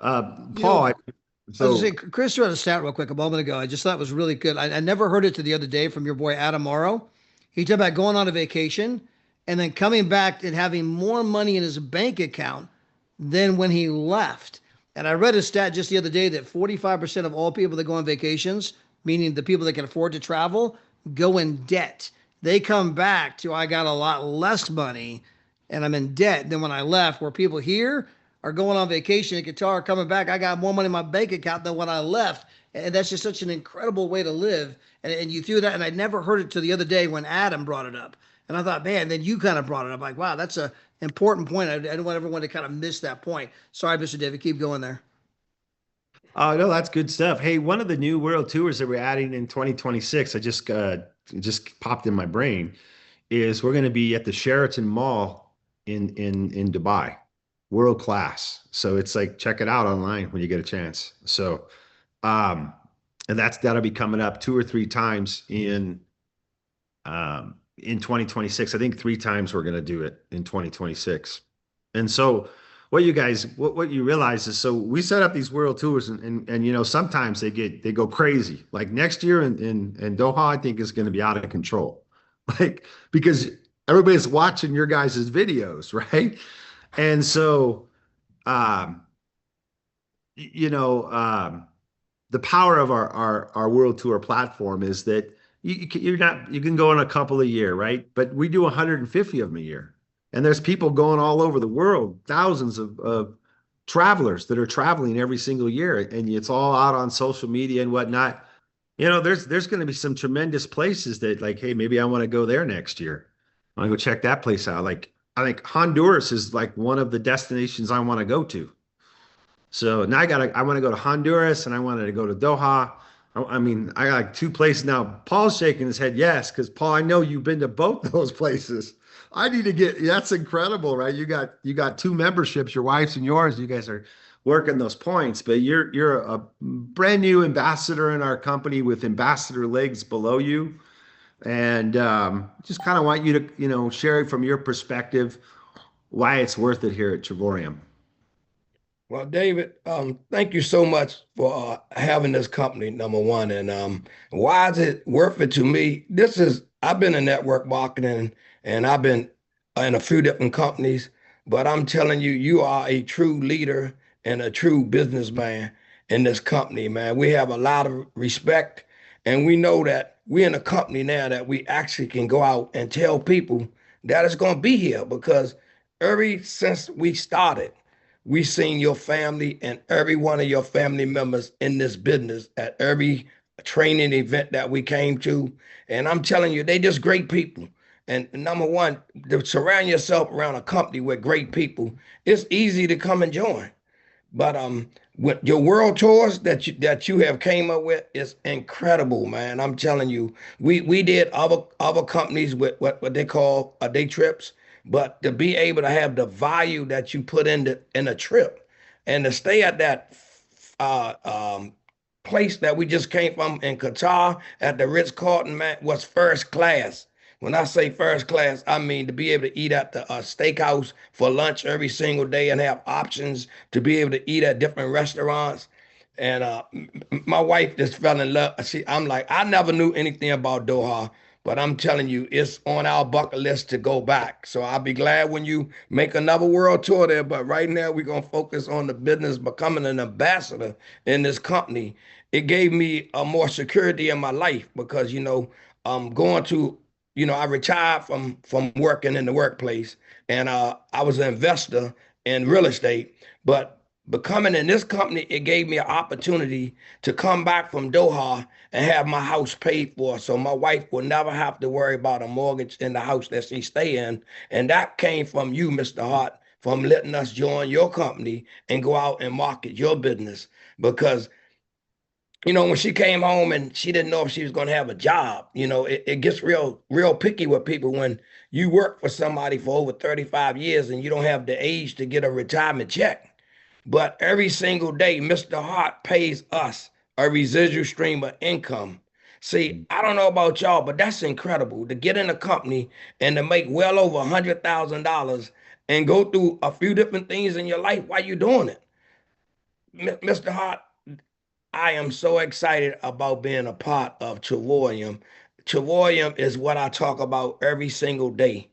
Paul, I was going to say, Chris, you had a stat real quick a moment ago. I just thought it was really good. I never heard it to the other day from your boy Adam Morrow. He talked about going on a vacation and then coming back and having more money in his bank account than when he left. And I read a stat just the other day that 45% of all people that go on vacations, meaning the people that can afford to travel, go in debt. They come back to, I got a lot less money and I'm in debt than when I left, where people here are going on vacation in Qatar, coming back, I got more money in my bank account than when I left. And that's just such an incredible way to live. And you threw that, and I never heard it till the other day when Adam brought it up. And I thought, man, then you kind of brought it up. Like, wow, that's a important point. I don't want everyone to kind of miss that point. Sorry, Mr. David, keep going there. Oh, no, that's good stuff. Hey, one of the new world tours that we're adding in 2026, I just popped in my brain, is we're going to be at the Sheraton Mall in Dubai. World class. So it's like, check it out online when you get a chance. So, and that'll be coming up 2 or 3 times in 2026. I think 3 times we're going to do it in 2026. And so what you realize is, so we set up these world tours and you know, sometimes they go crazy. Like next year in Doha, I think is going to be out of control. Like, because everybody's watching your guys' videos, right? And so, you know, the power of our world tour platform is that you can go in a couple a year, right? But we do 150 of them a year. And there's people going all over the world, thousands of travelers that are traveling every single year. And it's all out on social media and whatnot. You know, there's going to be some tremendous places that, like, hey, maybe I want to go there next year. I want to go check that place out. Like, I think Honduras is like one of the destinations I want to go to. So now I want to go to Honduras and I wanted to go to Doha. I mean, I got like 2 places now. Paul's shaking his head, yes, because Paul, I know you've been to both those places. I need to that's incredible, right? You got 2 memberships, your wife's and yours. You guys are working those points, but you're a brand new ambassador in our company with ambassador legs below you. And just kind of want you to, you know, share it from your perspective, why it's worth it here at Travorium. Well, David, thank you so much for having this company, number one. And why is it worth it to me? I've been in network marketing and I've been in a few different companies, but I'm telling you, you are a true leader and a true businessman in this company, man. We have a lot of respect, and we know that we're in a company now that we actually can go out and tell people that it's going to be here, because ever since we started, we seen your family and every one of your family members in this business at every training event that we came to. And I'm telling you, they just great people. And number one, to surround yourself around a company with great people, it's easy to come and join. But with your world tours that you have came up with is incredible, man. I'm telling you, we did other companies with what they call day trips, but to be able to have the value that you put in a trip, and to stay at that place that we just came from in Qatar at the Ritz-Carlton, man, was first class. When I say first class, I mean to be able to eat at the steakhouse for lunch every single day and have options to be able to eat at different restaurants. And my wife just fell in love. I'm like, I never knew anything about Doha, but I'm telling you, it's on our bucket list to go back. So I'll be glad when you make another world tour there. But right now, we're going to focus on the business, becoming an ambassador in this company. It gave me more security in my life because, you know, going to, you know, I retired from working in the workplace, and I was an investor in real estate. But becoming in this company, it gave me an opportunity to come back from Doha and have my house paid for, so my wife will never have to worry about a mortgage in the house that she stay in. And that came from you, Mr. Hart, from letting us join your company and go out and market your business. Because when she came home and she didn't know if she was going to have a job, it gets real picky with people when you work for somebody for over 35 years and you don't have the age to get a retirement check. But every single day, Mr. Hart pays us a residual stream of income. See, I don't know about y'all, but that's incredible to get in a company and to make well over $100,000 and go through a few different things in your life while you're doing it. Mr. Hart, I am so excited about being a part of Travorium. Travorium is what I talk about every single day.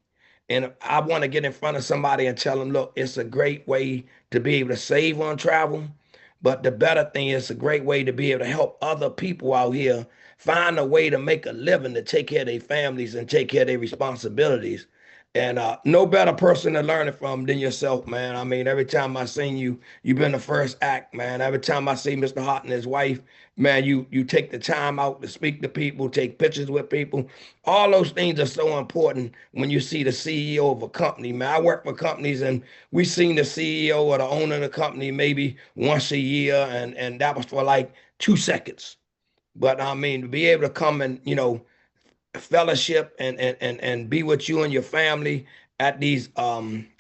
And I want to get in front of somebody and tell them, look, it's a great way to be able to save on travel. But the better thing is a great way to be able to help other people out here find a way to make a living, to take care of their families and take care of their responsibilities. And no better person to learn it from than yourself, man. I mean, every time I seen you, you've been the first act, man. Every time I see Mr. Hart and his wife, man, you take the time out to speak to people, take pictures with people. All those things are so important when you see the CEO of a company, man. I work for companies and we seen the CEO or the owner of the company maybe once a year, and that was for like 2 seconds. But I mean, to be able to come and, fellowship and be with you and your family at these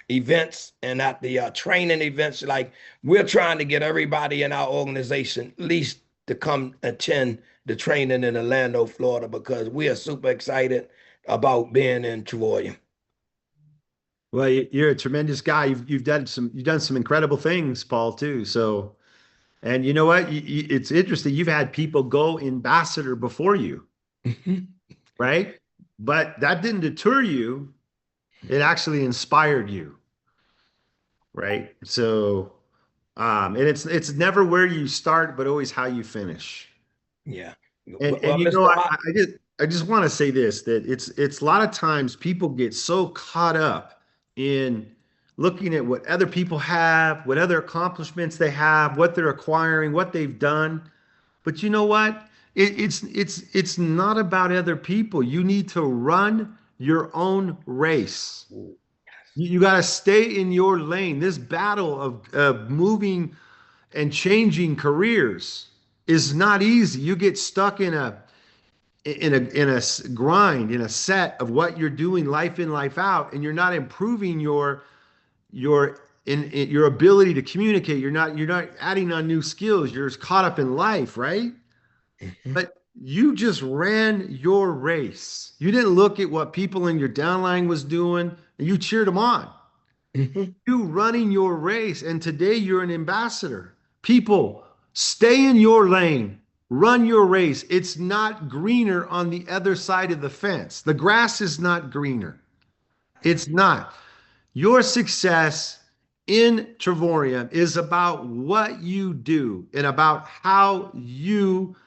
events and at the training events, like we're trying to get everybody in our organization at least to come attend the training in Orlando, Florida, because we are super excited about being in Travorium. Well, you're a tremendous guy. You've done some incredible things, Paul, too. So, and you know what? It's interesting. You've had people go ambassador before you, right? But that didn't deter you. It actually inspired you, right? So, and it's never where you start, but always how you finish. Yeah. And Well, you know, Mr. Hart, I just want to say this, that it's a lot of times people get so caught up in looking at what other people have, what other accomplishments they have, what they're acquiring, what they've done. But you know what? It's not about other people. You need to run your own race. You got to stay in your lane. This battle of moving and changing careers is not easy. You get stuck in a grind, in a set of what you're doing life in, life out, and you're not improving your ability to communicate. You're not adding on new skills. You're just caught up in life, right? But you just ran your race. You didn't look at what people in your downline was doing, and you cheered them on. You running your race, and today you're an ambassador. People, stay in your lane. Run your race. It's not greener on the other side of the fence. The grass is not greener. It's not. Your success in Travorium is about what you do and about how you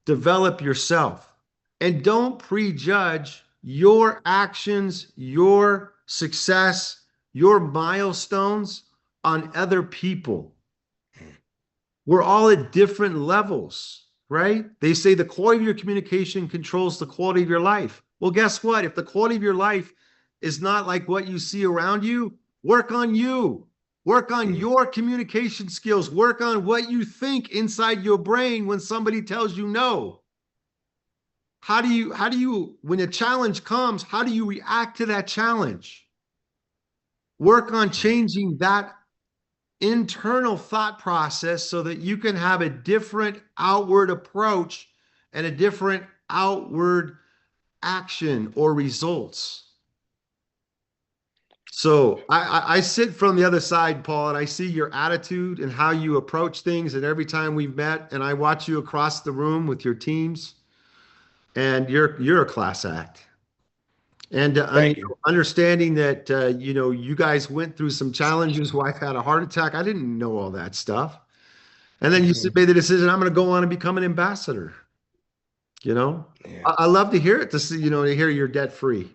develop yourself. And don't prejudge your actions, your success, your milestones on other people. We're all at different levels, right? They say the quality of your communication controls the quality of your life. Well, guess what? If the quality of your life is not like what you see around you, work on you. Work on your communication skills. Work on what you think inside your brain when somebody tells you no. How do you, when a challenge comes, how do you react to that challenge? Work on changing that internal thought process so that you can have a different outward approach and a different outward action or results. So I sit from the other side, Paul, and I see your attitude and how you approach things. And every time we've met, and I watch you across the room with your teams, and you're a class act. And thank you. understanding that you guys went through some challenges. Wife had a heart attack. I didn't know all that stuff. And then you made the decision. I'm going to go on and become an ambassador. Yeah. I love to hear it. To see to hear you're debt free.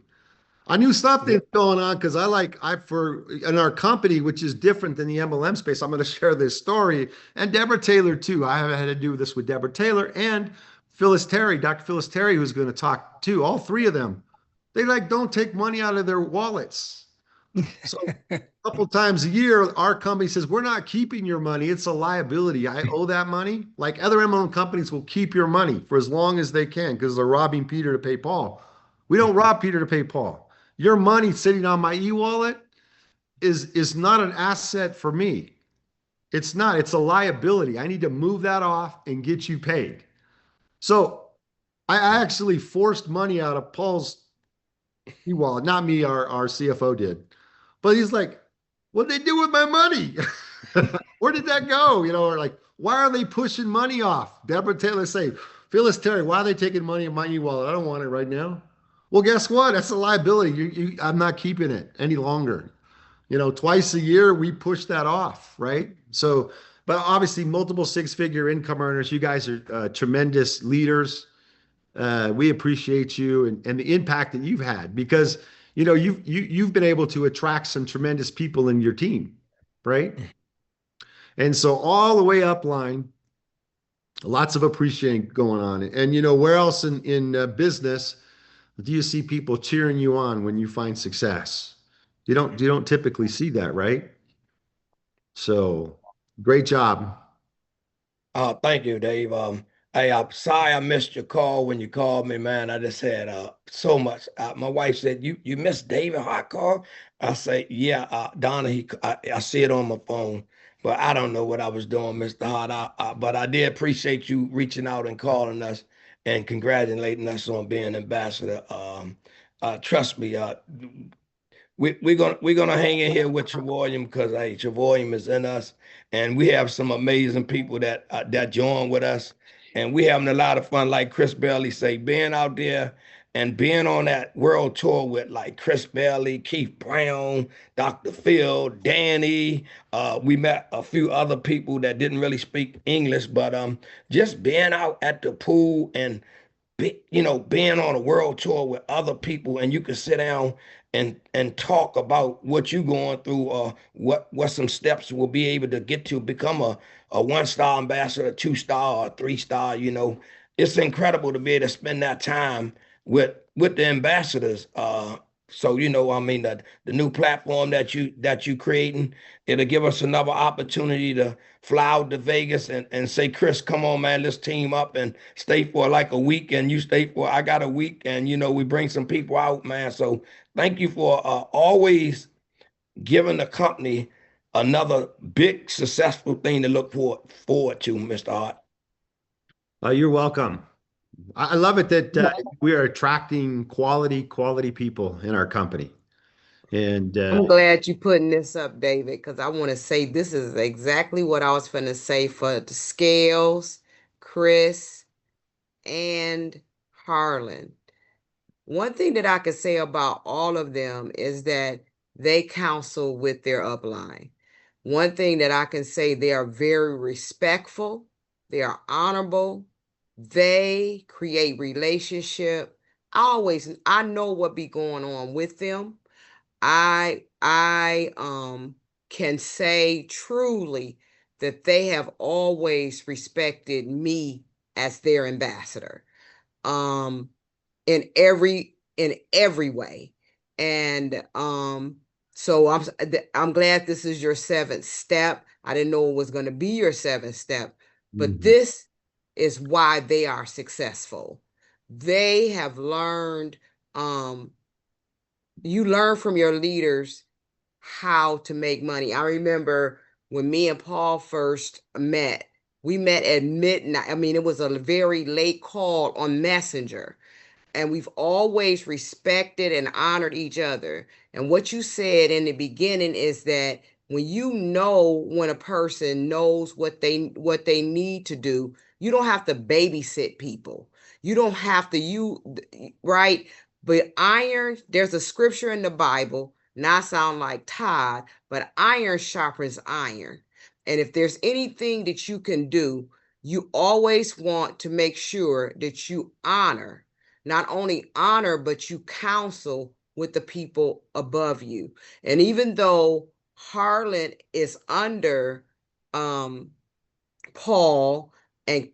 I knew something's going on because in our company, which is different than the MLM space. I'm going to share this story, and Deborah Taylor too. I have had to do this with Deborah Taylor and Phyllis Terry, Dr. Phyllis Terry, who's going to talk too. All three of them, they don't take money out of their wallets. So couple times a year, our company says, we're not keeping your money. It's a liability. I owe that money. Like other MLM companies will keep your money for as long as they can because they're robbing Peter to pay Paul. We don't rob Peter to pay Paul. Your money sitting on my e-wallet is not an asset for me. It's not. It's a liability. I need to move that off and get you paid. So I actually forced money out of Paul's e-wallet. Not me, our CFO did. But he's like, what'd they do with my money? Where did that go? Or like, why are they pushing money off? Deborah Taylor say, Phyllis Terry, why are they taking money in my e-wallet? I don't want it right now. Well, guess what? That's a liability. I'm not keeping it any longer. Twice a year we push that off, right? So, but obviously multiple six-figure income earners, you guys are tremendous leaders. We appreciate you and the impact that you've had because you've been able to attract some tremendous people in your team, right? And so all the way up line, lots of appreciating going on. And where else in business do you see people cheering you on when you find success? You don't typically see that, right? So great job. Thank you, Dave. Hey, I'm sorry I missed your call when you called me, man. I just had so much. My wife said, You missed David Hart call? I say, yeah, Donna, I see it on my phone, but I don't know what I was doing, Mr. Hart. But I did appreciate you reaching out and calling us and congratulating us on being ambassador. Trust me, we're gonna hang in here with Travorium because hey, Travorium is in us, and we have some amazing people that join with us, and we having a lot of fun. Like Chris Bailey say, being out there and being on that world tour with like Chris Bailey, Keith Brown, Dr. Phil, Danny. We met a few other people that didn't really speak English, but just being out at the pool and being on a world tour with other people and you can sit down and talk about what you're going through or what some steps will be able to get to become a one-star ambassador, two-star or three-star. It's incredible to be able to spend that time with the ambassadors. So I mean the new platform that you creating, it'll give us another opportunity to fly out to Vegas and say, Chris, come on, man, let's team up and stay for like a week, and you stay for I got a week, and we bring some people out, man. So thank you for always giving the company another big successful thing to look forward to, Mr. Hart. You're welcome. I love it that we are attracting quality people in our company. And I'm glad you putting this up, David, because I want to say this is exactly what I was going to say for the Scales, Chris, and Harlan. One thing that I could say about all of them is that they counsel with their upline. One thing that I can say, they are very respectful, they are honorable, they create relationship. I know what be going on with them. I can say truly that they have always respected me as their ambassador. In every way. And so I'm glad this is your seventh step. I didn't know it was going to be your seventh step, but this is why they are successful. They have learned, you learn from your leaders how to make money. I remember when me and Paul first met, we met at midnight. I mean, it was a very late call on Messenger. And we've always respected and honored each other. And what you said in the beginning is that when a person knows what they need to do, you don't have to babysit people. You don't have to, right? But there's a scripture in the Bible, not sound like Todd, but iron sharpens iron. And if there's anything that you can do, you always want to make sure that you not only honor, but you counsel with the people above you. And even though Harlan is under Paul and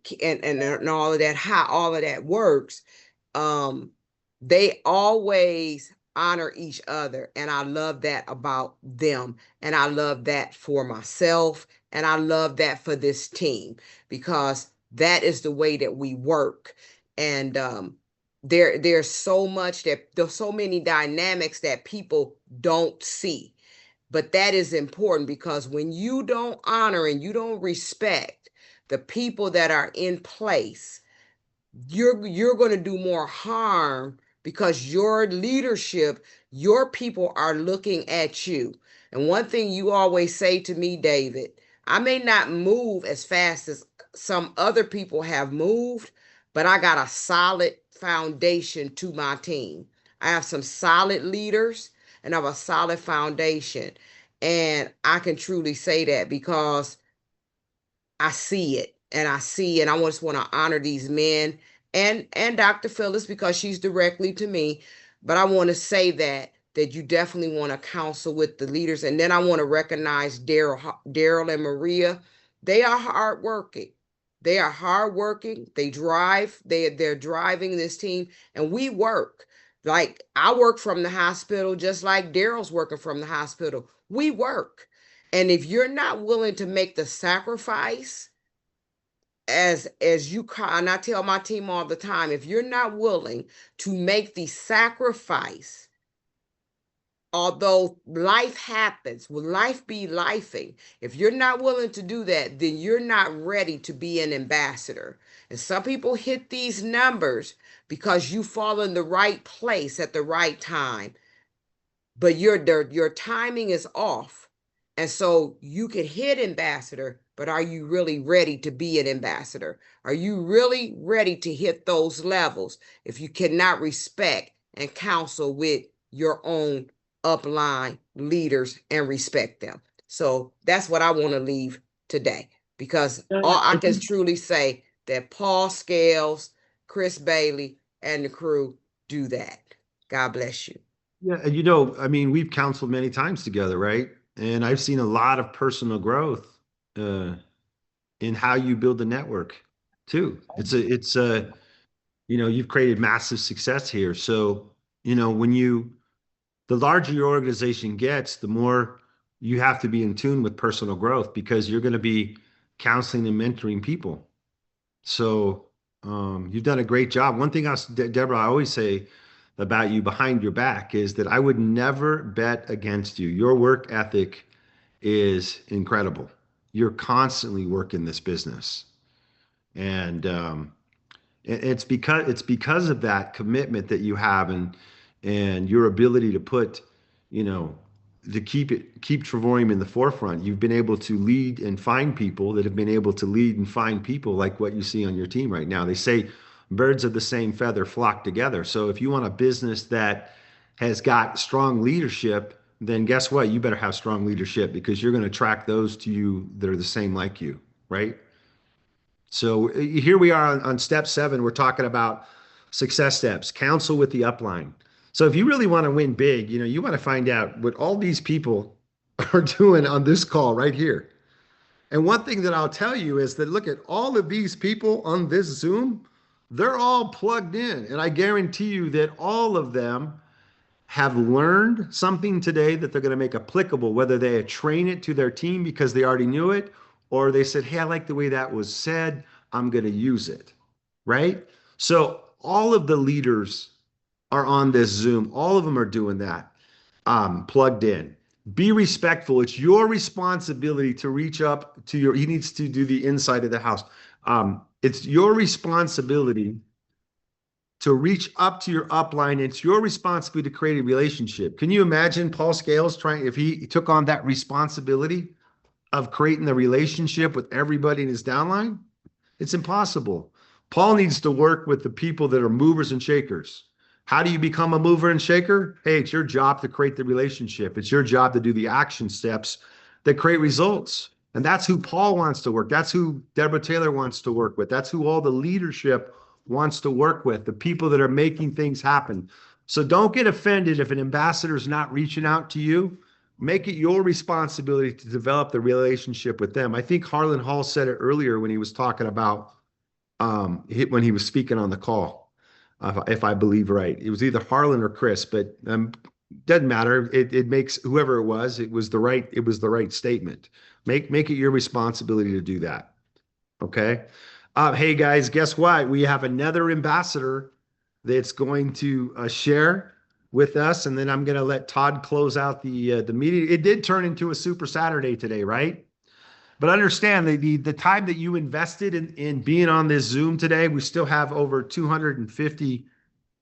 all of that, how all of that works, they always honor each other. And I love that about them. And I love that for myself. And I love that for this team, because that is the way that we work. And there's so much that there's so many dynamics that people don't see. But that is important, because when you don't honor and you don't respect the people that are in place, you're going to do more harm, because your leadership, your people are looking at you. And one thing you always say to me, David, I may not move as fast as some other people have moved, but I got a solid foundation to my team. I have some solid leaders and I have a solid foundation. And I can truly say that because I see it, and and I just want to honor these men and Dr. Phyllis, because she's directly to me. But I want to say that you definitely want to counsel with the leaders. And then I want to recognize Daryl and Maria. They are hardworking. They are hardworking. They're driving this team, and we work. Like, I work from the hospital just like Daryl's working from the hospital. We work. And if you're not willing to make the sacrifice, as you and I tell my team all the time, if you're not willing to make the sacrifice, although life happens, will life be lifing? If you're not willing to do that, then you're not ready to be an ambassador. And some people hit these numbers because you fall in the right place at the right time, but your timing is off. And so you can hit ambassador, but are you really ready to be an ambassador? Are you really ready to hit those levels if you cannot respect and counsel with your own upline leaders and respect them? So that's what I want to leave today, because all I can truly say that Paul Scales, Chris Bailey, and the crew do that. God bless you. Yeah, and you know, I mean, we've counseled many times together, right? And I've seen a lot of personal growth in how you build a network too. It's a you know, you've created massive success here. So, you know, the larger your organization gets, the more you have to be in tune with personal growth, because you're going to be counseling and mentoring people. So you've done a great job. One thing else, Deborah, I always say about you behind your back is that I would never bet against you. Your work ethic is incredible. You're constantly working this business. And it's because of that commitment that you have, and your ability to put, you know, to keep Travorium in the forefront. You've been able to lead and find people that have been able to lead and find people like what you see on your team right now. They say birds of the same feather flock together. So if you want a business that has got strong leadership, then guess what? You better have strong leadership, because you're going to attract those to you that are the same like you, right? So here we are on step 7. We're talking about success steps, counsel with the upline. So if you really want to win big, you know, you want to find out what all these people are doing on this call right here. And one thing that I'll tell you is that, look at all of these people on this Zoom, they're all plugged in. And I guarantee you that all of them have learned something today that they're going to make applicable, whether they train it to their team because they already knew it, or they said, hey, I like the way that was said, I'm going to use it, right? So all of the leaders are on this Zoom. All of them are doing that, plugged in. Be respectful. It's your responsibility to reach up to he needs to do the inside of the house. It's your responsibility to reach up to your upline. It's your responsibility to create a relationship. Can you imagine Paul Scales if he took on that responsibility of creating the relationship with everybody in his downline? It's impossible. Paul needs to work with the people that are movers and shakers. How do you become a mover and shaker? Hey, it's your job to create the relationship. It's your job to do the action steps that create results. And that's who Paul wants to work. That's who Deborah Taylor wants to work with. That's who all the leadership wants to work with, the people that are making things happen. So don't get offended if an ambassador is not reaching out to you. Make it your responsibility to develop the relationship with them. I think Harlan Hall said it earlier when he was talking about when he was speaking on the call. if I believe right. It was either Harlan or Chris, but doesn't matter. It makes whoever it was the right statement. Make it your responsibility to do that. Okay. Hey guys, guess what? We have another ambassador that's going to share with us, and then I'm going to let Todd close out the meeting. It did turn into a super Saturday today, right? But understand the time that you invested in being on this Zoom today, we still have over 250,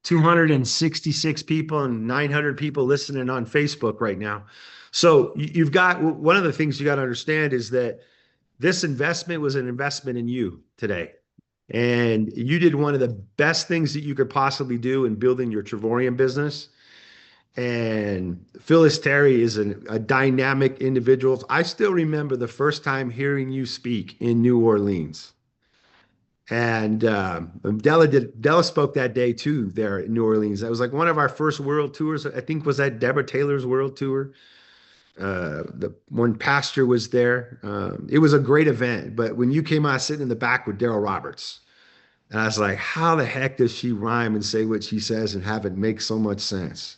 266 people and 900 people listening on Facebook right now. So you've got one of the things you got to understand is that this investment was an investment in you today. And you did one of the best things that you could possibly do in building your Travorium business. And Phyllis Terry is a dynamic individual. I still remember the first time hearing you speak in New Orleans. And Della spoke that day too there in New Orleans. That was like one of our first world tours. I think was that Deborah Taylor's world tour. The one pastor was there. It was a great event. But when you came out sitting in the back with Daryl Roberts, and I was like, how the heck does she rhyme and say what she says and have it make so much sense?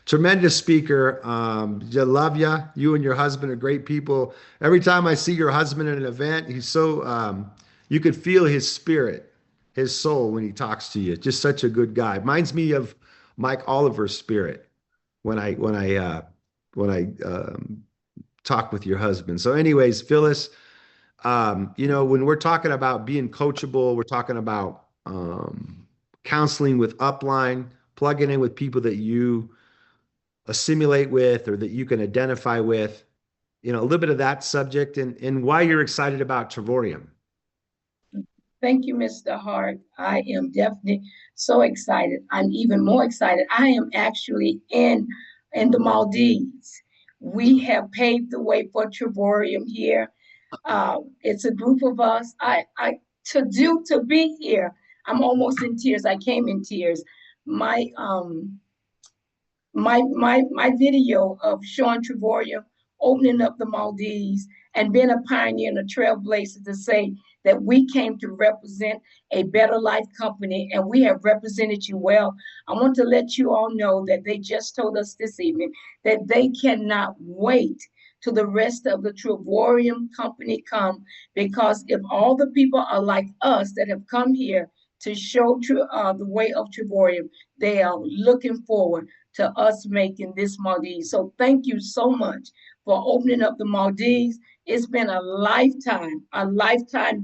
Tremendous speaker. I love you. You and your husband are great people. Every time I see your husband at an event, he's so, you could feel his spirit, his soul when he talks to you. Just such a good guy. Reminds me of Mike Oliver's spirit when I talk with your husband. So anyways, Phyllis, when we're talking about being coachable, we're talking about counseling with upline, plugging in with people that you assimilate with or that you can identify with, a little bit of that subject and why you're excited about Travorium. Thank you, Mr. Hart. I am definitely so excited. I'm even more excited. I am actually in the Maldives. We have paved the way for Travorium here. It's a group of us. To be here, I'm almost in tears. I came in tears. My video of Sean Travorium opening up the Maldives and being a pioneer and a trailblazer to say that we came to represent a better life company and we have represented you well. I want to let you all know that they just told us this evening that they cannot wait till the rest of the Travorium company come, because if all the people are like us that have come here to show the way of Travorium, they are looking forward to us making this Maldives. So thank you so much for opening up the Maldives. It's been a lifetime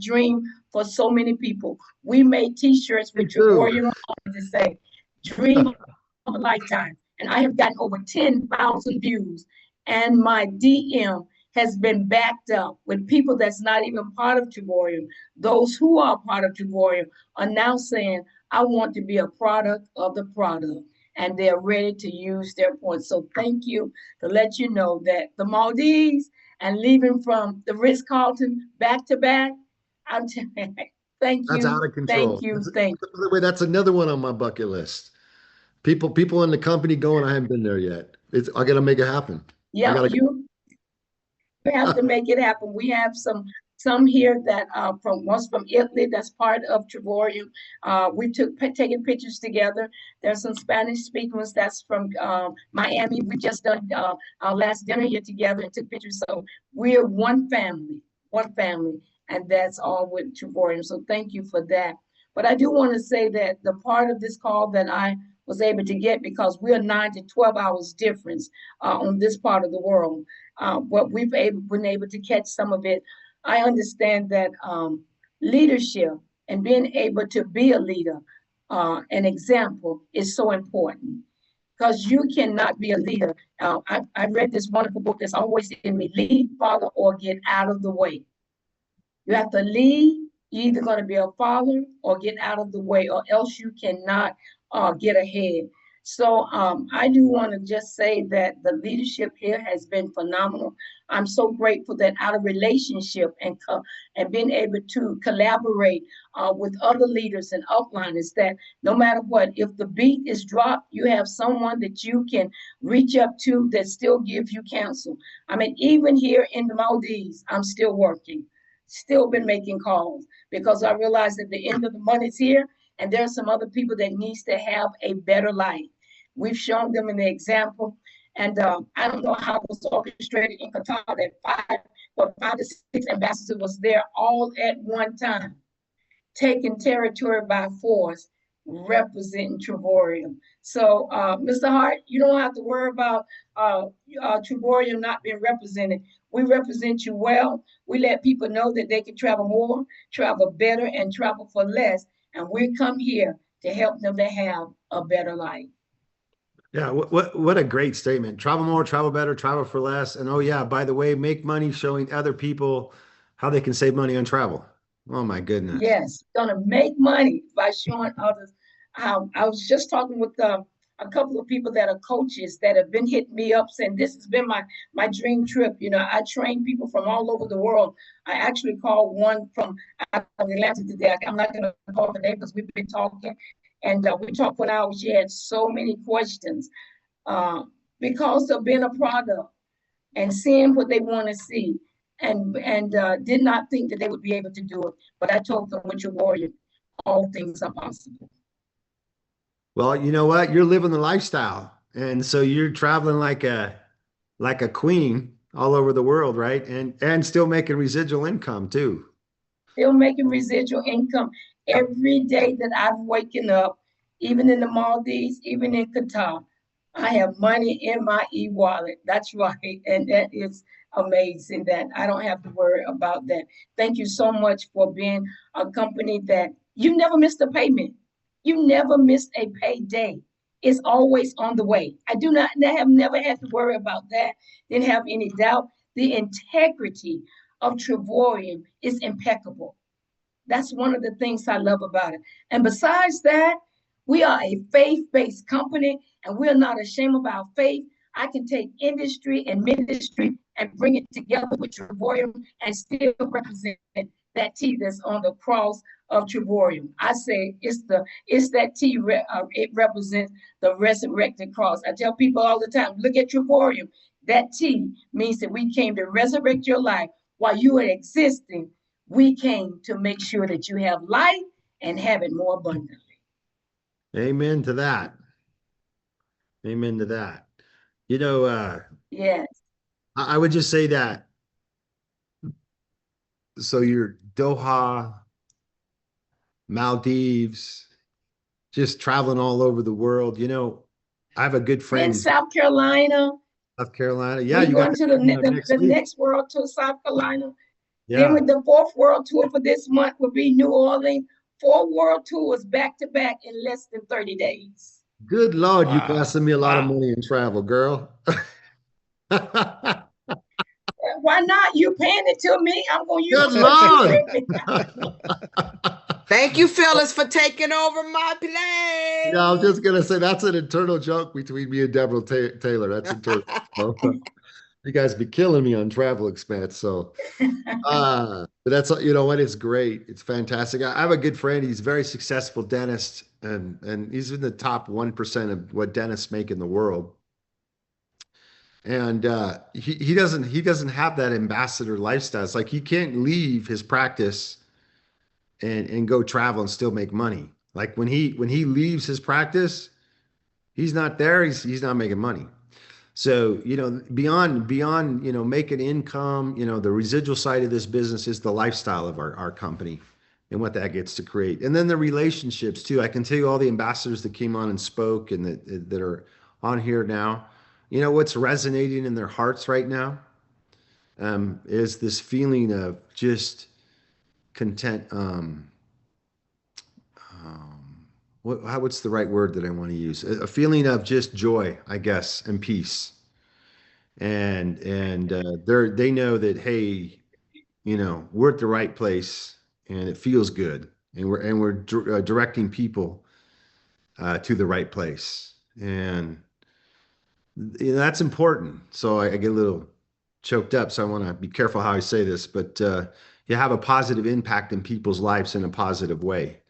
dream for so many people. We made t-shirts with Travorium to say, dream of a lifetime. And I have gotten over 10,000 views. And my DM has been backed up with people that's not even part of Travorium. Those who are part of Travorium are now saying, I want to be a product of the product. And they're ready to use their points. So thank you to let you know that the Maldives and leaving from the Ritz-Carlton back to back, I'm telling you, thank you. That's out of control. Thank you. By the way, that's another one on my bucket list. People in the company going, I haven't been there yet. I got to make it happen. Yeah, you have to make it happen. We have some here that one's from Italy that's part of Travorium. We taking pictures together. There's some Spanish speaking ones that's from Miami. We just done our last dinner here together and took pictures. So we're one family, and that's all with Travorium. So thank you for that. But I do want to say that the part of this call that I was able to get, because we're 9 to 12 hours difference on this part of the world, but we've been able to catch some of it. I understand that leadership and being able to be a leader, an example, is so important, because you cannot be a leader. I read this wonderful book that's always in me, Lead, Follow, or Get Out of the Way. You have to lead. You're either going to be a follower or get out of the way, or else you cannot get ahead. So I do want to just say that the leadership here has been phenomenal. I'm so grateful that out of relationship and being able to collaborate with other leaders and upliners, that no matter what, if the beat is dropped, you have someone that you can reach up to that still gives you counsel. I mean, even here in the Maldives, I'm still working, still been making calls, because I realize that the end of the month is here. and there are some other people that needs to have a better life. We've shown them an example, and I don't know how it was orchestrated in Qatar that five to six ambassadors was there all at one time, taking territory by force, representing Travorium. So, Mr. Hart, you don't have to worry about Travorium not being represented. We represent you well. We let people know that they can travel more, travel better, and travel for less. And we come here to help them to have a better life. Yeah, what a great statement. Travel more, travel better, travel for less. And oh yeah, by the way, make money showing other people how they can save money on travel. Oh my goodness. Yes, gonna make money by showing others how. I was just talking with a couple of people that are coaches that have been hitting me up saying this has been my dream trip. You know, I train people from all over the world. I actually called one from Atlanta today. I'm not gonna call today because we've been talking, and we talked for an hour. She had so many questions because of being a product and seeing what they want to see, and did not think that they would be able to do it. But I told them, with your warrior, all things are possible. Well, you know what? You're living the lifestyle. And so you're traveling like a queen all over the world, right? And still making residual income too. Still making residual income every day that I've waken up, even in the Maldives, even in Qatar. I have money in my e-wallet. That's right. And that is amazing that I don't have to worry about that. Thank you so much for being a company that you never missed a payment. You never missed a payday. It's always on the way. I have never had to worry about that. Didn't have any doubt. The integrity of Travorium is impeccable. That's one of the things I love about it. And besides that, we are a faith-based company, and we're not ashamed of our faith. I can take industry and ministry and bring it together with Travorium and still represent that T that's on the cross of Travorium. I say it's that T. It represents the resurrected cross. I tell people all the time, look at Travorium. That T means that we came to resurrect your life while you were existing. We came to make sure that you have life and have it more abundantly. Amen to that. Amen to that. You know, Yes. I would just say that. So you're Doha, Maldives, just traveling all over the world. You know, I have a good friend In South Carolina. South Carolina. Yeah, We're you going got to the next world tour, South Carolina. Yeah. Then with the fourth world tour for this month will be New Orleans. 4 world tours back to back in less than 30 days. Good Lord, Wow. you costing me a lot of Wow. money in travel, girl. Why not? You paying it to me. I'm going to use Good what you Lord. Thank you, Phyllis, for taking over my plane. Yeah, I was just gonna say that's an internal joke between me and Deborah Taylor. That's internal. You guys be killing me on travel expense. So, but that's, you know what? It's great. It's fantastic. I have a good friend. He's a very successful dentist, and he's in the top 1% of what dentists make in the world. And he doesn't have that ambassador lifestyle. It's like he can't leave his practice and go travel and still make money. Like when he leaves his practice, he's not there. He's not making money. So, you know, beyond, you know, making income, you know, the residual side of this business is the lifestyle of our company and what that gets to create. And then the relationships too. I can tell you all the ambassadors that came on and spoke and that are on here now, you know, what's resonating in their hearts right now is this feeling of just content. What's the right word that I want to use? A feeling of just joy, I guess, and peace. And they know that, hey, you know, we're at the right place and it feels good, and we're directing people to the right place, and you know, that's important. So I get a little choked up, so I want to be careful how I say this, but you have a positive impact in people's lives in a positive way.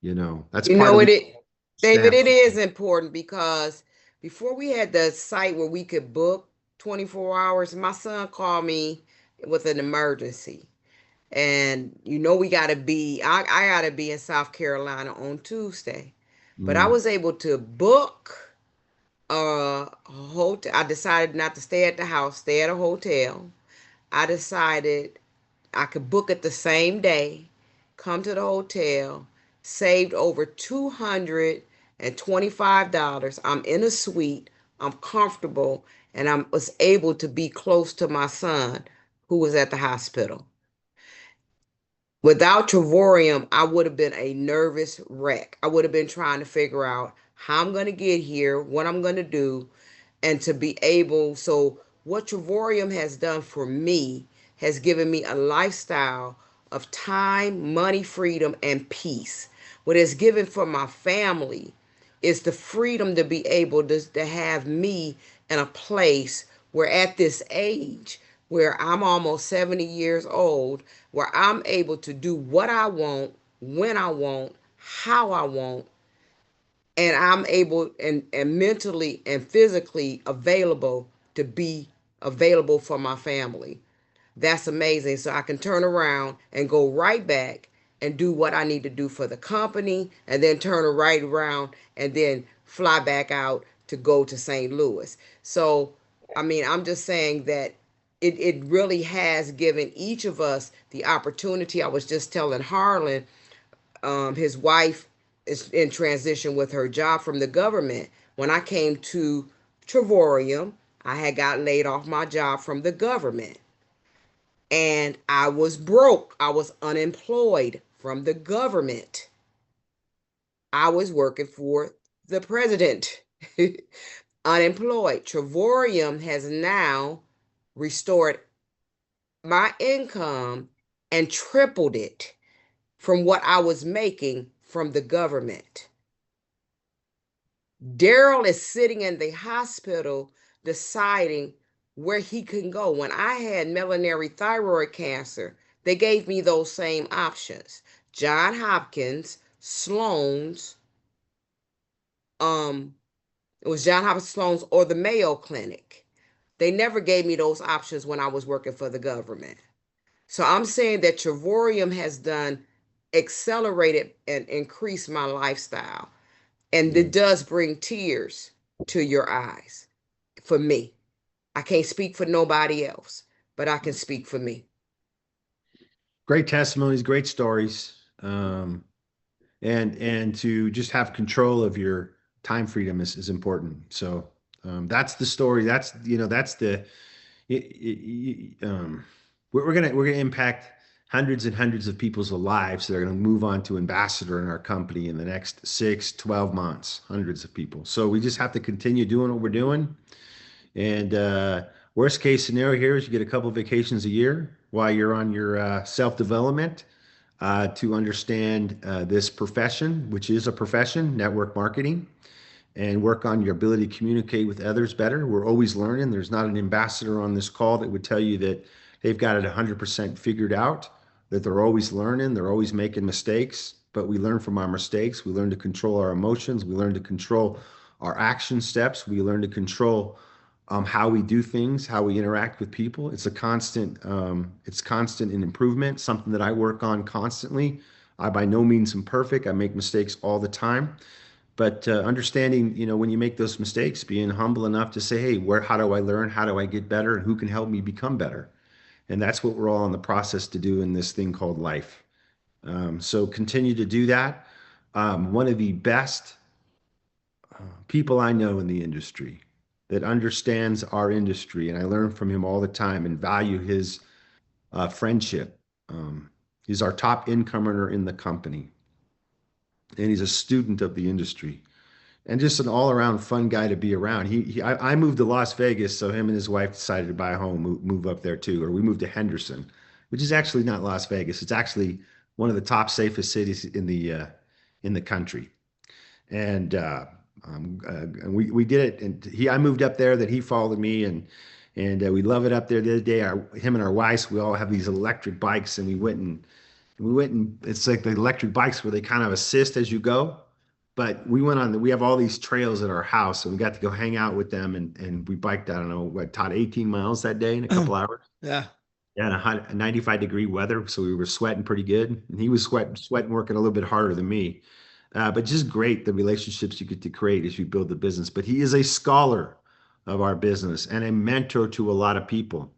You know, that's You part know of it, David, stamp. it is important because before we had the site where we could book 24 hours, my son called me with an emergency. And we gotta be, I gotta be in South Carolina on Tuesday. But I Mm. was able to book a hotel. I decided not to stay at the house, stay at a hotel. I decided I could book it the same day, come to the hotel, saved over $225. I'm in a suite, I'm comfortable, and I was able to be close to my son who was at the hospital. Without Travorium, I would have been a nervous wreck. I would have been trying to figure out how I'm going to get here, what I'm going to do, and to be able. So, what Travorium has done for me has given me a lifestyle of time, money, freedom, and peace. What it's given for my family is the freedom to be able to have me in a place where at this age, where I'm almost 70 years old, where I'm able to do what I want, when I want, how I want, and I'm able and mentally and physically available to be available for my family. That's amazing. So I can turn around and go right back and do what I need to do for the company and then turn right around and then fly back out to go to St. Louis. So, I mean, I'm just saying that it really has given each of us the opportunity. I was just telling Harlan, his wife is in transition with her job from the government. When I came to Travorium, I had got laid off my job from the government and I was broke. I was unemployed from the government. I was working for the president, unemployed. Travorium has now restored my income and tripled it from what I was making from the government. Daryl is sitting in the hospital deciding where he can go. When I had melanary thyroid cancer, they gave me those same options. John Hopkins, Sloan's, it was John Hopkins, Sloan's, or the Mayo Clinic. They never gave me those options when I was working for the government. So I'm saying that Travorium has done accelerated and increased my lifestyle. And it does bring tears to your eyes for me. I can't speak for nobody else, but I can speak for me. Great testimonies, great stories. And to just have control of your time freedom is important. So that's the story. That's the we're gonna impact hundreds and hundreds of people's lives that are going to move on to ambassador in our company in the next 6-12 months, hundreds of people. So we just have to continue doing what we're doing. And worst case scenario here is you get a couple vacations a year while you're on your self-development to understand this profession, which is a profession, network marketing, and work on your ability to communicate with others better. We're always learning. There's not an ambassador on this call that would tell you that they've got it 100% figured out, that they're always learning, they're always making mistakes, but we learn from our mistakes. We learn to control our emotions. We learn to control our action steps. We learn to control how we do things, how we interact with people. It's constant in improvement, something that I work on constantly. I by no means am perfect. I make mistakes all the time. But understanding, when you make those mistakes, being humble enough to say, hey, how do I learn? How do I get better? And who can help me become better? And that's what we're all in the process to do in this thing called life. So continue to do that. One of the best people I know in the industry that understands our industry, and I learn from him all the time and value his friendship. He's our top income earner in the company, and he's a student of the industry, and just an all-around fun guy to be around. I moved to Las Vegas, so him and his wife decided to buy a home, move up there too, or we moved to Henderson, which is actually not Las Vegas. It's actually one of the top safest cities in the country. And we did it. And I moved up there. That he followed me, and we love it up there. The other day, him and our wives, we all have these electric bikes, and we went and it's like the electric bikes where they kind of assist as you go. But we have all these trails at our house, and we got to go hang out with them, and we biked, I don't know, what, Todd, 18 miles that day in a couple hours. Yeah. Yeah, and a 95-degree weather, so we were sweating pretty good, and he was sweating, working a little bit harder than me. But just great the relationships you get to create as you build the business. But he is a scholar of our business and a mentor to a lot of people.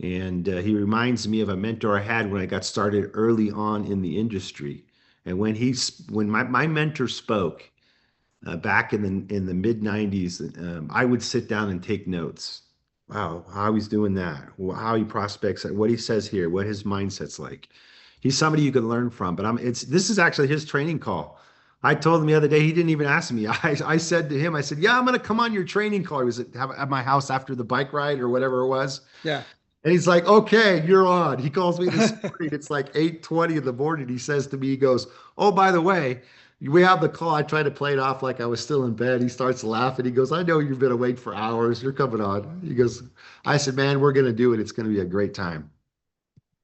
And he reminds me of a mentor I had when I got started early on in the industry. And when my mentor spoke, back in the mid 90s, I would sit down and take notes. Wow, how he's doing that, how he prospects, what he says here, what his mindset's like. He's somebody you can learn from. But this is actually his training call. I told him the other day, he didn't even ask me. I said to him, I said, yeah, I'm going to come on your training call. He was at my house after the bike ride or whatever it was. Yeah. And he's like, okay, you're on. He calls me this morning. It's like 8:20 in the morning. He says to me, he goes, oh, by the way, we have the call. I try to play it off like I was still in bed. He starts laughing. He goes, I know you've been awake for hours. You're coming on. He goes, I said, man, we're going to do it. It's going to be a great time.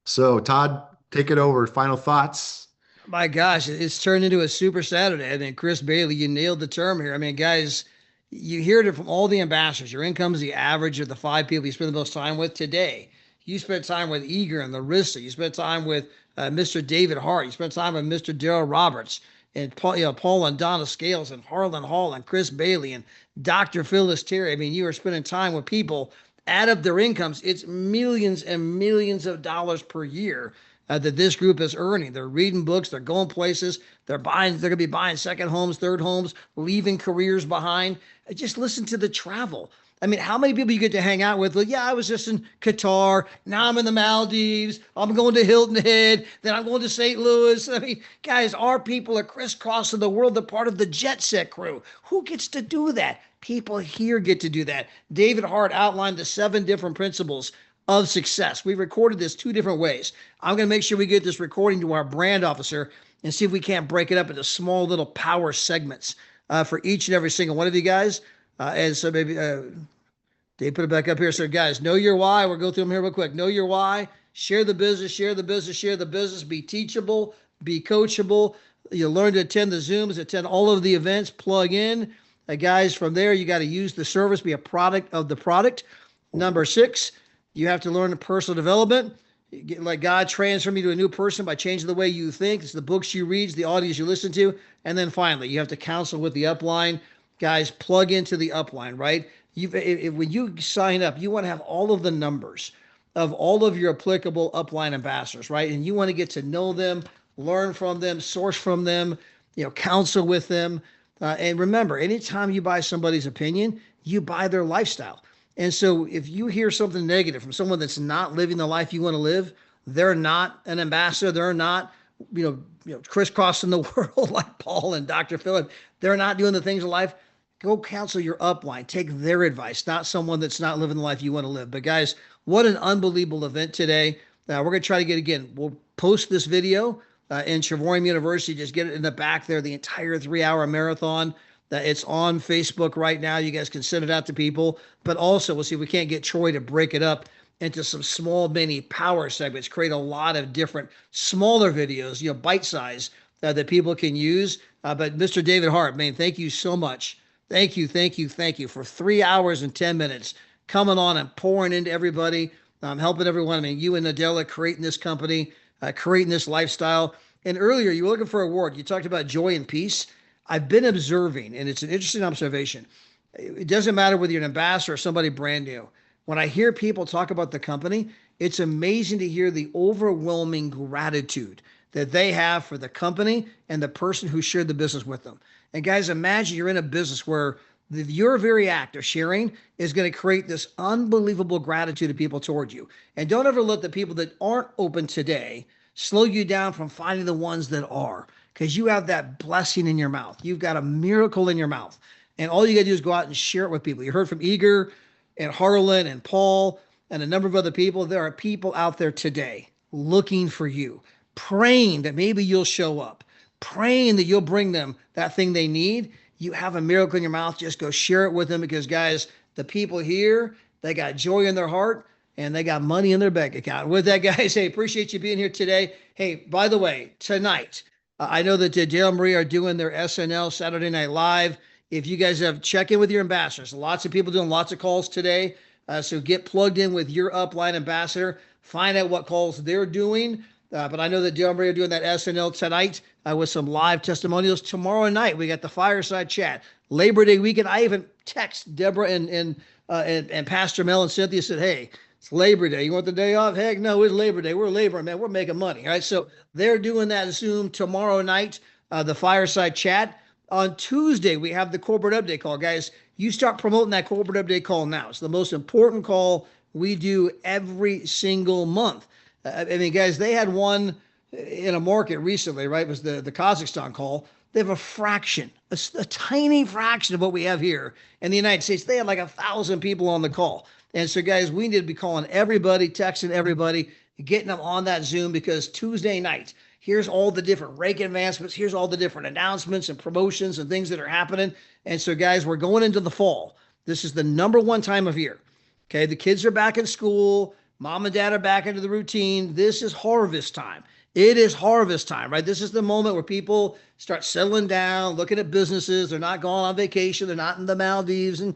So Todd, take it over. Final thoughts. My gosh, it's turned into a super Saturday. I think Chris Bailey, you nailed the term here. I mean, guys, you hear it from all the ambassadors. Your income is the average of the 5 people you spend the most time with today. You spent time with Eager and Larissa. You spent time with Mr. David Hart. You spent time with Mr. Daryl Roberts and Paul and Donna Scales and Harlan Hall and Chris Bailey and Dr. Phyllis Terry. I mean, you are spending time with people. Add up their incomes. It's millions and millions of dollars per year that this group is earning. They're reading books, they're going places, they're going to be buying second homes, third homes, leaving careers behind. Just listen to the travel. I mean, how many people you get to hang out with? Well, yeah, I was just in Qatar. Now I'm in the Maldives. I'm going to Hilton Head. Then I'm going to St. Louis. I mean, guys, our people are crisscrossing the world. They're part of the jet set crew. Who gets to do that? People here get to do that. David Hart outlined the 7 different principles of success. We recorded this 2 different ways. I'm going to make sure we get this recording to our brand officer and see if we can't break it up into small little power segments for each and every single one of you guys. And so maybe Dave put it back up here. So guys, know your why. We'll go through them here real quick. Know your why. Share the business. Share the business. Share the business. Be teachable. Be coachable. You learn to attend the Zooms. Attend all of the events. Plug in. Guys, from there, you got to use the service. Be a product of the product. Number 6, you have to learn personal development. Let God transform you to a new person by changing the way you think. It's the books you read, the audios you listen to. And then finally, you have to counsel with the upline. Guys, plug into the upline, right? When you sign up, you want to have all of the numbers of all of your applicable upline ambassadors, right? And you want to get to know them, learn from them, source from them, counsel with them. And remember, anytime you buy somebody's opinion, you buy their lifestyle. And so if you hear something negative from someone that's not living the life you want to live, they're not an ambassador. They're not, crisscrossing the world like Paul and Dr. Philip. They're not doing the things in life. Go counsel your upline. Take their advice, not someone that's not living the life you want to live. But guys, what an unbelievable event today. We're going to try to get, again, we'll post this video in Travorium University. Just get it in the back there, the entire 3-hour marathon. It's on Facebook right now. You guys can send it out to people. But also, we'll see if we can't get Troy to break it up into some small mini power segments, create a lot of different smaller videos, bite size that people can use. But Mr. David Hart, man, thank you so much. Thank you for 3 hours and 10 minutes coming on and pouring into everybody, helping everyone. I mean, you and Nadella creating this company, creating this lifestyle. And earlier, you were looking for a word. You talked about joy and peace. I've been observing, and it's an interesting observation. It doesn't matter whether you're an ambassador or somebody brand new. When I hear people talk about the company, it's amazing to hear the overwhelming gratitude that they have for the company and the person who shared the business with them. And guys, imagine you're in a business where your very act of sharing is going to create this unbelievable gratitude of people toward you. And don't ever let the people that aren't open today slow you down from finding the ones that are, because you have that blessing in your mouth. You've got a miracle in your mouth. And all you got to do is go out and share it with people. You heard from Eager and Harlan and Paul and a number of other people. There are people out there today looking for you, praying that maybe you'll show up, praying that you'll bring them that thing they need. You have a miracle in your mouth. Just go share it with them, because guys, the people here, they got joy in their heart and they got money in their bank account. With that, guys, hey, appreciate you being here today. Hey, by the way, tonight, I know that Dale and Marie are doing their SNL Saturday Night Live. If you guys have, check in with your ambassadors. Lots of people doing lots of calls today. So get plugged in with your upline ambassador. Find out what calls they're doing. But I know that Joe and Marie are doing that SNL tonight with some live testimonials. Tomorrow night, we got the fireside chat. Labor Day weekend. I even text Deborah and Pastor Mel and Cynthia, said, hey, it's Labor Day. You want the day off? Heck no, it's Labor Day. We're laboring, man. We're making money. All right. So they're doing that Zoom tomorrow night, the fireside chat. On Tuesday, we have the corporate update call. Guys, you start promoting that corporate update call now. It's the most important call we do every single month. I mean, guys, they had one in a market recently, right? It was the Kazakhstan call. They have a fraction, a tiny fraction of what we have here in the United States. They had like 1,000 people on the call. And so, guys, we need to be calling everybody, texting everybody, getting them on that Zoom, because Tuesday night, here's all the different rake advancements. Here's all the different announcements and promotions and things that are happening. And so, guys, we're going into the fall. This is the #1 time of year. Okay, the kids are back in school. Mom and dad are back into the routine. This is harvest time. It is harvest time, right? This is the moment where people start settling down, looking at businesses. They're not going on vacation. They're not in the Maldives. And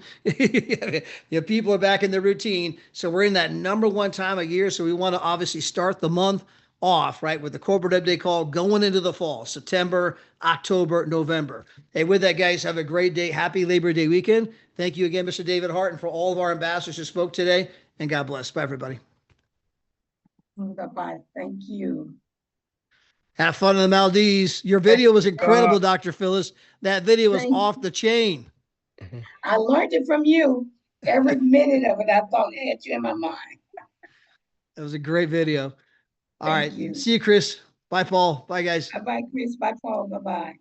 people are back in their routine. So we're in that #1 time of year. So we want to obviously start the month off, right, with the corporate update call going into the fall, September, October, November. Hey, with that, guys, have a great day. Happy Labor Day weekend. Thank you again, Mr. David Hart, and for all of our ambassadors who spoke today. And God bless. Bye, everybody. Bye-bye. Thank you. Have fun in the Maldives. Your video was incredible, Dr. Phyllis. That video was off the chain. I learned it from you. Every minute of it, I thought I had you in my mind. It was a great video. All right. See you, Chris. Bye, Paul. Bye, guys. Bye-bye, Chris. Bye, Paul. Bye-bye.